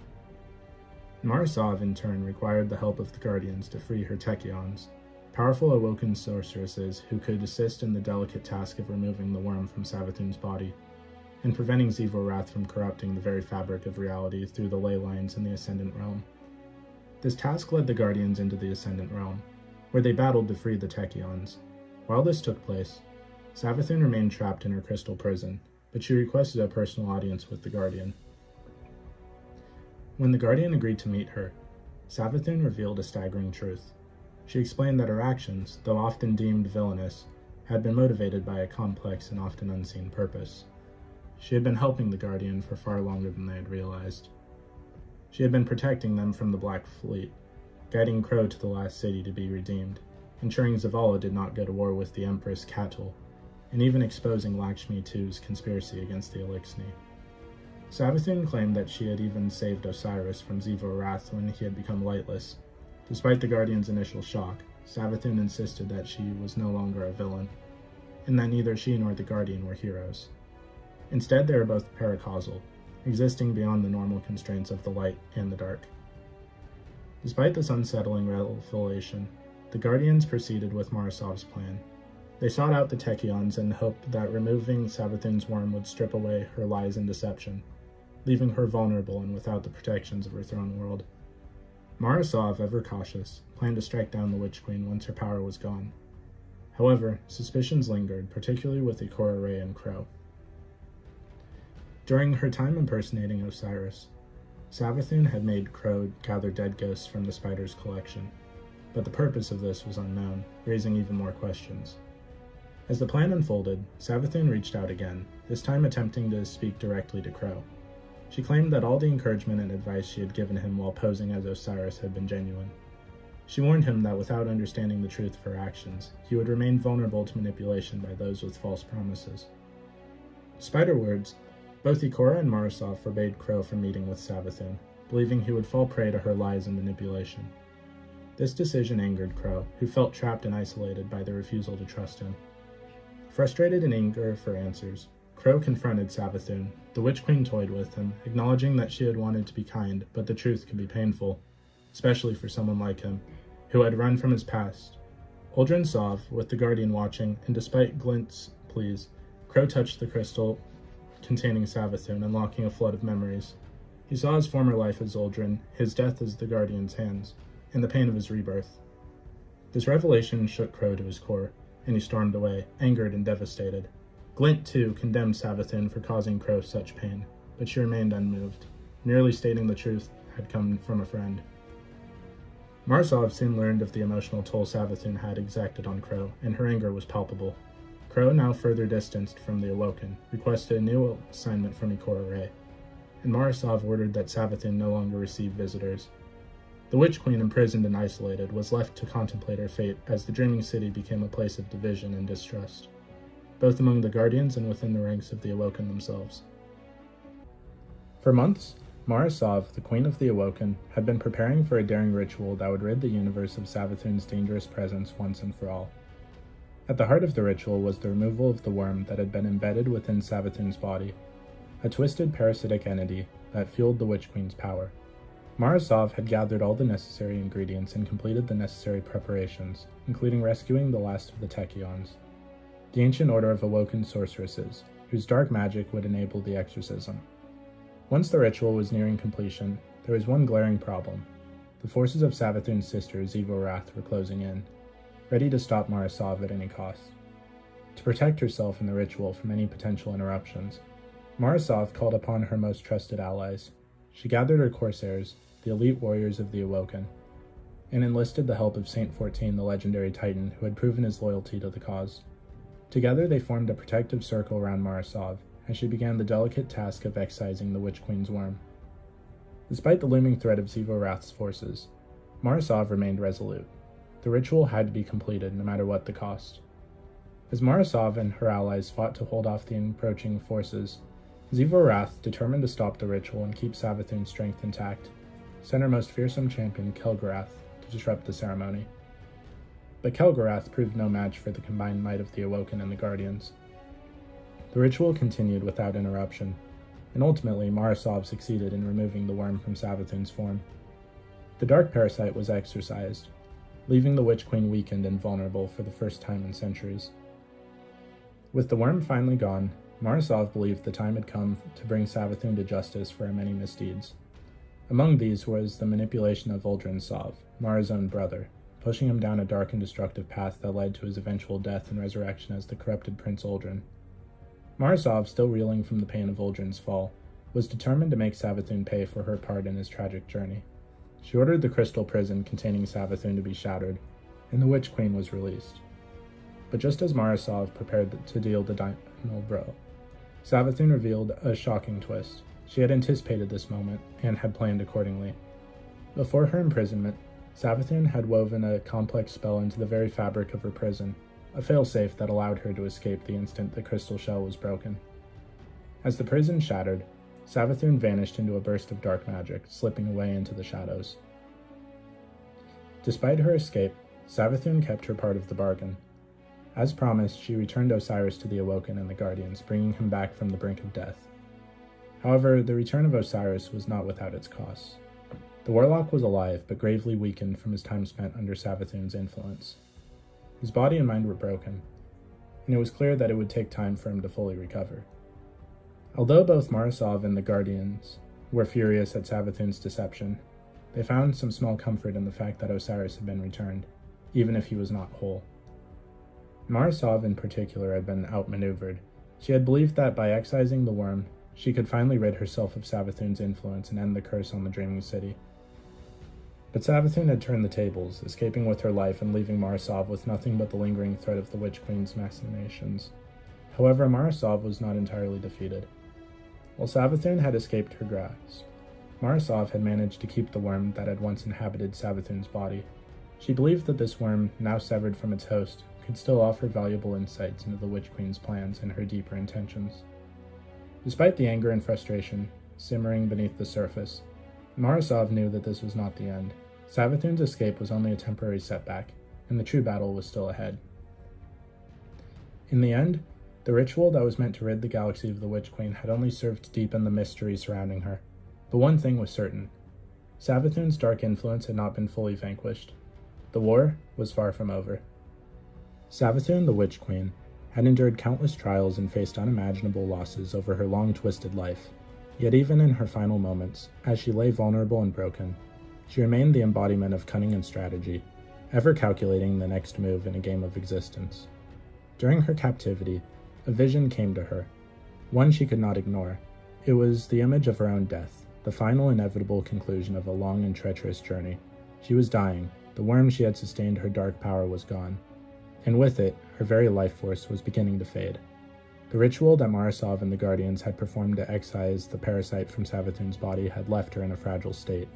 Marasov, in turn, required the help of the Guardians to free her Techions, powerful awoken sorceresses who could assist in the delicate task of removing the worm from Savathun's body. and preventing Zivorath from corrupting the very fabric of reality through the ley lines in the Ascendant Realm. This task led the Guardians into the Ascendant Realm, where they battled to free the Tachyons. While this took place, Savathun remained trapped in her crystal prison, but she requested a personal audience with the Guardian. When the Guardian agreed to meet her, Savathun revealed a staggering truth. She explained that her actions, though often deemed villainous, had been motivated by a complex and often unseen purpose. She had been helping the Guardian for far longer than they had realized. She had been protecting them from the Black Fleet, guiding Crow to the last city to be redeemed, ensuring Zavala did not go to war with the Empress Katul, and even exposing Lakshmi II's conspiracy against the Elixni. Savathun claimed that she had even saved Osiris from Zivorath when he had become lightless. Despite the Guardian's initial shock, Savathun insisted that she was no longer a villain, and that neither she nor the Guardian were heroes. Instead, they were both paracausal, existing beyond the normal constraints of the light and the dark. Despite this unsettling revelation, the Guardians proceeded with Marasov's plan. They sought out the Tachyons and hoped that removing Savathun's worm would strip away her lies and deception, leaving her vulnerable and without the protections of her throne world. Marasov, ever cautious, planned to strike down the Witch Queen once her power was gone. However, suspicions lingered, particularly with Ikora Rey and Crow. During her time impersonating Osiris, Savathun had made Crow gather dead ghosts from the spider's collection, but the purpose of this was unknown, raising even more questions. As the plan unfolded, Savathun reached out again, this time attempting to speak directly to Crow. She claimed that all the encouragement and advice she had given him while posing as Osiris had been genuine. She warned him that without understanding the truth of her actions, he would remain vulnerable to manipulation by those with false promises. Despite her words, both Ikora and Marasov forbade Crow from meeting with Savathun, believing he would fall prey to her lies and manipulation. This decision angered Crow, who felt trapped and isolated by their refusal to trust him. Frustrated and eager for answers, Crow confronted Savathun. The Witch Queen toyed with him, acknowledging that she had wanted to be kind, but the truth could be painful, especially for someone like him, who had run from his past. Uldren Sov, with the Guardian watching, and despite Glint's pleas, Crow touched the crystal containing Savathun, unlocking a flood of memories. He saw his former life as Uldren, his death as the Guardian's hands, and the pain of his rebirth. This revelation shook Crow to his core, and he stormed away, angered and devastated. Glint, too, condemned Savathun for causing Crow such pain, but she remained unmoved, merely stating the truth had come from a friend. Marasov soon learned of the emotional toll Savathun had exacted on Crow, and her anger was palpable. Crow, now further distanced from the Awoken, requested a new assignment from Ikora Rey, and Marasov ordered that Savathun no longer receive visitors. The Witch Queen, imprisoned and isolated, was left to contemplate her fate as the Dreaming City became a place of division and distrust, both among the Guardians and within the ranks of the Awoken themselves. For months, Marasov, the Queen of the Awoken, had been preparing for a daring ritual that would rid the universe of Savathun's dangerous presence once and for all. At the heart of the ritual was the removal of the worm that had been embedded within Savathun's body, a twisted parasitic entity that fueled the Witch Queen's power. Marasov had gathered all the necessary ingredients and completed the necessary preparations, including rescuing the last of the Tachyons, the ancient order of Awoken sorceresses, whose dark magic would enable the exorcism. Once the ritual was nearing completion, there was one glaring problem. The forces of Savathun's sister, Zivorath, were closing in, ready to stop Marasov at any cost. To protect herself and the ritual from any potential interruptions, Marasov called upon her most trusted allies. She gathered her corsairs, the elite warriors of the Awoken, and enlisted the help of Saint 14, the legendary Titan, who had proven his loyalty to the cause. Together they formed a protective circle around Marasov, as she began the delicate task of excising the Witch Queen's worm. Despite the looming threat of Zivorath's forces, Marasov remained resolute. The ritual had to be completed, no matter what the cost. As Marasov and her allies fought to hold off the encroaching forces, Zivorath, determined to stop the ritual and keep Savathun's strength intact, sent her most fearsome champion, Kel'Garath, to disrupt the ceremony. But Kel'Garath proved no match for the combined might of the Awoken and the Guardians. The ritual continued without interruption, and ultimately Marasov succeeded in removing the worm from Savathun's form. The dark parasite was exorcised, leaving the Witch Queen weakened and vulnerable for the first time in centuries. With the worm finally gone, Marasov believed the time had come to bring Savathun to justice for her many misdeeds. Among these was the manipulation of Uldren Sov, Mara's own brother, pushing him down a dark and destructive path that led to his eventual death and resurrection as the corrupted Prince Uldren. Marasov, still reeling from the pain of Uldren's fall, was determined to make Savathun pay for her part in his tragic journey. She ordered the crystal prison containing Savathun to be shattered, and the Witch Queen was released. But just as Marasov prepared to deal the final blow, Savathun revealed a shocking twist. She had anticipated this moment and had planned accordingly. Before her imprisonment, Savathun had woven a complex spell into the very fabric of her prison, a failsafe that allowed her to escape the instant the crystal shell was broken. As the prison shattered, Savathun vanished into a burst of dark magic, slipping away into the shadows. Despite her escape, Savathun kept her part of the bargain. As promised, she returned Osiris to the Awoken and the Guardians, bringing him back from the brink of death. However, the return of Osiris was not without its costs. The warlock was alive, but gravely weakened from his time spent under Savathun's influence. His body and mind were broken, and it was clear that it would take time for him to fully recover. Although both Marasov and the Guardians were furious at Savathun's deception, they found some small comfort in the fact that Osiris had been returned, even if he was not whole. Marasov in particular had been outmaneuvered. She had believed that by excising the worm, she could finally rid herself of Savathun's influence and end the curse on the Dreaming City. But Savathun had turned the tables, escaping with her life and leaving Marasov with nothing but the lingering threat of the Witch Queen's machinations. However, Marasov was not entirely defeated. While Savathun had escaped her grasp, Marasov had managed to keep the worm that had once inhabited Savathun's body. She believed that this worm, now severed from its host, could still offer valuable insights into the Witch Queen's plans and her deeper intentions. Despite the anger and frustration simmering beneath the surface, Marasov knew that this was not the end. Savathun's escape was only a temporary setback, and the true battle was still ahead. In the end, the ritual that was meant to rid the galaxy of the Witch Queen had only served to deepen the mystery surrounding her. But one thing was certain. Savathun's dark influence had not been fully vanquished. The war was far from over. Savathun, the Witch Queen, had endured countless trials and faced unimaginable losses over her long twisted life. Yet even in her final moments, as she lay vulnerable and broken, she remained the embodiment of cunning and strategy, ever calculating the next move in a game of existence. During her captivity, a vision came to her, one she could not ignore. It was the image of her own death, the final inevitable conclusion of a long and treacherous journey. She was dying, the worm she had sustained her dark power was gone, and with it, her very life force was beginning to fade. The ritual that Marasov and the Guardians had performed to excise the parasite from Savathun's body had left her in a fragile state.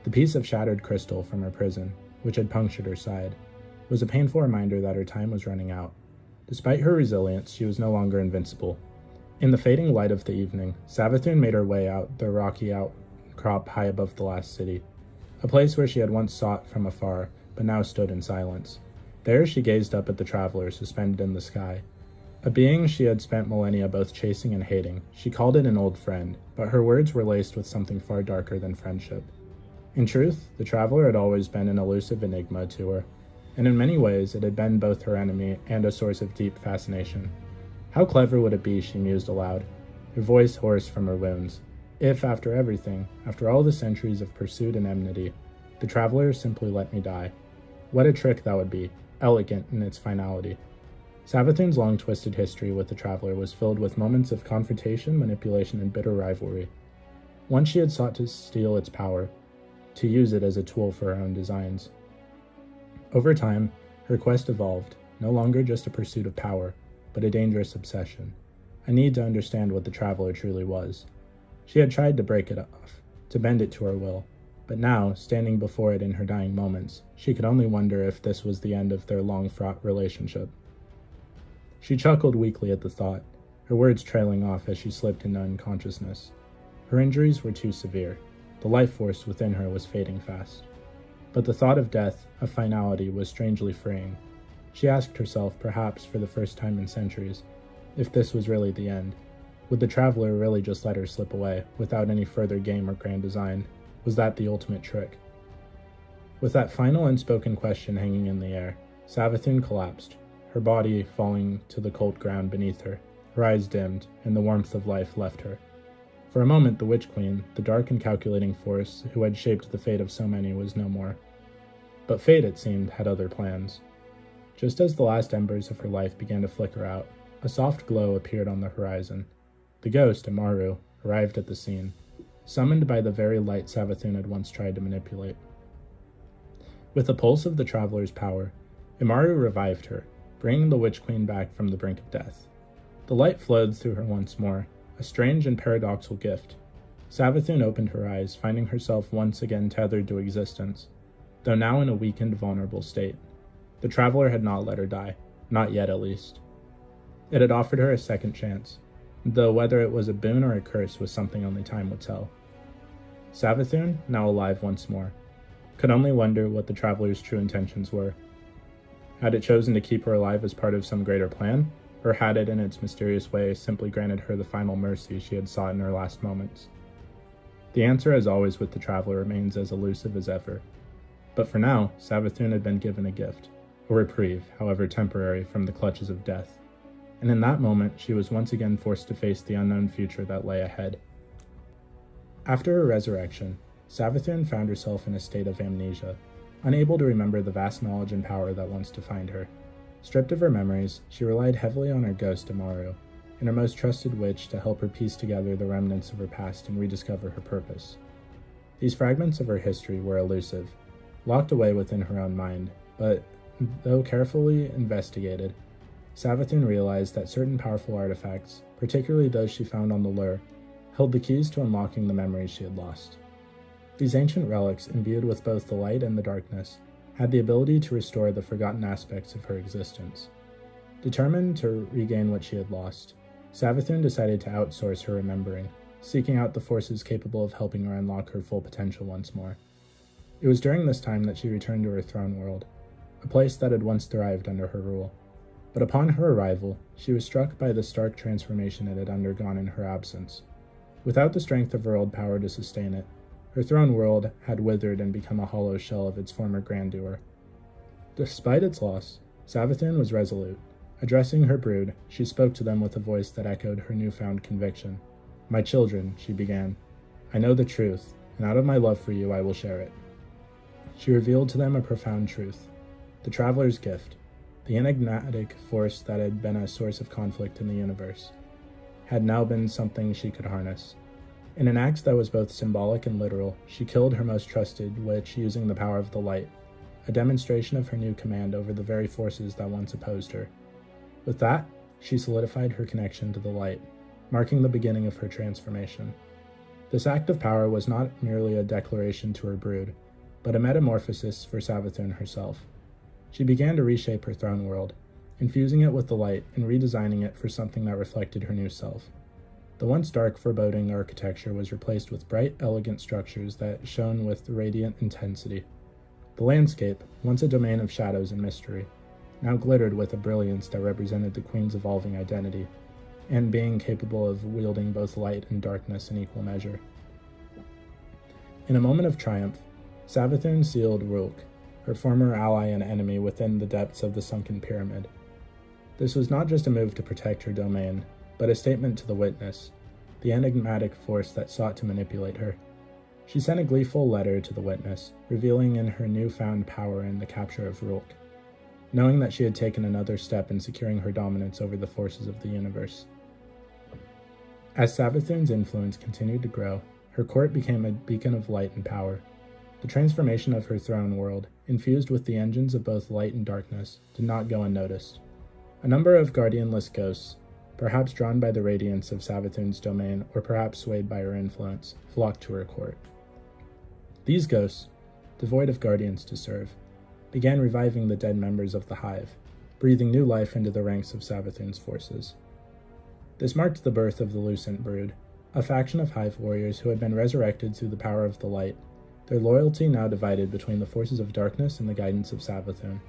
The piece of shattered crystal from her prison, which had punctured her side, was a painful reminder that her time was running out. Despite her resilience, she was no longer invincible. In the fading light of the evening, Savathun made her way out the rocky outcrop high above the last city, a place where she had once sought from afar, but now stood in silence. There she gazed up at the traveler suspended in the sky. A being she had spent millennia both chasing and hating, she called it an old friend, but her words were laced with something far darker than friendship. In truth, the traveler had always been an elusive enigma to her, and in many ways it had been both her enemy and a source of deep fascination. How clever would it be, she mused aloud, her voice hoarse from her wounds, if, after everything, after all the centuries of pursuit and enmity, the traveler simply let me die. What a trick that would be, elegant in its finality. Savathun's long twisted history with the traveler was filled with moments of confrontation, manipulation, and bitter rivalry. Once she had sought to steal its power, to use it as a tool for her own designs. Over time, her quest evolved, no longer just a pursuit of power, but a dangerous obsession, a need to understand what the traveler truly was. She had tried to break it off, to bend it to her will, but now, standing before it in her dying moments, she could only wonder if this was the end of their long-fraught relationship. She chuckled weakly at the thought, her words trailing off as she slipped into unconsciousness. Her injuries were too severe. The life force within her was fading fast. But the thought of death, of finality, was strangely freeing. She asked herself, perhaps for the first time in centuries, if this was really the end. Would the traveler really just let her slip away, without any further game or grand design? Was that the ultimate trick? With that final unspoken question hanging in the air, Savathun collapsed, her body falling to the cold ground beneath her, her eyes dimmed, and the warmth of life left her. For a moment, the Witch Queen, the dark and calculating force who had shaped the fate of so many, was no more. But fate, it seemed, had other plans. Just as the last embers of her life began to flicker out, a soft glow appeared on the horizon. The ghost, Amaru, arrived at the scene, summoned by the very light Savathun had once tried to manipulate. With the pulse of the traveler's power, Amaru revived her, bringing the Witch Queen back from the brink of death. The light flowed through her once more, a strange and paradoxical gift. Savathun opened her eyes, finding herself once again tethered to existence, though now in a weakened, vulnerable state. The traveler had not let her die, not yet at least. It had offered her a second chance, though whether it was a boon or a curse was something only time would tell. Savathun, now alive once more, could only wonder what the traveler's true intentions were. Had it chosen to keep her alive as part of some greater plan, or had it, in its mysterious way, simply granted her the final mercy she had sought in her last moments? The answer, as always with the traveler, remains as elusive as ever. But for now, Savathun had been given a gift, a reprieve, however temporary, from the clutches of death. And in that moment, she was once again forced to face the unknown future that lay ahead. After her resurrection, Savathun found herself in a state of amnesia, unable to remember the vast knowledge and power that once defined her. Stripped of her memories, she relied heavily on her ghost Amaru, and her most trusted witch, to help her piece together the remnants of her past and rediscover her purpose. These fragments of her history were elusive, locked away within her own mind, but, though carefully investigated, Savathun realized that certain powerful artifacts, particularly those she found on the lure, held the keys to unlocking the memories she had lost. These ancient relics, imbued with both the light and the darkness, had the ability to restore the forgotten aspects of her existence. Determined to regain what she had lost, Savathun decided to outsource her remembering, seeking out the forces capable of helping her unlock her full potential once more. It was during this time that she returned to her throne world, a place that had once thrived under her rule. But upon her arrival, she was struck by the stark transformation it had undergone in her absence. Without the strength of her old power to sustain it, her throne world had withered and become a hollow shell of its former grandeur. Despite its loss, Savathun was resolute. Addressing her brood, she spoke to them with a voice that echoed her newfound conviction. "My children," she began, "I know the truth, and out of my love for you I will share it." She revealed to them a profound truth. The traveler's gift, the enigmatic force that had been a source of conflict in the universe, had now been something she could harness. In an act that was both symbolic and literal, she killed her most trusted witch using the power of the light, a demonstration of her new command over the very forces that once opposed her. With that, she solidified her connection to the light, marking the beginning of her transformation. This act of power was not merely a declaration to her brood, but a metamorphosis for Savathun herself. She began to reshape her throne world, infusing it with the light and redesigning it for something that reflected her new self. The once dark, foreboding architecture was replaced with bright, elegant structures that shone with radiant intensity. The landscape, once a domain of shadows and mystery, now glittered with a brilliance that represented the Queen's evolving identity, and being capable of wielding both light and darkness in equal measure. In a moment of triumph, Savathun sealed Rulk, her former ally and enemy, within the depths of the sunken pyramid. This was not just a move to protect her domain, but a statement to the witness, the enigmatic force that sought to manipulate her. She sent a gleeful letter to the witness, revealing in her newfound power in the capture of Rulk, knowing that she had taken another step in securing her dominance over the forces of the universe. As Savathun's influence continued to grow, her court became a beacon of light and power. The transformation of her throne world, infused with the engines of both light and darkness, did not go unnoticed. A number of guardianless ghosts, perhaps drawn by the radiance of Savathun's domain or perhaps swayed by her influence, flocked to her court. These ghosts, devoid of guardians to serve, began reviving the dead members of the HIVE, breathing new life into the ranks of Savathun's forces. This marked the birth of the Lucent Brood, a faction of HIVE warriors who had been resurrected through the power of the light, their loyalty now divided between the forces of darkness and the guidance of Savathun.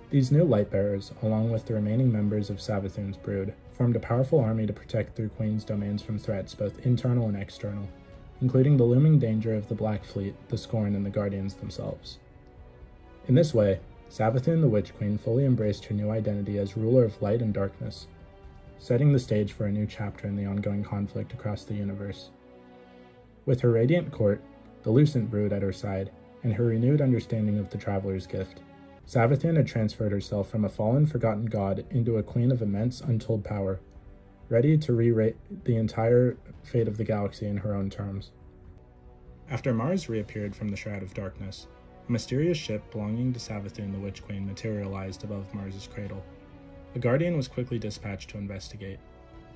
These new light-bearers, along with the remaining members of Savathun's brood, formed a powerful army to protect their queen's domains from threats both internal and external, including the looming danger of the Black Fleet, the Scorn, and the Guardians themselves. In this way, Savathun the Witch Queen fully embraced her new identity as ruler of light and darkness. setting the stage for a new chapter in the ongoing conflict across the universe. With her radiant court, the Lucent brood at her side, and her renewed understanding of the Traveler's gift, Savathun had transferred herself from a fallen, forgotten god into a queen of immense, untold power, ready to rewrite the entire fate of the galaxy in her own terms. After Mars reappeared from the Shroud of Darkness, a mysterious ship belonging to Savathun the Witch Queen materialized above Mars's cradle. A Guardian was quickly dispatched to investigate.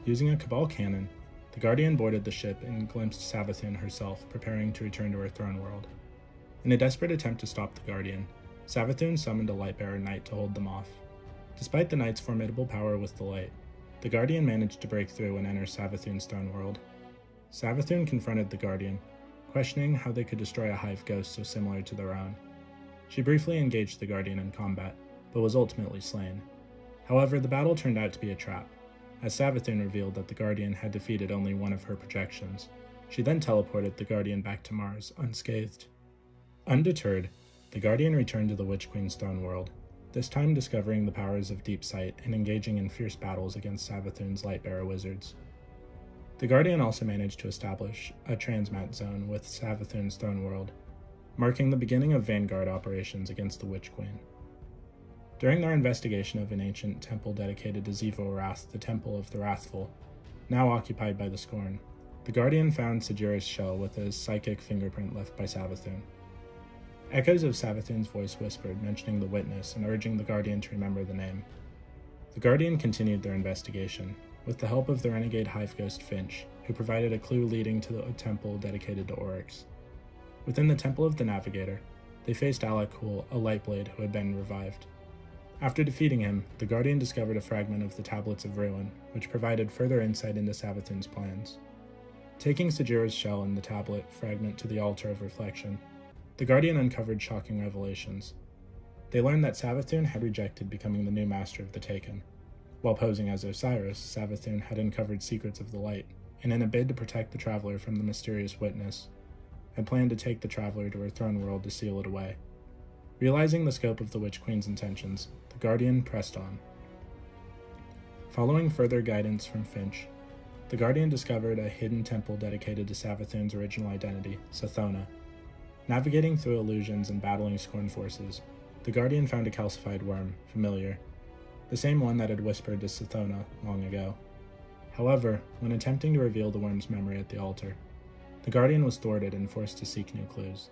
Using a Cabal cannon, the Guardian boarded the ship and glimpsed Savathun herself preparing to return to her throne world. In a desperate attempt to stop the Guardian, Savathun summoned a Lightbearer Knight to hold them off. Despite the Knight's formidable power with the light, the Guardian managed to break through and enter Savathun's throne world. Savathun confronted the Guardian, questioning how they could destroy a Hive ghost so similar to their own. She briefly engaged the Guardian in combat, but was ultimately slain. However, the battle turned out to be a trap, as Savathun revealed that the Guardian had defeated only one of her projections. She then teleported the Guardian back to Mars, unscathed. Undeterred, the Guardian returned to the Witch Queen's throne world, this time discovering the powers of deep sight and engaging in fierce battles against Savathun's Lightbearer wizards. The Guardian also managed to establish a transmat zone with Savathun's throne world, marking the beginning of Vanguard operations against the Witch Queen. During their investigation of an ancient temple dedicated to Zivo-Arath, the Temple of the Wrathful, now occupied by the Scorn, the Guardian found Sajira's shell with a psychic fingerprint left by Savathun. Echoes of Savathun's voice whispered, mentioning the witness and urging the Guardian to remember the name. The Guardian continued their investigation, with the help of the renegade Hive Ghost Finch, who provided a clue leading to a temple dedicated to Oryx. Within the Temple of the Navigator, they faced Alakul, a Lightblade who had been revived. After defeating him, the Guardian discovered a fragment of the Tablets of Ruin, which provided further insight into Savathun's plans. Taking Sajira's shell and the tablet fragment to the Altar of Reflection, the Guardian uncovered shocking revelations. They learned that Savathun had rejected becoming the new master of the Taken. While posing as Osiris, Savathun had uncovered secrets of the light, and in a bid to protect the Traveler from the mysterious witness, had planned to take the Traveler to her throne world to seal it away. Realizing the scope of the Witch Queen's intentions, the Guardian pressed on. Following further guidance from Finch, the Guardian discovered a hidden temple dedicated to Savathun's original identity, Sathona. Navigating through illusions and battling Scorn forces, the Guardian found a calcified worm, Familiar, the same one that had whispered to Sathona long ago. However, when attempting to reveal the worm's memory at the altar, the Guardian was thwarted and forced to seek new clues.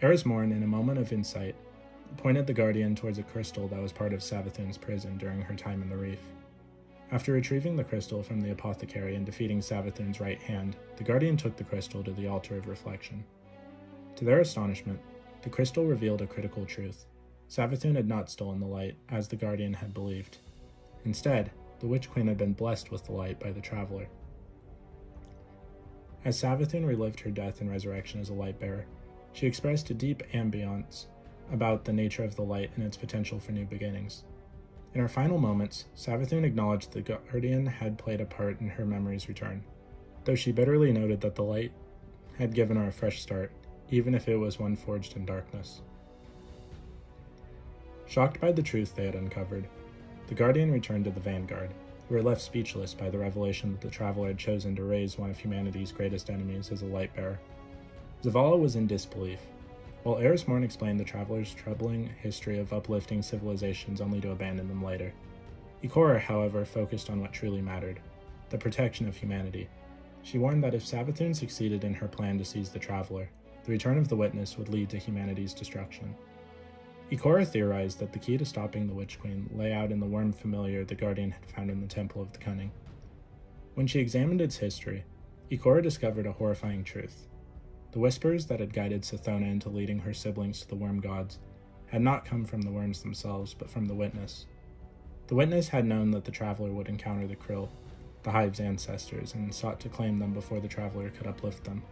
Eris Morn, in a moment of insight, pointed the Guardian towards a crystal that was part of Savathun's prison during her time in the Reef. After retrieving the crystal from the apothecary and defeating Savathun's right hand, the Guardian took the crystal to the Altar of Reflection. To their astonishment, the crystal revealed a critical truth. Savathun had not stolen the light, as the Guardian had believed. Instead, the Witch Queen had been blessed with the light by the Traveler. As Savathun relived her death and resurrection as a Lightbearer, she expressed a deep ambiance about the nature of the light and its potential for new beginnings. In her final moments, Savathun acknowledged the Guardian had played a part in her memory's return, though she bitterly noted that the light had given her a fresh start, even if it was one forged in darkness. Shocked by the truth they had uncovered, the Guardian returned to the Vanguard, who were left speechless by the revelation that the Traveler had chosen to raise one of humanity's greatest enemies as a Lightbearer. Zavala was in disbelief, while Eris Morn explained the Traveler's troubling history of uplifting civilizations only to abandon them later. Ikora, however, focused on what truly mattered, the protection of humanity. She warned that if Savathun succeeded in her plan to seize the Traveler, the return of the Witness would lead to humanity's destruction. Ikora theorized that the key to stopping the Witch Queen lay out in the worm Familiar the Guardian had found in the Temple of the Cunning. When she examined its history, Ikora discovered a horrifying truth. The whispers that had guided Sathona into leading her siblings to the worm gods had not come from the worms themselves, but from the Witness. The Witness had known that the Traveler would encounter the Krill, the Hive's ancestors, and sought to claim them before the Traveler could uplift them.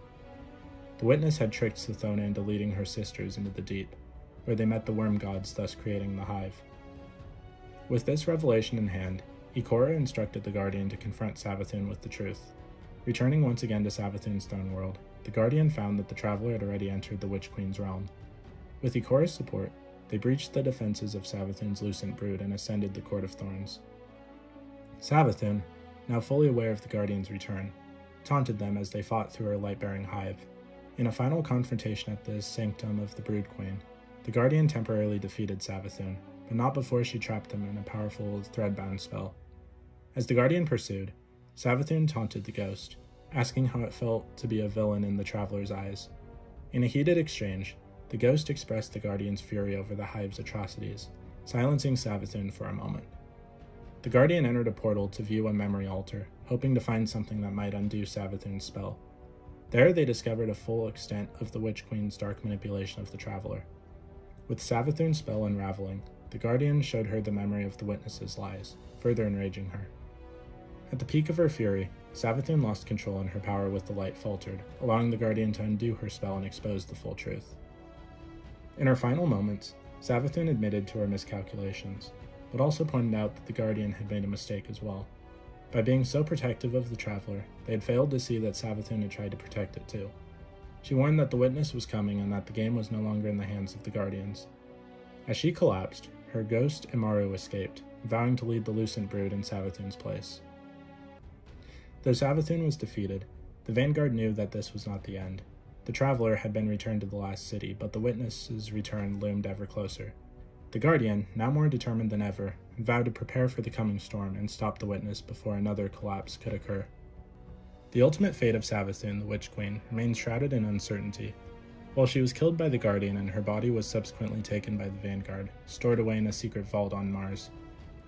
The Witness had tricked Sathona into leading her sisters into the deep, where they met the worm gods, thus creating the Hive. With this revelation in hand, Ikora instructed the Guardian to confront Savathun with the truth. Returning once again to Savathun's throne world, the Guardian found that the Traveler had already entered the Witch Queen's realm. With Ikora's support, they breached the defenses of Savathun's Lucent brood and ascended the Court of Thorns. Savathun, now fully aware of the Guardian's return, taunted them as they fought through her light-bearing hive. In a final confrontation at the sanctum of the Brood Queen, the Guardian temporarily defeated Savathun, but not before she trapped them in a powerful threadbound spell. As the Guardian pursued, Savathun taunted the ghost, asking how it felt to be a villain in the Traveler's eyes. In a heated exchange, the ghost expressed the Guardian's fury over the hive's atrocities, silencing Savathun for a moment. The Guardian entered a portal to view a memory altar, hoping to find something that might undo Savathun's spell. There they discovered a full extent of the Witch Queen's dark manipulation of the Traveler. With Savathun's spell unraveling, the Guardian showed her the memory of the witness's lies, further enraging her. At the peak of her fury, Savathun lost control and her power with the light faltered, allowing the Guardian to undo her spell and expose the full truth. In her final moments, Savathun admitted to her miscalculations, but also pointed out that the Guardian had made a mistake as well. By being so protective of the Traveler, they had failed to see that Savathun had tried to protect it too. She warned that the witness was coming and that the game was no longer in the hands of the Guardians. As she collapsed, her ghost Imaru escaped, vowing to lead the Lucent Brood in Savathun's place. Though Savathun was defeated, the Vanguard knew that this was not the end. The Traveler had been returned to the last city, but the witness's return loomed ever closer. The Guardian, now more determined than ever, vowed to prepare for the coming storm and stop the witness before another collapse could occur. The ultimate fate of Savathun, the Witch Queen, remains shrouded in uncertainty. While she was killed by the Guardian and her body was subsequently taken by the Vanguard, stored away in a secret vault on Mars,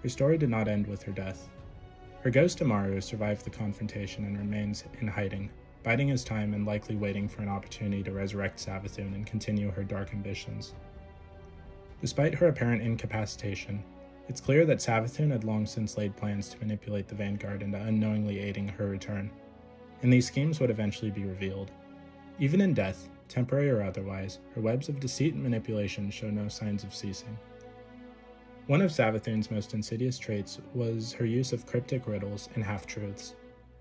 her story did not end with her death. Her ghost Imaru survived the confrontation and remains in hiding, biding his time and likely waiting for an opportunity to resurrect Savathun and continue her dark ambitions. Despite her apparent incapacitation, it's clear that Savathun had long since laid plans to manipulate the Vanguard into unknowingly aiding her return, and these schemes would eventually be revealed. Even in death, temporary or otherwise, her webs of deceit and manipulation show no signs of ceasing. One of Savathun's most insidious traits was her use of cryptic riddles and half-truths,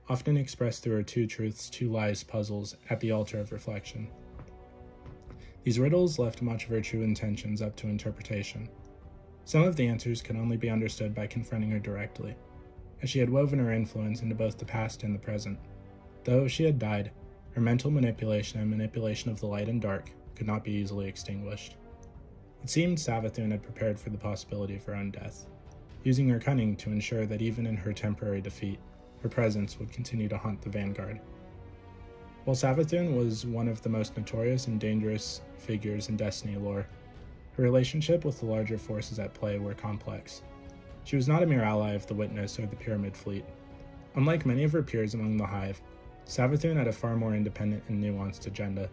often expressed through her two truths, two lies puzzles at the altar of reflection. These riddles left much of her true intentions up to interpretation. Some of the answers could only be understood by confronting her directly, as she had woven her influence into both the past and the present. Though she had died, her mental manipulation and manipulation of the light and dark could not be easily extinguished. It seemed Savathun had prepared for the possibility of her own death, using her cunning to ensure that even in her temporary defeat, her presence would continue to haunt the Vanguard. While Savathun was one of the most notorious and dangerous figures in Destiny lore, her relationship with the larger forces at play were complex. She was not a mere ally of the Witness or the Pyramid Fleet. Unlike many of her peers among the Hive, Savathun had a far more independent and nuanced agenda.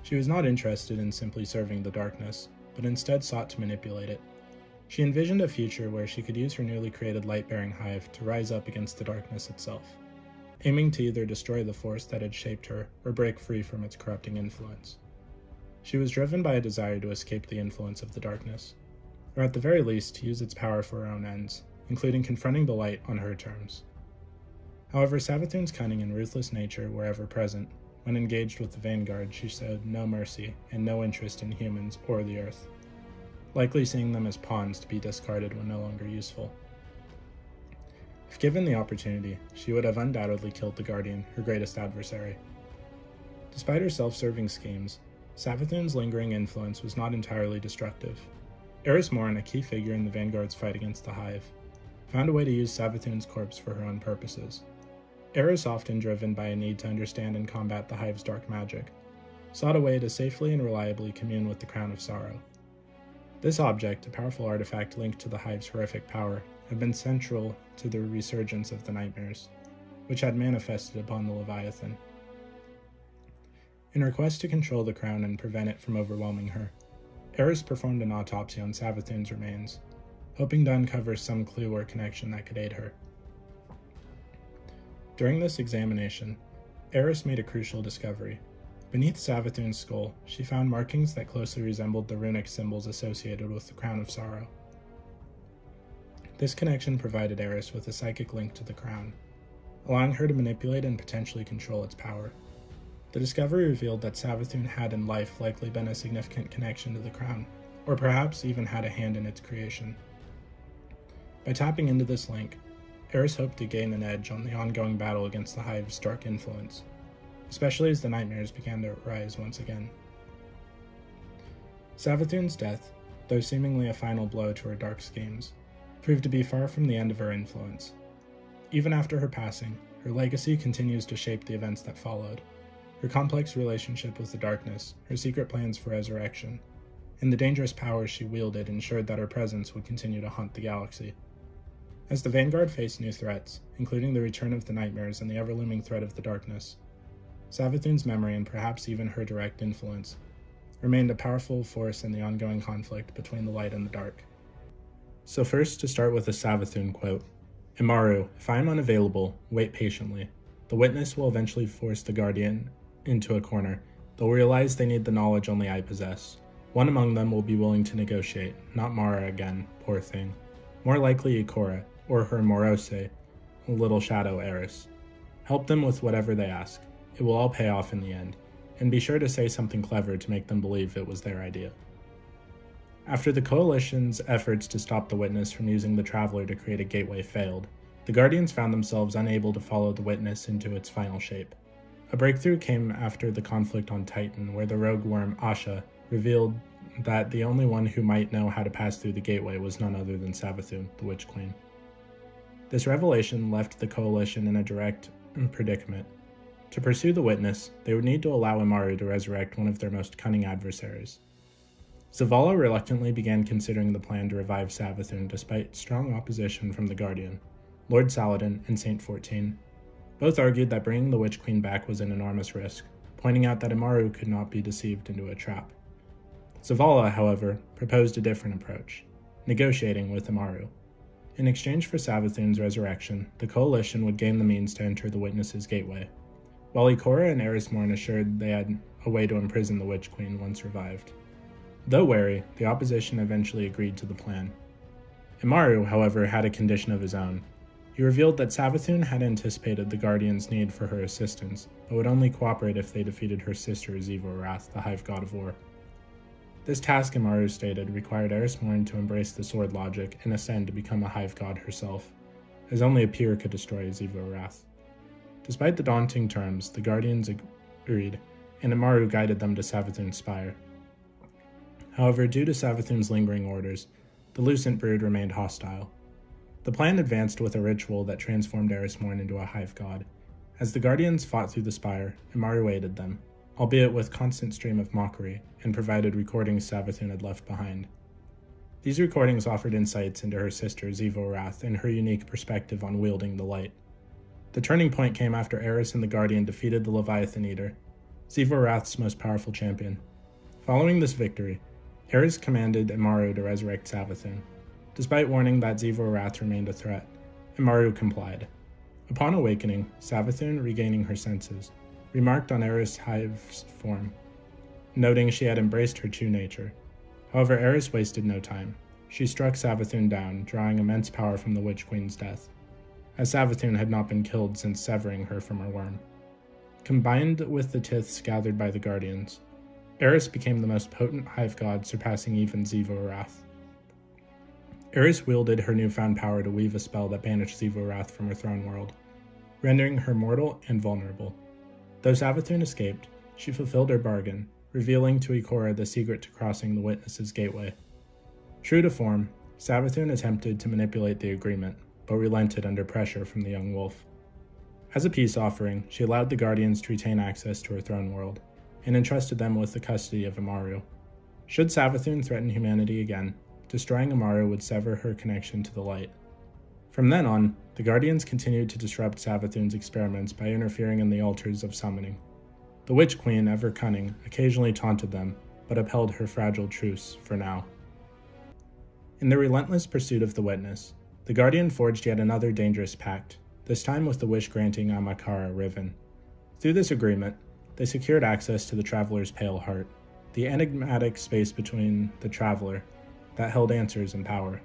She was not interested in simply serving the darkness, but instead sought to manipulate it. She envisioned a future where she could use her newly created light-bearing hive to rise up against the darkness itself, aiming to either destroy the force that had shaped her or break free from its corrupting influence. She was driven by a desire to escape the influence of the darkness, or at the very least to use its power for her own ends, including confronting the light on her terms. However, Savathun's cunning and ruthless nature were ever present. When engaged with the Vanguard, she showed no mercy and no interest in humans or the Earth, likely seeing them as pawns to be discarded when no longer useful. If given the opportunity, she would have undoubtedly killed the Guardian, her greatest adversary. Despite her self-serving schemes, Savathun's lingering influence was not entirely destructive. Eris Morn, a key figure in the Vanguard's fight against the Hive, found a way to use Savathun's corpse for her own purposes. Eris, often driven by a need to understand and combat the Hive's dark magic, sought a way to safely and reliably commune with the Crown of Sorrow. This object, a powerful artifact linked to the Hive's horrific power, had been central to the resurgence of the nightmares, which had manifested upon the Leviathan. In her quest to control the crown and prevent it from overwhelming her, Eris performed an autopsy on Savathun's remains, hoping to uncover some clue or connection that could aid her. During this examination, Eris made a crucial discovery. Beneath Savathun's skull, she found markings that closely resembled the runic symbols associated with the Crown of Sorrow. This connection provided Eris with a psychic link to the crown, allowing her to manipulate and potentially control its power. The discovery revealed that Savathun had in life likely been a significant connection to the crown, or perhaps even had a hand in its creation. By tapping into this link, Eris hoped to gain an edge on the ongoing battle against the Hive's dark influence, especially as the nightmares began to rise once again. Savathun's death, though seemingly a final blow to her dark schemes, proved to be far from the end of her influence. Even after her passing, her legacy continues to shape the events that followed. Her complex relationship with the darkness, her secret plans for resurrection, and the dangerous powers she wielded ensured that her presence would continue to haunt the galaxy. As the Vanguard faced new threats, including the return of the nightmares and the ever-looming threat of the darkness, Savathun's memory and perhaps even her direct influence remained a powerful force in the ongoing conflict between the light and the dark. So first, to start with a Savathun quote. Immaru, if I am unavailable, wait patiently. The witness will eventually force the Guardian into a corner. They'll realize they need the knowledge only I possess. One among them will be willing to negotiate, not Mara again, poor thing. More likely Ikora, or her Morose, little shadow Eris. Help them with whatever they ask. It will all pay off in the end, and be sure to say something clever to make them believe it was their idea. After the Coalition's efforts to stop the Witness from using the Traveler to create a gateway failed, the Guardians found themselves unable to follow the Witness into its final shape. A breakthrough came after the conflict on Titan, where the rogue worm Asha revealed that the only one who might know how to pass through the gateway was none other than Savathun, the Witch Queen. This revelation left the Coalition in a direct predicament. To pursue the Witness, they would need to allow Immaru to resurrect one of their most cunning adversaries. Zavala reluctantly began considering the plan to revive Savathun despite strong opposition from the Guardian, Lord Saladin, and Saint 14. Both argued that bringing the Witch Queen back was an enormous risk, pointing out that Immaru could not be deceived into a trap. Zavala, however, proposed a different approach, negotiating with Immaru. In exchange for Savathun's resurrection, the Coalition would gain the means to enter the Witness's gateway, while Ikora and Eris Morn assured they had a way to imprison the Witch Queen once revived. Though wary, the opposition eventually agreed to the plan. Immaru, however, had a condition of his own. He revealed that Savathun had anticipated the Guardian's need for her assistance, but would only cooperate if they defeated her sister Zivo-Arath, the Hive God of War. This task, Immaru stated, required Eris Morn to embrace the sword logic and ascend to become a Hive God herself, as only a peer could destroy Zivo-Arath. Despite the daunting terms, the Guardians agreed, and Immaru guided them to Savathun's spire. However, due to Savathun's lingering orders, the Lucent brood remained hostile. The plan advanced with a ritual that transformed Eris Morn into a Hive God. As the Guardians fought through the spire, Immaru aided them, albeit with constant stream of mockery, and provided recordings Savathun had left behind. These recordings offered insights into her sister Zivo-Arath and her unique perspective on wielding the light. The turning point came after Eris and the Guardian defeated the Leviathan Eater, Zivo-Arath's most powerful champion. Following this victory, Eris commanded Immaru to resurrect Savathun. Despite warning that Zivo-Arath remained a threat, Immaru complied. Upon awakening, Savathun, regaining her senses, remarked on Eris Hive's form, noting she had embraced her true nature. However, Eris wasted no time. She struck Savathun down, drawing immense power from the Witch Queen's death, as Savathun had not been killed since severing her from her worm. Combined with the tiths gathered by the Guardians, Eris became the most potent Hive God, surpassing even Zivo-Arath. Eris wielded her newfound power to weave a spell that banished Zivo-Arath from her throne world, rendering her mortal and vulnerable. Though Savathun escaped, she fulfilled her bargain, revealing to Ikora the secret to crossing the Witness's gateway. True to form, Savathun attempted to manipulate the agreement, but relented under pressure from the young wolf. As a peace offering, she allowed the Guardians to retain access to her throne world, and entrusted them with the custody of Immaru. Should Savathun threaten humanity again, destroying Immaru would sever her connection to the light. From then on, the Guardians continued to disrupt Savathun's experiments by interfering in the altars of summoning. The Witch Queen, ever cunning, occasionally taunted them, but upheld her fragile truce for now. In their relentless pursuit of the Witness, the Guardian forged yet another dangerous pact, this time with the wish-granting Amakara Riven. Through this agreement, they secured access to the Traveler's Pale Heart, the enigmatic space between the Traveler that held answers and power.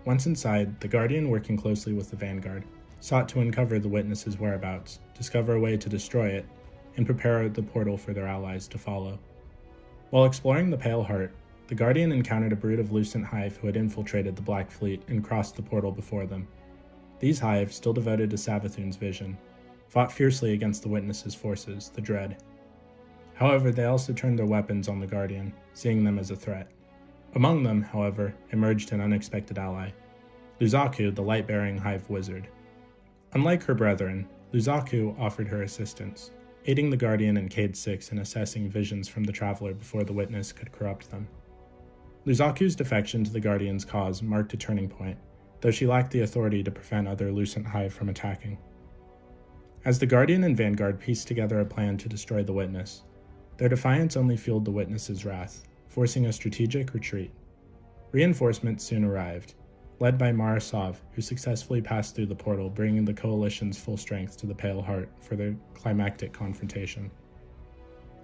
Once inside, the Guardian, working closely with the Vanguard, sought to uncover the Witness's whereabouts, discover a way to destroy it, and prepare the portal for their allies to follow. While exploring the Pale Heart, the the Guardian encountered a brood of Lucent Hive who had infiltrated the Black Fleet and crossed the portal before them. These Hive, still devoted to Savathun's vision, fought fiercely against the Witness's forces, the Dread. However, they also turned their weapons on the Guardian, seeing them as a threat. Among them, however, emerged an unexpected ally, Luzaku, the light-bearing Hive wizard. Unlike her brethren, Luzaku offered her assistance, aiding the Guardian and Cade 6 in assessing visions from the Traveler before the Witness could corrupt them. Luzaku's defection to the Guardian's cause marked a turning point, though she lacked the authority to prevent other Lucent Hive from attacking. As the Guardian and Vanguard pieced together a plan to destroy the Witness, their defiance only fueled the Witness's wrath, forcing a strategic retreat. Reinforcements soon arrived, led by Marasov, who successfully passed through the portal, bringing the Coalition's full strength to the Pale Heart for their climactic confrontation.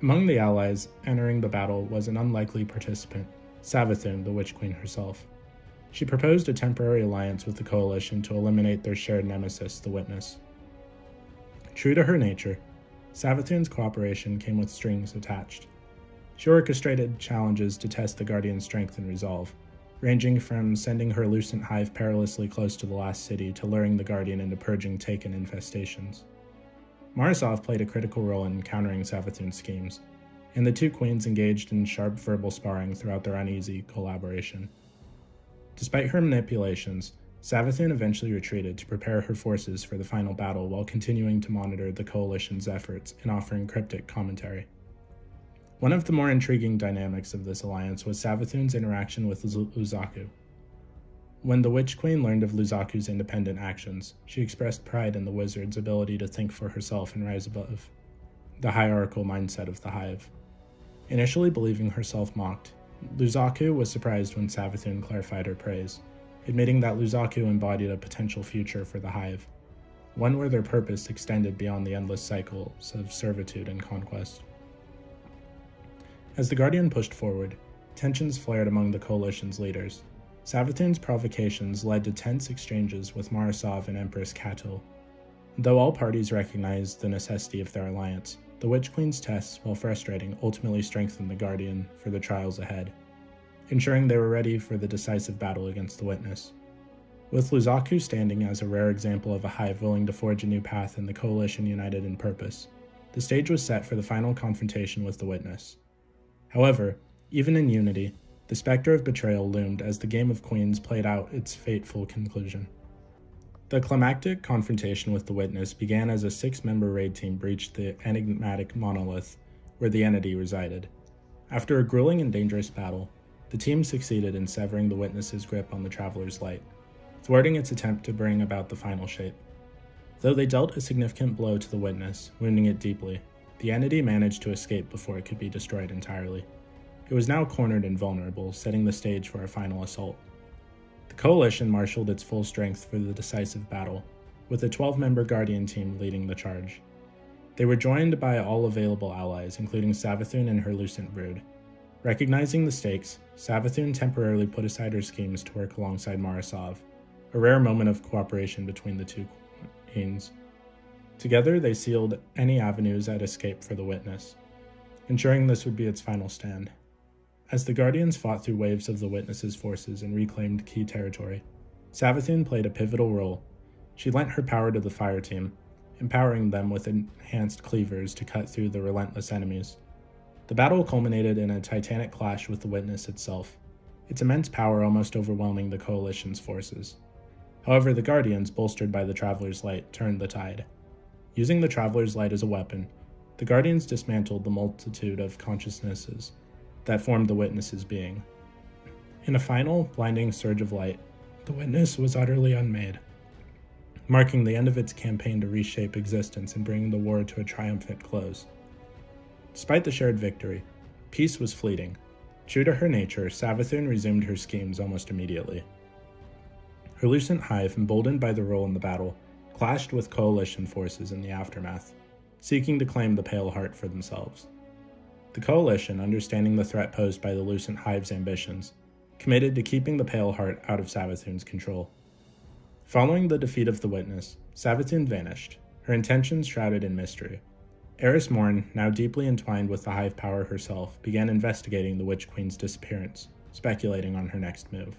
Among the allies entering the battle was an unlikely participant, Savathun, the Witch Queen herself. She proposed a temporary alliance with the Coalition to eliminate their shared nemesis, the Witness. True to her nature, Savathun's cooperation came with strings attached. She orchestrated challenges to test the Guardian's strength and resolve, ranging from sending her Lucent Hive perilously close to the last city to luring the Guardian into purging Taken infestations. Marasov played a critical role in countering Savathun's schemes, and the two queens engaged in sharp verbal sparring throughout their uneasy collaboration. Despite her manipulations, Savathun eventually retreated to prepare her forces for the final battle while continuing to monitor the Coalition's efforts and offering cryptic commentary. One of the more intriguing dynamics of this alliance was Savathun's interaction with Luzaku. When the Witch Queen learned of Luzaku's independent actions, she expressed pride in the wizard's ability to think for herself and rise above the hierarchical mindset of the Hive. Initially believing herself mocked, Luzaku was surprised when Savathun clarified her praise, admitting that Luzaku embodied a potential future for the Hive, one where their purpose extended beyond the endless cycles of servitude and conquest. As the Guardian pushed forward, tensions flared among the Coalition's leaders. Savathun's provocations led to tense exchanges with Marasov and Empress Katil. Though all parties recognized the necessity of their alliance, the Witch Queen's tests, while frustrating, ultimately strengthened the Guardian for the trials ahead, ensuring they were ready for the decisive battle against the Witness. With Luzaku standing as a rare example of a Hive willing to forge a new path and the Coalition united in purpose, the stage was set for the final confrontation with the Witness. However, even in unity, the specter of betrayal loomed as the Game of Queens played out its fateful conclusion. The climactic confrontation with the Witness began as a 6-member raid team breached the enigmatic monolith where the entity resided. After a grueling and dangerous battle, the team succeeded in severing the Witness's grip on the Traveler's Light, thwarting its attempt to bring about the final shape. Though they dealt a significant blow to the Witness, wounding it deeply, the entity managed to escape before it could be destroyed entirely. It was now cornered and vulnerable, setting the stage for a final assault. The Coalition marshaled its full strength for the decisive battle, with a 12-member Guardian team leading the charge. They were joined by all available allies, including Savathun and her Lucent brood. Recognizing the stakes, Savathun temporarily put aside her schemes to work alongside Marasov, a rare moment of cooperation between the two queens. Together, they sealed any avenues at escape for the Witness, ensuring this would be its final stand. As the Guardians fought through waves of the Witness's forces and reclaimed key territory, Savathun played a pivotal role. She lent her power to the fire team, empowering them with enhanced cleavers to cut through the relentless enemies. The battle culminated in a titanic clash with the Witness itself, its immense power almost overwhelming the Coalition's forces. However, the Guardians, bolstered by the Traveler's Light, turned the tide. Using the Traveler's Light as a weapon, the Guardians dismantled the multitude of consciousnesses that formed the Witness's being. In a final, blinding surge of light, the Witness was utterly unmade, marking the end of its campaign to reshape existence and bring the war to a triumphant close. Despite the shared victory, peace was fleeting. True to her nature, Savathun resumed her schemes almost immediately. Her Lucent Hive, emboldened by the role in the battle, clashed with Coalition forces in the aftermath, seeking to claim the Pale Heart for themselves. The Coalition, understanding the threat posed by the Lucent Hive's ambitions, committed to keeping the Pale Heart out of Savathun's control. Following the defeat of the Witness, Savathun vanished, her intentions shrouded in mystery. Eris Morn, now deeply entwined with the Hive power herself, began investigating the Witch Queen's disappearance, speculating on her next move.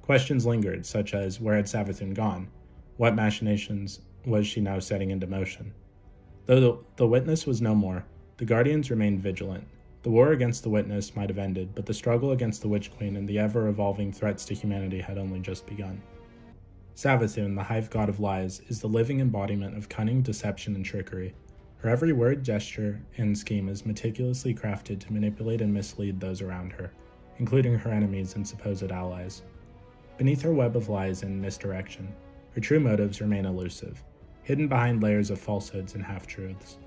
Questions lingered, such as where had Savathun gone? What machinations was she now setting into motion? Though the witness was no more, the Guardians remained vigilant. The war against the witness might have ended, but the struggle against the Witch Queen and the ever-evolving threats to humanity had only just begun. Savathun, the Hive God of Lies, is the living embodiment of cunning, deception, and trickery. Her every word, gesture, and scheme is meticulously crafted to manipulate and mislead those around her, including her enemies and supposed allies. Beneath her web of lies and misdirection, her true motives remain elusive, hidden behind layers of falsehoods and half-truths.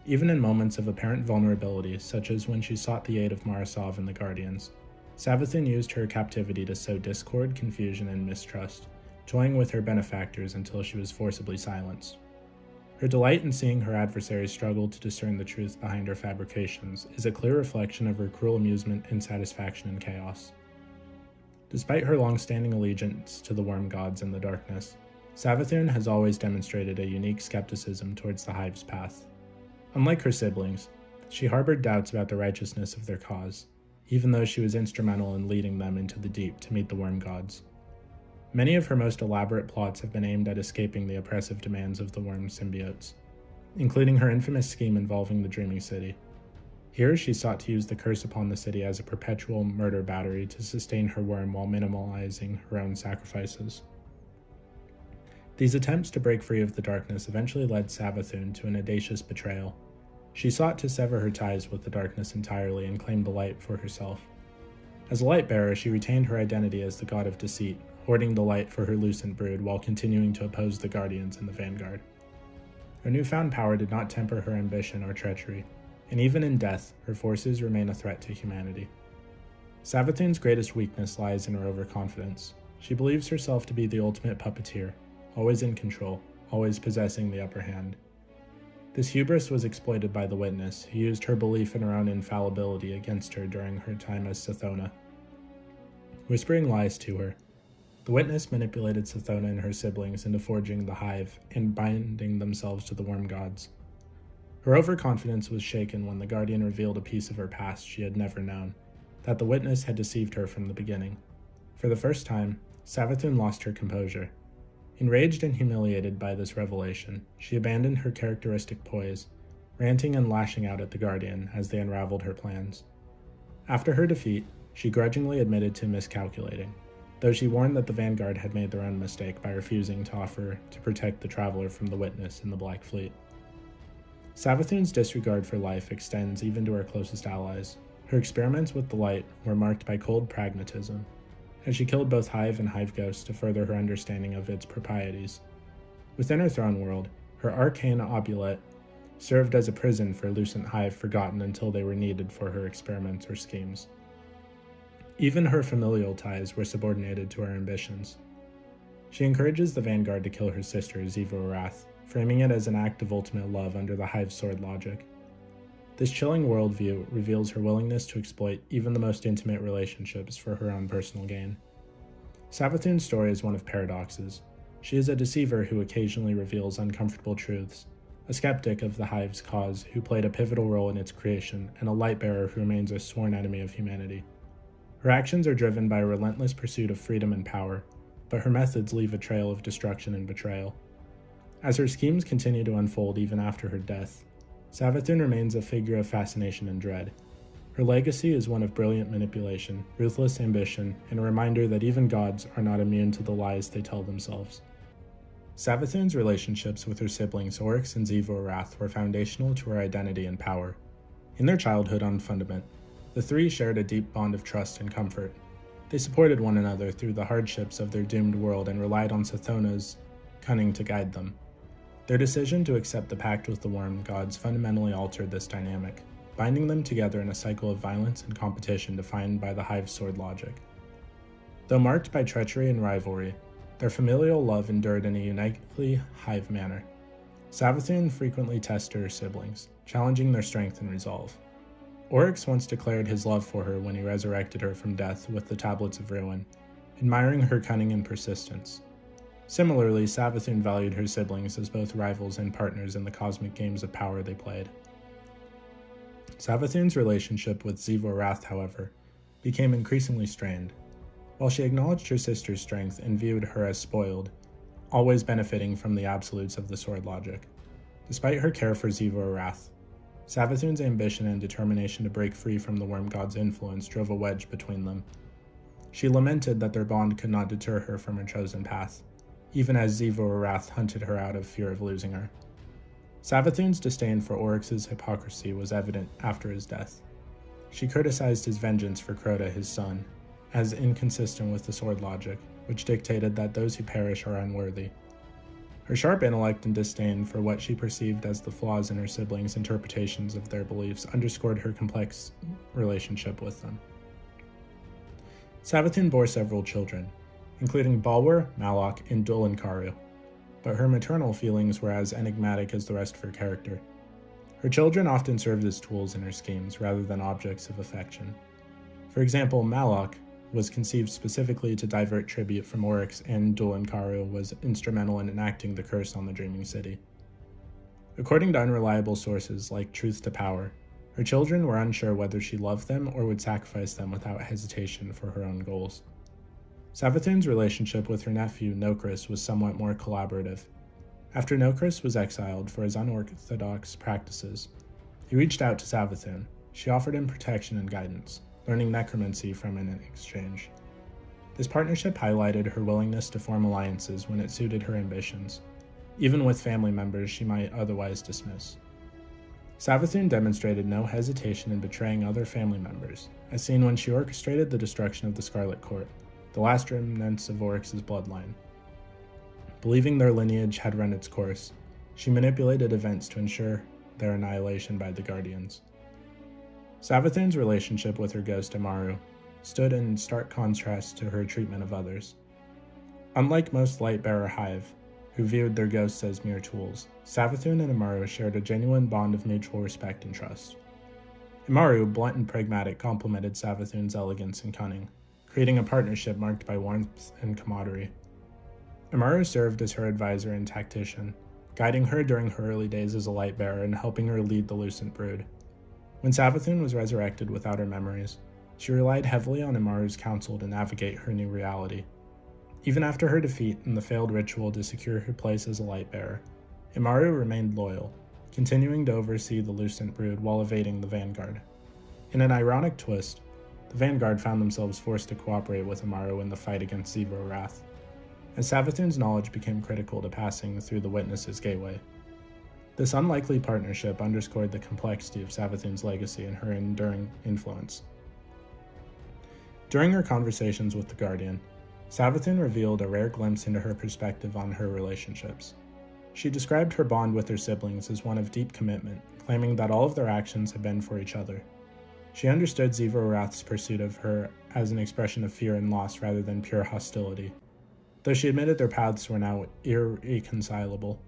Even in moments of apparent vulnerability, such as when she sought the aid of Marasov and the Guardians, Savathun used her captivity to sow discord, confusion, and mistrust, toying with her benefactors until she was forcibly silenced. Her delight in seeing her adversaries struggle to discern the truth behind her fabrications is a clear reflection of her cruel amusement and satisfaction in chaos. Despite her long-standing allegiance to the worm gods and the darkness, Savathun has always demonstrated a unique skepticism towards the Hive's path. Unlike her siblings, she harbored doubts about the righteousness of their cause, even though she was instrumental in leading them into the deep to meet the worm gods. Many of her most elaborate plots have been aimed at escaping the oppressive demands of the worm symbiotes, including her infamous scheme involving the Dreaming City. Here, she sought to use the curse upon the city as a perpetual murder battery to sustain her worm while minimalizing her own sacrifices. These attempts to break free of the darkness eventually led Savathun to an audacious betrayal. She sought to sever her ties with the darkness entirely and claim the light for herself. As a light bearer, she retained her identity as the god of deceit, hoarding the light for her lucent brood while continuing to oppose the Guardians and the Vanguard. Her newfound power did not temper her ambition or treachery, and even in death, her forces remain a threat to humanity. Savathun's greatest weakness lies in her overconfidence. She believes herself to be the ultimate puppeteer, always in control, always possessing the upper hand. This hubris was exploited by the Witness, who used her belief in her own infallibility against her during her time as Sithona. Whispering lies to her, the Witness manipulated Sithona and her siblings into forging the Hive and binding themselves to the worm gods. Her overconfidence was shaken when the Guardian revealed a piece of her past she had never known, that the Witness had deceived her from the beginning. For the first time, Savathun lost her composure. Enraged and humiliated by this revelation, she abandoned her characteristic poise, ranting and lashing out at the Guardian as they unraveled her plans. After her defeat, she grudgingly admitted to miscalculating, though she warned that the Vanguard had made their own mistake by refusing to offer to protect the Traveler from the Witness in the Black Fleet. Savathun's disregard for life extends even to her closest allies. Her experiments with the light were marked by cold pragmatism, as she killed both Hive and Hive Ghosts to further her understanding of its proprieties. Within her throne world, her arcane obulette served as a prison for lucent Hive forgotten until they were needed for her experiments or schemes. Even her familial ties were subordinated to her ambitions. She encourages the Vanguard to kill her sister, Xivu Arath, framing it as an act of ultimate love under the Hive sword logic. This chilling worldview reveals her willingness to exploit even the most intimate relationships for her own personal gain. Savathun's story is one of paradoxes. She is a deceiver who occasionally reveals uncomfortable truths, a skeptic of the Hive's cause who played a pivotal role in its creation, and a light bearer who remains a sworn enemy of humanity. Her actions are driven by a relentless pursuit of freedom and power, but her methods leave a trail of destruction and betrayal. As her schemes continue to unfold even after her death, Savathun remains a figure of fascination and dread. Her legacy is one of brilliant manipulation, ruthless ambition, and a reminder that even gods are not immune to the lies they tell themselves. Savathun's relationships with her siblings Oryx and Xivu Arath were foundational to her identity and power. In their childhood on Fundament, the three shared a deep bond of trust and comfort. They supported one another through the hardships of their doomed world and relied on Sithona's cunning to guide them. Their decision to accept the pact with the worm gods fundamentally altered this dynamic, binding them together in a cycle of violence and competition defined by the Hive sword logic. Though marked by treachery and rivalry, their familial love endured in a uniquely Hive manner. Savathun frequently tested her siblings, challenging their strength and resolve. Oryx once declared his love for her when he resurrected her from death with the Tablets of Ruin, admiring her cunning and persistence. Similarly, Savathun valued her siblings as both rivals and partners in the cosmic games of power they played. Savathun's relationship with Xivu Arath, however, became increasingly strained. While she acknowledged her sister's strength and viewed her as spoiled, always benefiting from the absolutes of the sword logic. Despite her care for Xivu Arath, Savathun's ambition and determination to break free from the Worm God's influence drove a wedge between them. She lamented that their bond could not deter her from her chosen path, even as Xivu Arath hunted her out of fear of losing her. Savathun's disdain for Oryx's hypocrisy was evident after his death. She criticized his vengeance for Crota, his son, as inconsistent with the sword logic, which dictated that those who perish are unworthy. Her sharp intellect and disdain for what she perceived as the flaws in her siblings' interpretations of their beliefs underscored her complex relationship with them. Savathun bore several children, including Balwer, Malok, and Dulankaru, but her maternal feelings were as enigmatic as the rest of her character. Her children often served as tools in her schemes rather than objects of affection. For example, Malok was conceived specifically to divert tribute from Oryx, and Dulankaru was instrumental in enacting the curse on the Dreaming City. According to unreliable sources like Truth to Power, her children were unsure whether she loved them or would sacrifice them without hesitation for her own goals. Savathun's relationship with her nephew Nokris was somewhat more collaborative. After Nokris was exiled for his unorthodox practices, he reached out to Savathun. She offered him protection and guidance, learning necromancy from him in exchange. This partnership highlighted her willingness to form alliances when it suited her ambitions, even with family members she might otherwise dismiss. Savathun demonstrated no hesitation in betraying other family members, as seen when she orchestrated the destruction of the Scarlet Court, the last remnants of Oryx's bloodline. Believing their lineage had run its course, she manipulated events to ensure their annihilation by the Guardians. Savathun's relationship with her ghost Amaru stood in stark contrast to her treatment of others. Unlike most Lightbearer HIVE, who viewed their ghosts as mere tools, Savathun and Amaru shared a genuine bond of mutual respect and trust. Amaru, blunt and pragmatic, complemented Savathun's elegance and cunning, creating a partnership marked by warmth and camaraderie. Amaru served as her advisor and tactician, guiding her during her early days as a Lightbearer and helping her lead the Lucent Brood. When Savathun was resurrected without her memories, she relied heavily on Amaru's counsel to navigate her new reality. Even after her defeat in the failed ritual to secure her place as a Lightbearer, Amaru remained loyal, continuing to oversee the Lucent Brood while evading the Vanguard. In an ironic twist, the Vanguard found themselves forced to cooperate with Amaru in the fight against Xivu Arath, as Savathun's knowledge became critical to passing through the Witness's Gateway. This unlikely partnership underscored the complexity of Savathun's legacy and her enduring influence. During her conversations with the Guardian, Savathun revealed a rare glimpse into her perspective on her relationships. She described her bond with her siblings as one of deep commitment, claiming that all of their actions had been for each other. She understood Xivu Arath's pursuit of her as an expression of fear and loss rather than pure hostility, though she admitted their paths were now irreconcilable.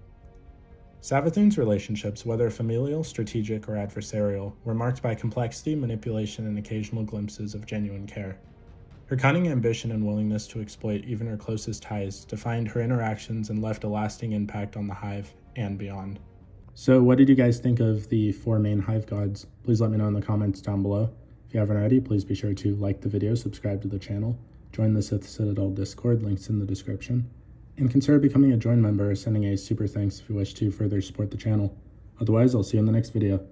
Savathun's relationships, whether familial, strategic, or adversarial, were marked by complexity, manipulation, and occasional glimpses of genuine care. Her cunning ambition and willingness to exploit even her closest ties defined her interactions and left a lasting impact on the HIVE and beyond. So what did you guys think of the 4 main HIVE gods? Please let me know in the comments down below. If you haven't already, please be sure to like the video, subscribe to the channel, join the Sith Citadel Discord, links in the description, and consider becoming a join member or sending a super thanks if you wish to further support the channel. Otherwise, I'll see you in the next video.